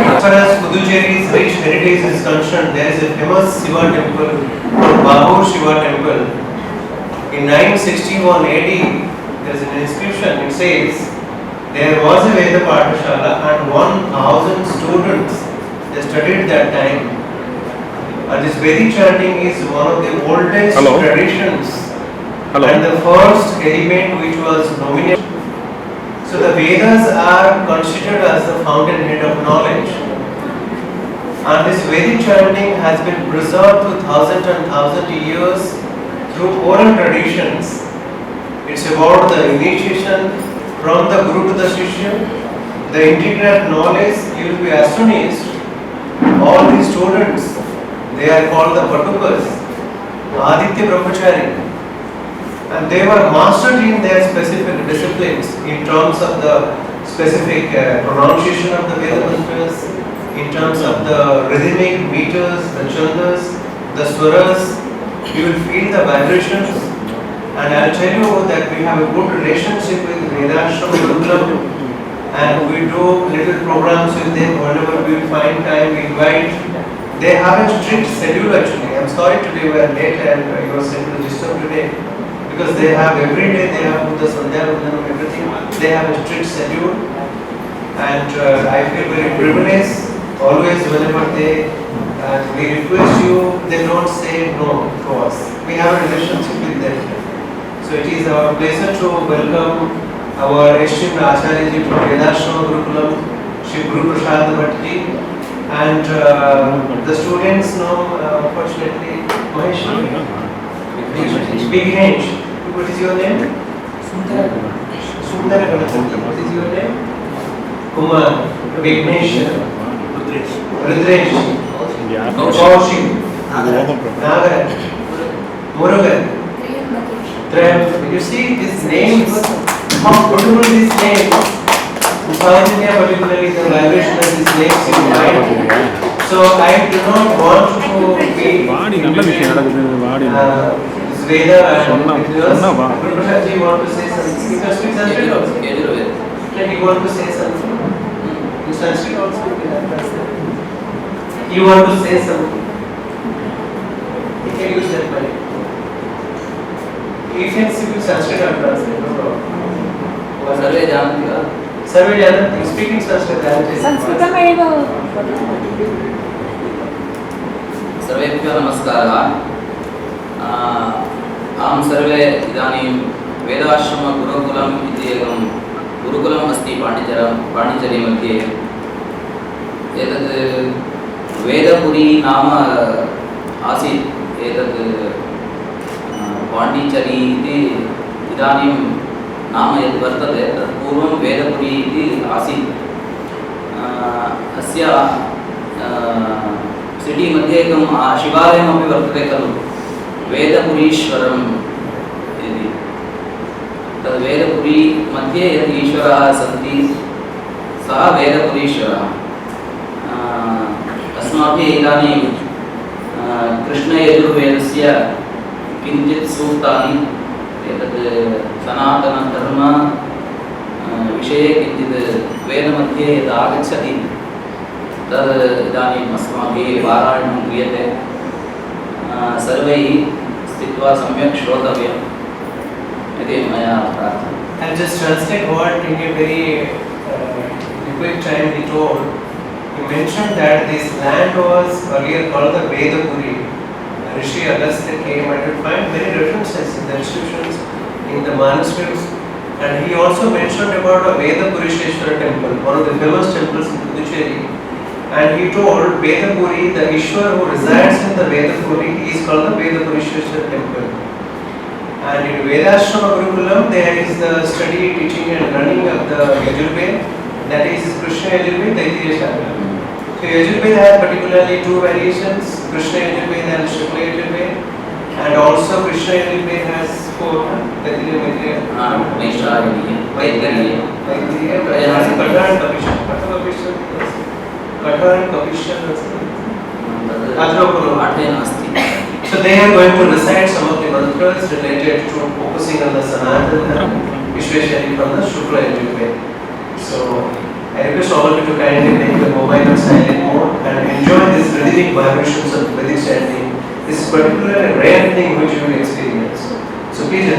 As far as Puducherry's rich heritage is concerned, there is a famous Shiva temple called Maharshi Shiva temple, In 961 AD, there is an inscription. It says there was a Veda Pathashala and 1,000 students. They studied that time. And this Vedic chanting is one of the oldest Hello. traditions. Hello. And the first element which was nominated. So the Vedas are considered as the fountainhead of knowledge. And this Vedic chanting has been preserved to thousands and thousands of years through oral traditions. It's about the initiation from the Guru to the Shishya, the integral knowledge. You will be astonished. All these students, they are called the Patukas, Aditya Brahmachari. And they were mastered in their specific disciplines in terms of the specific pronunciation of the Veda mantras, in terms of the rhythmic meters, the chandas, the swaras. You will feel the vibrations. And I'll tell you that we have a good relationship with Vedashram Gurukulam, and we do little programs with them whenever we find time, we invite. They have a strict schedule actually. I'm sorry today we are late and you are sent to disturb today, because they have every day, they have the Sandhya Vandanam, everything. They have a strict schedule, and I feel very privileged always whenever they we request you, they don't say no to us. We have a relationship with them. So it is our pleasure to welcome our esteemed Acharya from Vedashram Gurukulam, Shri Guru Prasad Bhatti, and the students know, unfortunately, Mahesh. Vignesh. What is your name? Sundara Ganapati. What is your name? Kumar. Vignesh. Rudresh. Kaushik. Nagar. Murugan. You see these names, how beautiful these names. Particularly the vibration of these names in mind. So I do not want to be Veda and Guru Prasad ji want to say something. You can speak Sanskrit also. Like you want to say something. In Sanskrit also you can translate. You want to say something. You can use that mic. You can speak Sanskrit and translate, no problem. सर्वे जानन्ति वा? सर्वे जानन्ति. Speaking Sanskrit. संस्कृतमेव. सर्वेभ्यः नमस्कारः. अहं सर्वे इदानीं वेदाश्रम गुरुकुलम् इति एकं गुरुकुलम् अस्ति पाण्डिचेरी मध्ये. एतत् वेदपुरी नाम आसीत्. एतत् पाण्डिचेरी इति इदानीं नाम यद् वर्तते तत् पूर्वं वेदपुरी इति आसीत्. अस्य सिटी मध्ये एकं शिवालयमपि वर्तते खलु, वेदपुरीश्वरम् इति. तद् वेदपुरी मध्ये यत् ईश्वराः सन्ति सः वेदपुरीश्वरः. अस्माभिः इदानीं कृष्णयजुर्वेदस्य किञ्चित् सूक्तानि एतत् सनातन धर्म विषये किञ्चित् वेदमध्ये यद् आगच्छति तद् इदानीम् अस्माभिः पारायणं क्रियते. सर्वैः स्थित्वा सम्यक् श्रोतव्यम् इति मया प्रार्थना. I'll just translate what in a very quick time he told. He mentioned that this land was earlier called the Vedapuri. Rishi Agastya came and you find many references in the inscriptions in the manuscripts. And he also mentioned about a Vedapurisheshwara temple, one of the famous temples in Puducherry. And he told Vedapuri, the Ishwar who resides in the Vedapuri is called the Vedapurisheshwara temple. And in Vedashrama Gurukulam there is the study, teaching and running of the Yajurveda, that is Krishna Yajurveda, Taitiriya Shastra. So Yajurveda has particularly two variations, Krishna Yajurveda and Shukla Yajurveda, and also Krishna Yajurveda has four, Taitiriya, Maitreya, Katha and Kapisha. So they are going to recite some of the mantras related to focusing on the Sanatana, especially from the Shukla Yajurveda. So I request all of you to kindly make the mobile on silent mode and enjoy this rhythmic vibrations of Vedic chanting. This is particularly a rare thing which you will experience. So please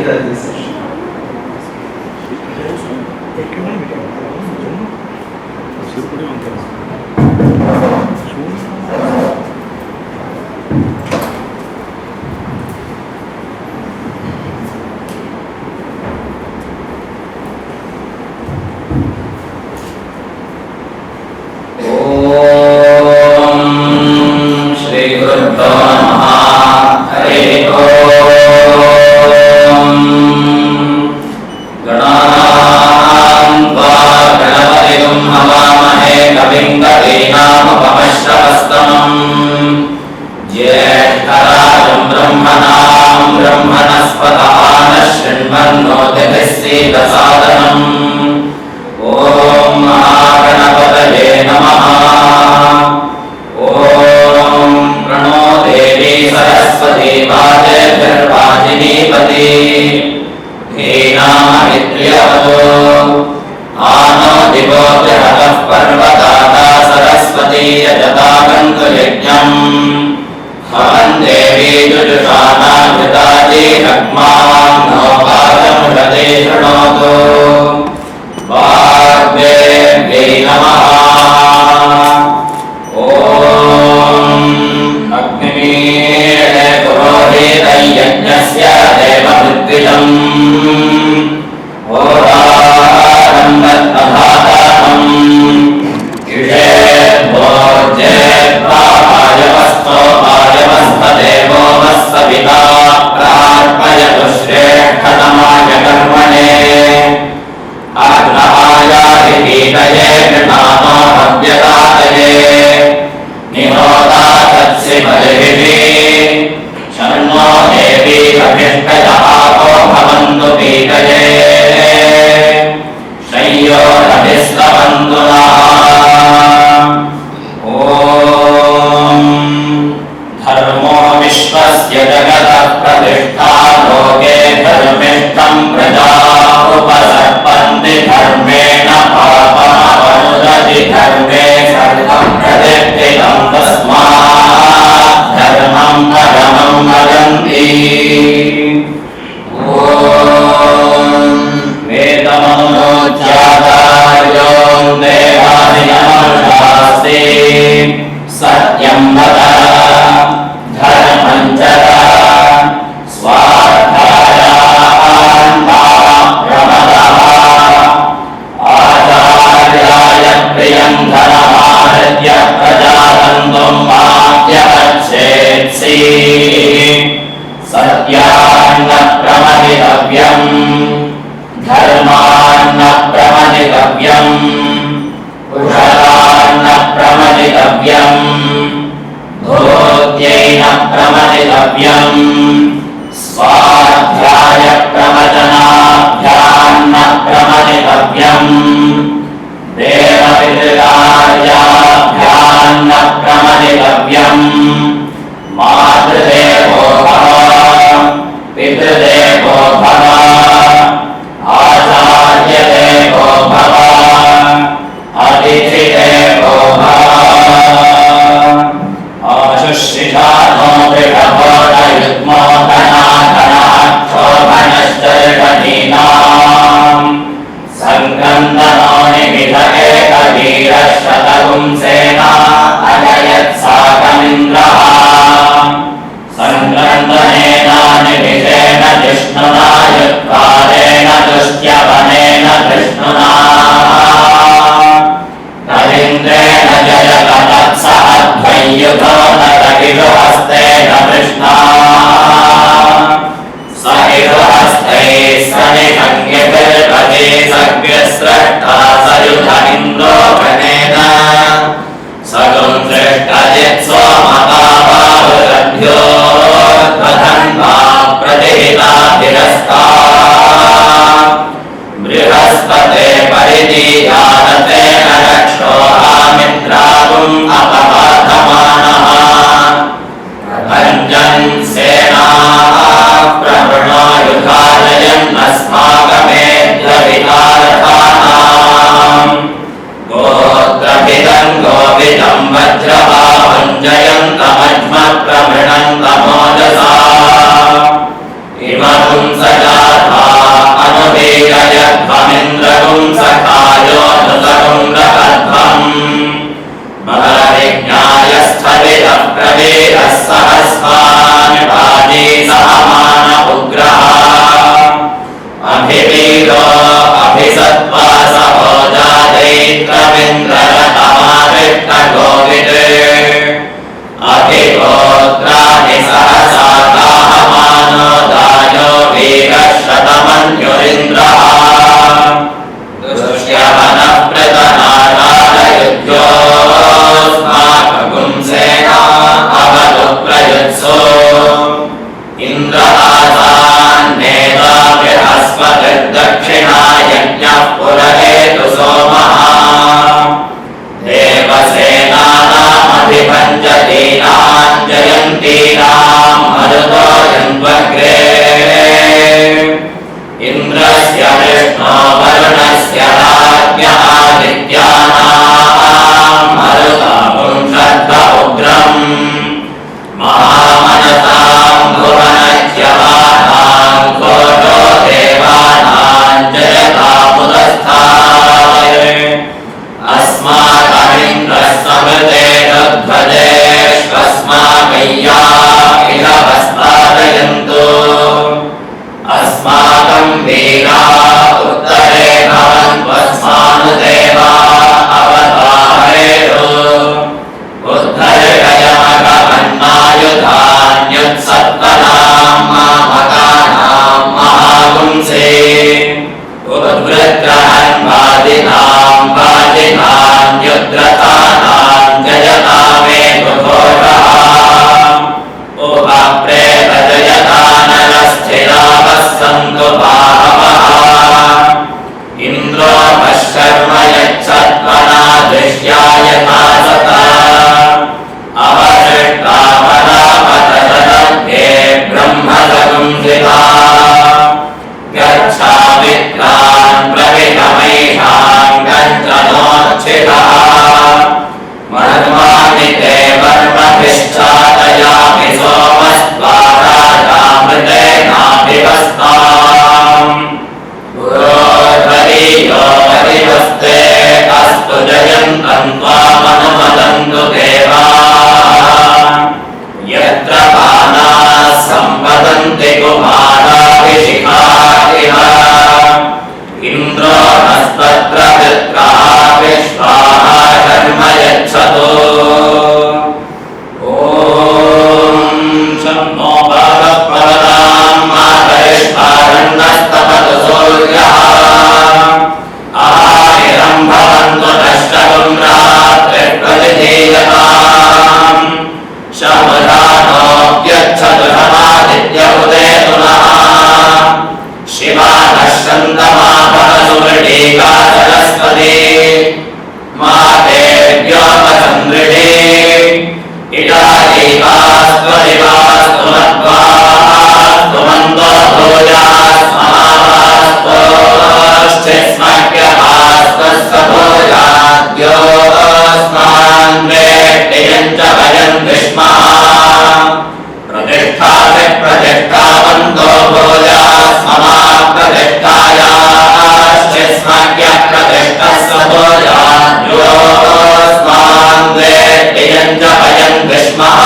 ब्रह्मणस्पतः शृण्वन्नोतिभिः सीदसादनम् ॐ महागणपतये नमः। ॐ प्रणो देवी सरस्वती वाजेभिर्वाजिनीपति धीनाममित्र्यवतो आनो दिवो बृहतः पर्वतादा सरस्वती यजतागन्तु यज्ञम् हवन् देवी जुजुषाणाभृताजीरग्मान्नो भागमुषते शृणोतु वाग्देव्यै नमः। ॐ अग्निमीळे पुरोहितयज्ञस्य देवमृत्युजम् होरारं दत्तधातम् युषेद्भोर्जेद्वायवस्तो वायवस्थदेवो वत्सविता प्रार्पयतु श्रेष्ठतमाय कर्मणे आग्रहायाधिपीतये नृणानो हव्यदातये निहोदातत्सि बलिभिः शर्णो देवी अभिष्टयातो भवन्तु पीतये शय्योरभिस्तवन्तु नः। ॐ धर्मो विश्वस्य जगतः प्रतिष्ठा लोके धर्मिष्ठं प्रजा उपसर्पन्ति धर्मेण पापमवनुदति धर्मे सर्वं प्रतिष्ठितं तस्मात् धर्मं परमं वदन्ति। ॐ वेदमनोज्ञातार्यो देवादिनमर्षास्ति सत्यं वद धर्मं चर स्वाध्यायान् मा प्रमदः आचार्याय प्रियं धनमाहृत्य प्रजातन्त्वं माद्यवच्छेत्सि सत्यान्न प्रमदितव्यम् धर्मान्न प्रमदितव्यम् कुशलान्न प्रमदितव्यम् धोत्यैन प्रमदितव्यम् स्वाध्याय प्रवचनाभ्यान्न प्रमदितव्यम् देवपितृकार्याभ्यान्न प्रमदितव्यम् मातृदेवो भव पितृदेवो भव आचार्यदेवो भव अतिथिदेवो भव आशुश्रिषानो दृढभोटयुग्मो धनाधनाक्षोभणश्चर्षणीनाम् सङ्क्रन्दनो निमिष एकवीरशतपुंसेना अजयत्साकमिन्द्रः सङ्क्रन्दनेन निमिषेण जिष्णुना युत्कारेण दुष्ट्यवनेन विष्णुना नरेन्द्रेण जयतत्सह द्वैयुधो नरगिरुहस्तेन कृष्णा सहिरुहस्तैः सनिषङ्गिभिर्पदे सव्यस्रष्टा सयुधनिन्दो गणेन सगुं सृष्टजित्सोमतावारुरभ्यो त्वधन्वा प्रतिहिताभिरस्ता बृहस्पते परिदीयानतेन रक्षोहामित्रागुम् अपवर्धमानः प्रभञ्जन् सेनाः प्रवृणो युधारयन्नस्माकमेध्यवितारथानाम् गोत्रभिदं गोविदं वज्रभावञ्जयन्तमज्मप्रवृणन्तमोजसा इमगुं सजाता अनुवीरयध्वमिन्द्रगुं सखायो धृतगुं रकध्वम् महरविज्ञायस्थविदः प्रवीरः सहस्वान् पादी सहमान उग्रः अभिवीरो अभिसत्त्वा सहोजा दैत्रमिन्द्ररतमाविष्टगोविदे अधिगोत्राणि सहसा गाहमानो दायो वीरः शतमन्युरिन्द्रः दुष्यवनः प्रतनाटालयुध्योऽस्माकगुंसेना अवतु प्रयुत्सो इन्द्रः स्वदक्षिणा यज्ञः पुरहेतु सोमः देवसेनानामधिपञ्चतीनां जयन्तीनां मरुतो यन्त्वग्रे इन्द्रस्य विष्णो वरुणस्य राज्ञः आदित्यानां मरुतां श्रद्ध उग्रम् महामनसां भुवनज्यमानां घोषो देवानां जयतामुदस्थाय अस्माकमिन्द्रः समृतेरुध्वजेष्वस्माकय्या इह वस्तादयन्तु अस्माकं वीरा उत्तरे भवन्त्वस्मानुदेवा अवतारेषु उद्धर्गयमगमन्नायुधान्युत्सत्त्वनां मामकानां महापुंसे उद्वृत्रहन् वाजिनां जयतामेतु घोषः उपप्रेतजयतानरस्थिरावः सन्तु पावः इन्द्रो पश्यर्म यच्छत्वना दृश्याय तासता अवशिष्टापरापतशतभ्ये ब्रह्मसंसिता गच्छामित्रान् प्रविगमैषान् कञ्चनोच्छितः मर्माणि ते वर्मभिश्चादयामि सोमस्त्वाराजामृतेनाभिवस्ताम् पुरोध्वरीयो वरिवस्ते अस्तु जयन्तं त्वामनुमदन्तु देवाः यत्र बाणाः सम्पतन्ति कुमाराभिषिखा इव इन्द्रो हस्तत्र वृत्रः विश्वाः कर्म यच्छतो ॐ शन्नो बालः मातरिष्ठारण्यस्तपतु सूर्यः आहिरं भवन्तु नष्टगुं रात्रिप्रतिधीयताम् शमुधानोऽप्यच्छतु समादित्य उदेतु नः शिवा नश्यन्तमाभवसुमृडीका सरस्वती मातेभ्योपसन्दृढे इडादीवास्त्वदिवास्तु मत्वास्तु मन्दो भूयास्मास्त्वश्चिस्मग्यभास्त्वस्य भूयाद्योऽस्मान् वेट्टियं च वयं विष्मः प्रतिष्ठापि प्रतिष्ठावन्तो भूयास्ममा प्रतिष्ठायाश्चिस्मग्यः प्रतिष्ठस्य भूयाद्योऽस्मान् वेट्टियं च वयं विष्मः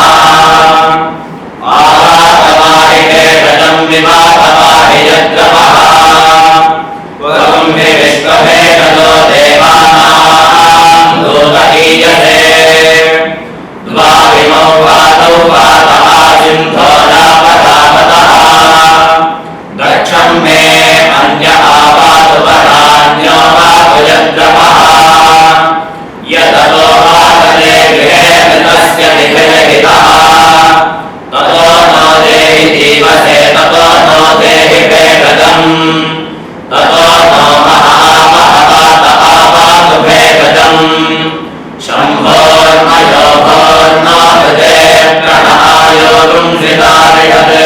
आवातवाहिवेषजं विवातवाहियद्रवः पुरं हि विश्वभेषजो देवानां दूतहीयते द्वाविमौ वातौ वातः सिन्धो नापदापतः दक्षं मे अन्यः वातु वरान्यो वातु यद्रवः यततो वातते गृहे मृतस्य निखिलहितः ततो नो देहि जीवसे ततो नो देहि भेषजम् ततो नो महामहवातः वातु भेषजम् शम्भोर्मयो भोर्नो हृदे प्रणहायो गुंसितारिषते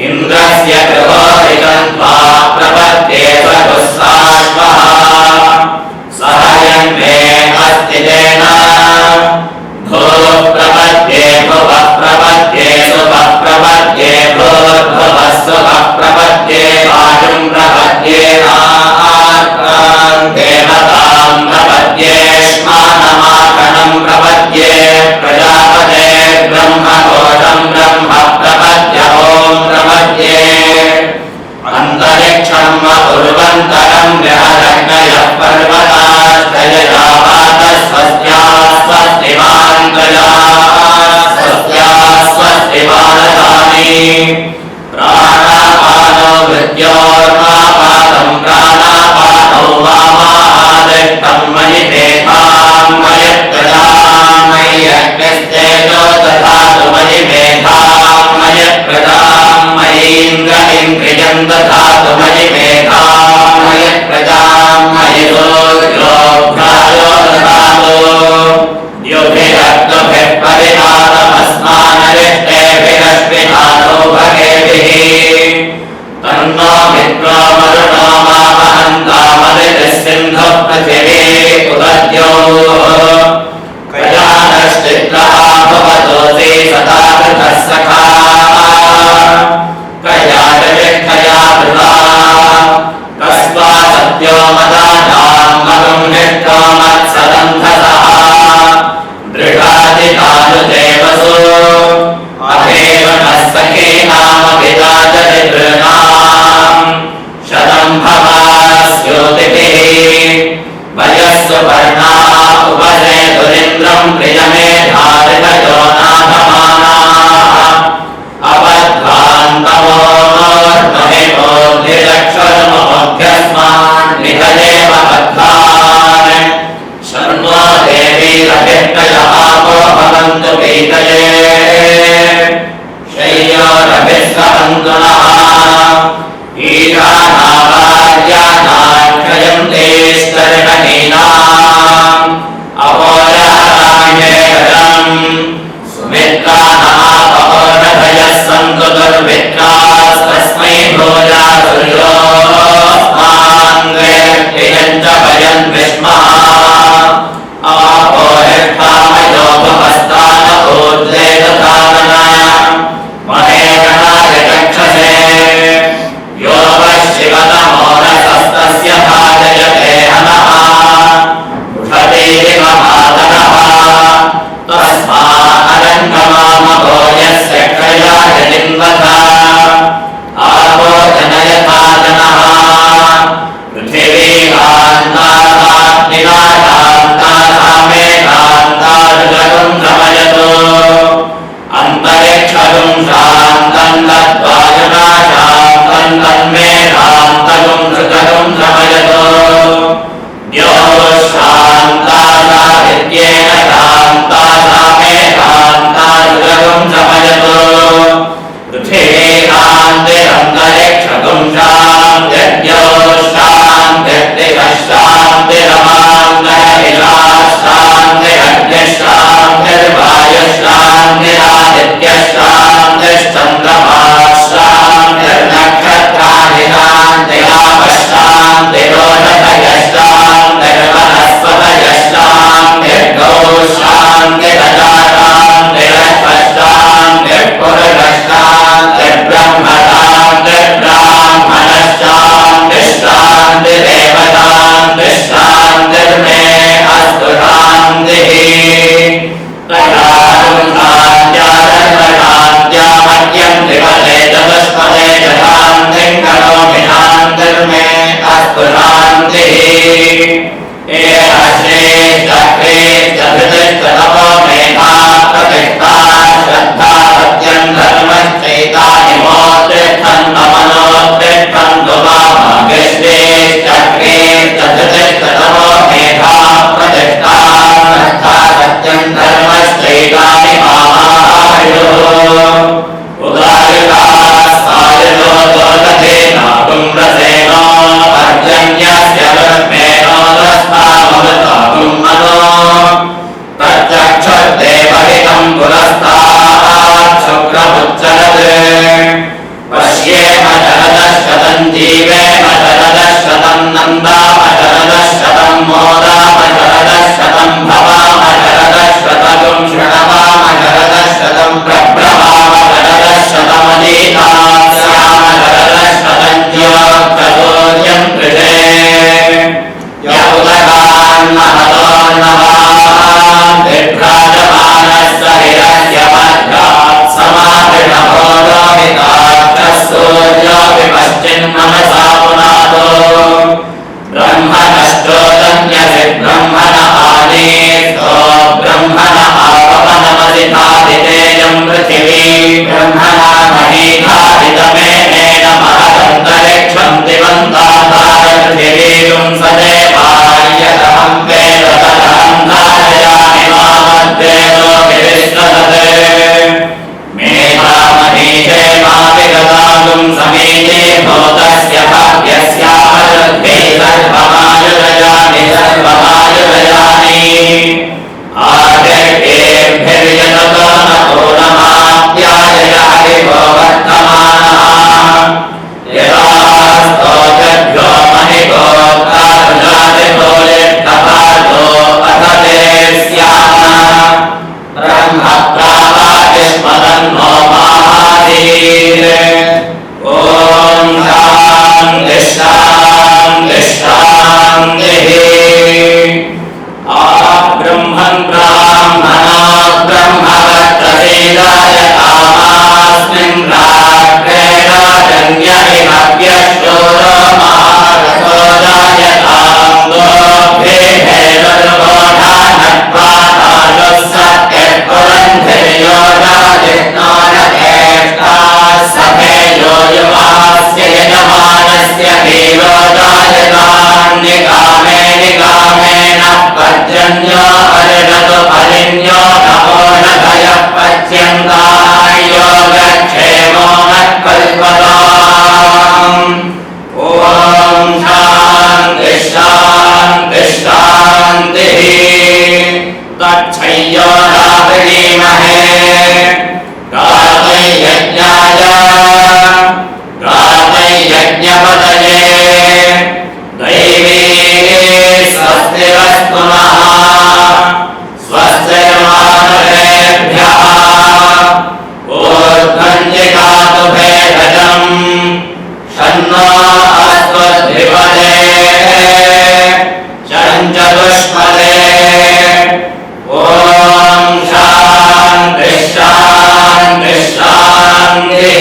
इन्द्रस्य गृहोरितं त्वा प्रपद्ये सगुस्साश्वः सह यन्मे अस्ति तेन भूः प्रपद्ये भुवः प्रपद्ये सुवः प्रपद्ये भूर्भुवः सुवः प्रपद्ये वायुं प्रपद्ये देवतां प्रपद्ये श्मानमाकणं प्रपद्ये प्रजापते ब्रह्मघोषं ब्रह्म प्रपद्य ॐ प्रपद्ये अन्तरिक्षं उर्वन्तरं बृहदग्नयः पर्वताश्चयया वातस्वस्याः स्वस्तिमान्तयाः स्वस्याः स्वस्तिमानतानि प्राणापानो मृत्योर्मापादं प्राणापानौ वामादिष्टं मयि मेधां मयप्रजां मयि अग्निस्तेजो दधातु मयि मेधां मयप्रजां मयीन्द्र इन्द्रियं दधातु मयि देवसो अभेवनस्सखे नाम विदाचरितृणाम् शतं भवास्योतिभिः वयस्सुपर्णा उपसेतुरिन्द्रं प्रियमेधारितयो नाथमानाः अवध्वान्तमोर्महिमोऽधिरक्षरमोऽभ्यस्मान् निहयेव बद्धान् शर्मो देवीरभिष्टयः आपो भवन्तु पीतये शय्योरभिस्सहन्तु नः ईशानावार्यानाक्षयन्तेश्चरणहीनाम् अहोराराण्येकरम् सुमित्रानापहोरधयः सन्तु दुर्मित्रास्तस्मै भोजा सूर्योऽस्मान् वेत्तियञ्च भयन् विष्मः आपोहिष्ठामयोपमस्तान ऊर्ध्वे दधातन महेगणाय चक्षसे यो वः शिवतमोरसस्तस्य भाजयते हनः उषतीरिव मातरः तस्मादरङ्गमामभो यस्य क्षयाय लिङ्गथ आपो जनयथा जनः पृथिवीकान्ताग्निनाशान्तामेकान्तारुगं समयतो अन्तरिक्षगं शान्तं तद्वायुनाशान्तं तन्मेधान्तगं सुखगं समयतो द्योशान्तासादित्येन शान्तासामेकान्तारुगं समयतो पृथिवीकान्तिरन्तरिक्षगं शान्त्यद्यो शान्त्यद्दिवः शान्तिरमान्तरिषाः शान्तिरग्निः शान्तिर्वायुः शान्तिरादित्यः शान्तिश्चन्द्रमाः शान्तिर्नक्षत्राणि शान्तिरापः शान्तिरोषधयः शान्तिर्वनस्पतयः शान्तिर्गौः शान्तिरजा शान्तिरश्वः शान्तिर्पुरुषः शान्तिर्ब्रह्म शान्तिर्ब्राह्मणः शान्तिः शान्तिरेव शान्तिः शान्तिर्मे अस्तु शान्तिः शान्त्यामद्यं त्रिपदे चतुष्पदे च शान्तिं करोमि शान्तिर्मे अस्तु शान्तिः एष श्रेष्ठकृतपो मेधा प्रतिष्ठा श्रद्धा सत्यं धर्मश्चैतानिमोत्तिष्ठन्तमनोत्तिष्ठन्तु वामग्रेष्ठकृतपो मेधा प्रतिष्ठा श्रद्धा सत्यं धर्मश्चैतानि मामायुः उदारिकास्तायुलो दोषधेनागुं रसेनो पर्जन्यस्य वृत्मेनो दस्तामृतागुं मनो प्रत्यक्षदेवहितं पुरस्तात् शुक्रमुच्चरते पश्येम शरदः शतं जीवेम शरदः शतं नन्दाम शरदः शतं मोदाम शरदः शतं भवाम शरदः शतगुं शृणवाम शरदः शतं प्रब्रवाम शरदः शतमनीतास्याम शरदः शतं ज्योत्ससूर्यं कृते यौदकान्महतोर्नवान् विभ्राजमानः सहिरस्य मध्यात् समाधिनभोरोहिताक्षः सूर्यो विपश्चिन्मनसा पुनादो ब्रह्मणश्चोदन्यसि ब्रह्मण आनीतो ब्रह्मण आपवनमसिधादितेयं पृथिवी ब्रह्मणा महीधारितमेनेन महदन्तरिक्षं दिवन्ताधार पृथिवीं सदेवायतहं वेदतरं धारयामि मामद्वेदो विविश्वसते मेधामहीषे माविगतागुं समीचे भूतस्य भाग्यस्यामरुद्धे सर्वमायुरयामि सर्वमायुरयामि आदिर्येभिर्यजतो न पूर्णमाप्यायय हरिवो वर्तमानः यदास्तोभ्यो मणिगोत्रारुजातिभो यष्टभार्गो अथ ते स्याम ब्रह्म प्रावादिष्मदन्नो माहादीर् ॐ शान्तिः शान्तिः शान्तिः ब्रह्मन् ब्राह्मणा शान्तिरस्तु स्वस्तिर्मातरेभ्यः ऊर्ध्वञ्जिगातु भेदजम् शन्नो अस्मद्भिपदे चञ्चतुष्पदे ॐ शान्तिः शान्तिः शान्तिः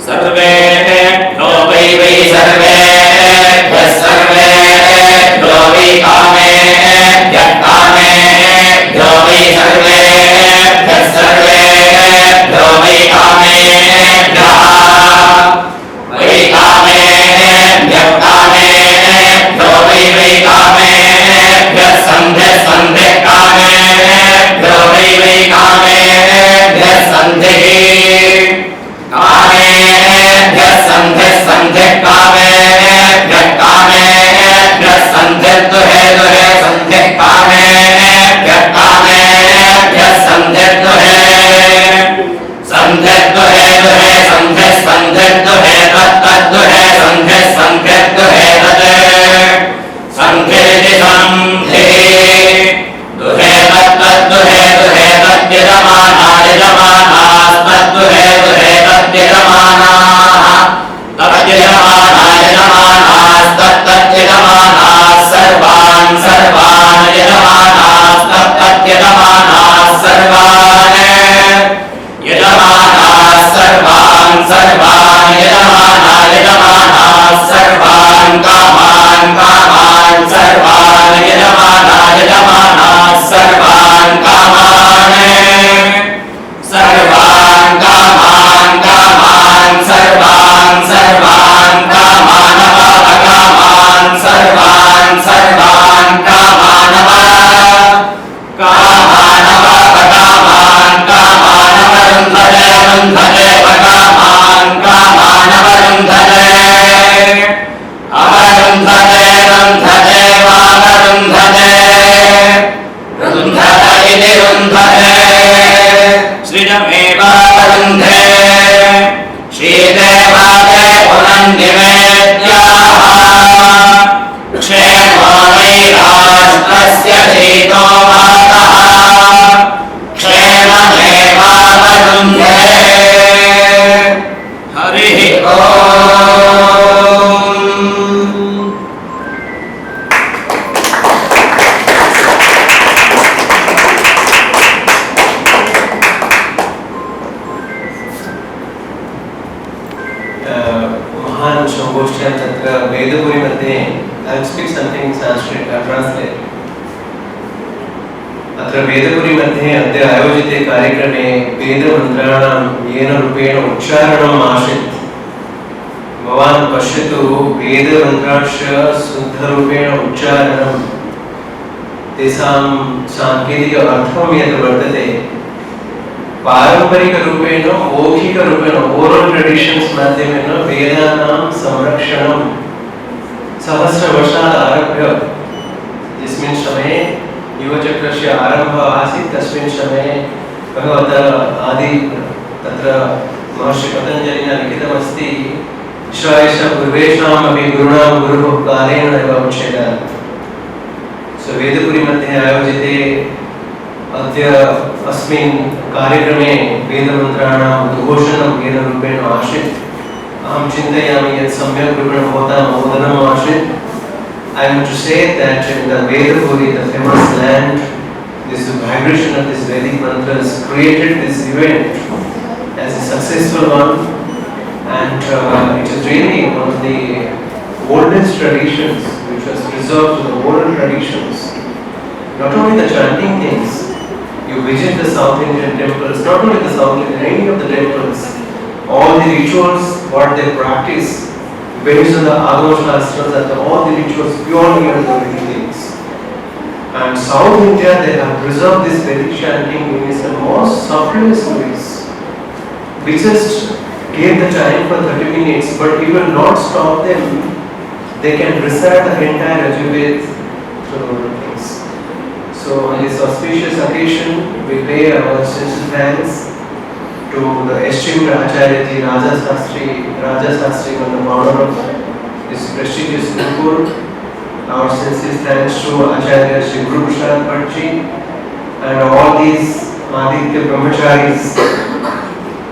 सर्वेभ्यो वै सर्वेभ्यः सर्वेभ्यो वै कामेभ्यः कामेभ्यो वै सर्वेभ्यः सर्वेभ्यो वै कामेभ्यः वै कामेभ्यः कामेभ्यो वै कामेभ्यः सन्ध्यः सन्ध्यः कामेभ्यो वै कामेभ्यः सन्धिः कामेभ्यः सन्ध्यः सन्ध्यः कामेभ्यः कामेभ्यः सन्ध्यः दुहे दुहे सन्ध्यः कामेभ्यः कामेभ्यः सन्ध्यः दुहे सन्ध्यः दुहे दुहे सन्ध्यः सन्ध्यः दुहे तत्तद्दुहे सन्ध्यः सन्ध्यः दुहे तत् सन्ध्येति सन्धिः दुहे तत्तद्दुहे दुहे तद्यजमाना यजमानास्तद्दुहे दुहे तद्यजमानाः तद्यजमाना यजमानास्तत्तद्यजमानाः सर्वान् सर्वान् यजमानास्तत्तद्यजमानाः सर्वान् यजमानाः सर्वान् सर्वान् यजमाना यजमानाः सर्वान् कामान् कामान् सर्वान् यजमाना यजमानाः सर्वान् कामान् सर्वान् कामान् कामान् सर्वान् सर्वान् कामान् कामान् सर्वान् सर्वान् कामान् कामान् कामान् कामान् वरुन्धते वरुन्धते कामान् कामान् वरुन्धते अवरुन्धते रुन्धते वावरुन्धते रुन्धत इति रुन्धते सृजमेवावरुन्धे श्रीदेवादे पुनन्निवेद्याः क्षेमो वै राष्ट्रस्य शीतो मातः क्षेममेवावरुन्धे हरिः महान् संगोष्ठ्यां तत्र वेदपुरी मध्ये I will speak something in Sanskrit, I translate. अत्र वेदपुरी मध्ये अद्य आयोजिते कार्यक्रमे वेदमन्त्राणां येन रूपेण उच्चारणम् आसीत्। भवान् पश्यतु वेदमन्त्रांश शुद्धरूपेण उच्चारणं तेषां सांकेतिक अर्थं यत् वर्तते पारंपरिकरूपेण मौखिकरूपेण ओरल ट्रेडिशन्स् माध्यमेन वेदानां संरक्षणं सहस्रवर्षात् आरभ्य यस्मिन् समये युगचक्रस्य आरम्भः आसीत् तस्मिन् समये भगवतः आदि तत्र महर्षि पतञ्जलिना लिखितमस्ति ईश्वरस्य पूर्वेषामपि गुरूणां गुरुः कालेन एव उच्यते। सो वेदपुरी मध्ये आयोजिते अद्य अस्मिन् कार्यक्रमे वेदमन्त्राणां उद्घोषणं वेदरूपेण आसीत्। अहं चिन्तयामि यत् सम्यक् रूपेण भवतां बोधनम् आसीत्। I want to say that in the Vedapuri, the famous land, this vibration of this Vedic mantras created this event as a successful one, and it is really one of the oldest traditions which was preserved to the oral traditions. Not only the chanting things, you visit the South Indian temples, not only the South Indian, any of the temples, all the rituals, what they practice, based on the Agama Shastras, that all the rituals purely on the Vedic things. And South India, they have preserved this Vedic chanting in its most subtlest ways. We just gave the time for 30 minutes, but we will not stop them. They can recite the entire Ajuved through the things. So on this auspicious occasion, we pay our sincere thanks to the esteemed Acharya Ji Raja Sastri, on the founder of this prestigious Gurukul, Our sincere thanks to Acharya Sri Guru Prasad Bhattji and all these Aditya Brahmacharis.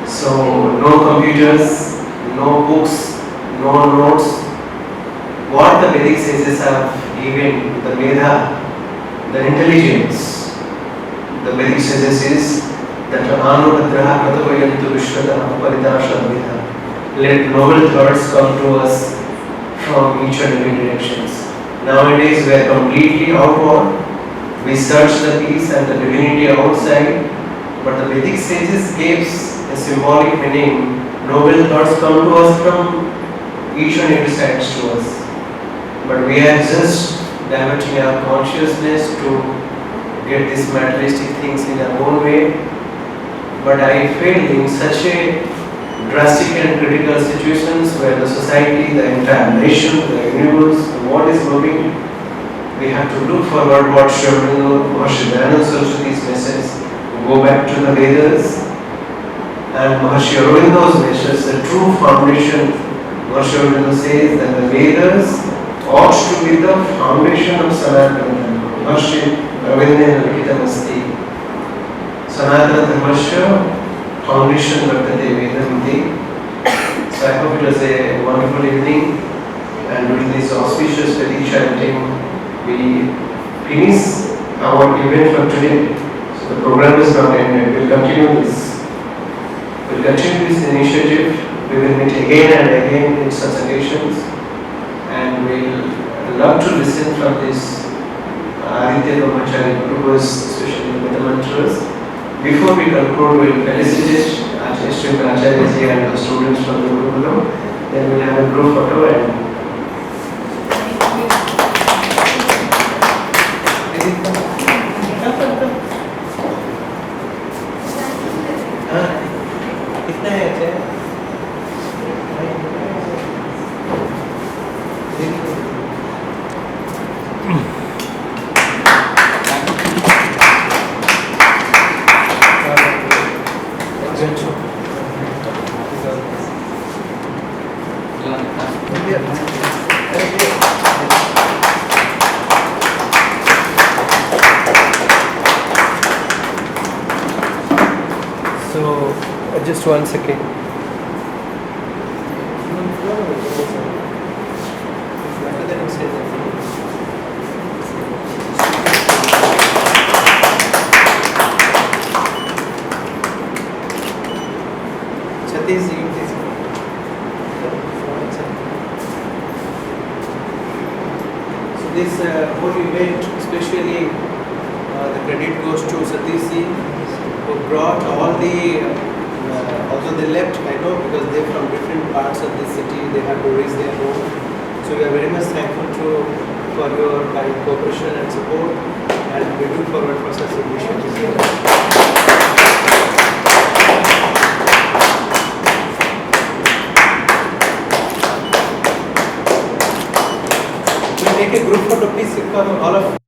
So no computers, no books, no notes. What the Vedic sages have given, the Veda, the intelligence, the Vedic sages is that Anugraha Pratavayantu Vishwata Paridashamita. Let noble thoughts come to us from each and every directions. Nowadays we are completely outward. We search the peace and the divinity outside, but the Vedic sages gives a symbolic meaning. Noble thoughts come to us from each and every side to us. But we are just diverting our consciousness to get these materialistic things in our own way. But I feel in such a drastic and critical situations where the society, the entire nation, the universe, the world is moving, we have to look forward what Sri Aurobindo, Maharshi Dayanand Saraswati's message, go back to the Vedas, and Maharshi Aurobindo's message, the true foundation. Maharshi Aurobindo says that the Vedas ought to be the foundation of Sanatana Dharma. Maharshi Aurobindo Likitamasti. Sanatana Dharmasya foundation Vartate Vedamiti. So I hope it was a wonderful evening, and during this auspicious Vedic chanting, we finish our event for today. So the program is not ended. We'll continue this. We'll continue this initiative. We will meet again and again in such occasions, and we'll love to listen from this Aditya Brahmachari Gurus, especially with the mantras. Before we conclude, we'll felicitate Acharya Ji and the students from the Gurukulam. Then we'll have a group photo and just 1 second. So this whole event, especially the credit goes to Satish Ji, who brought all the although they left, I know, because they're from different parts of the city, they have to raise their home. So we are very much thankful for your kind cooperation and support, and we look forward for such initiatives. We'll take a group photo, please come all of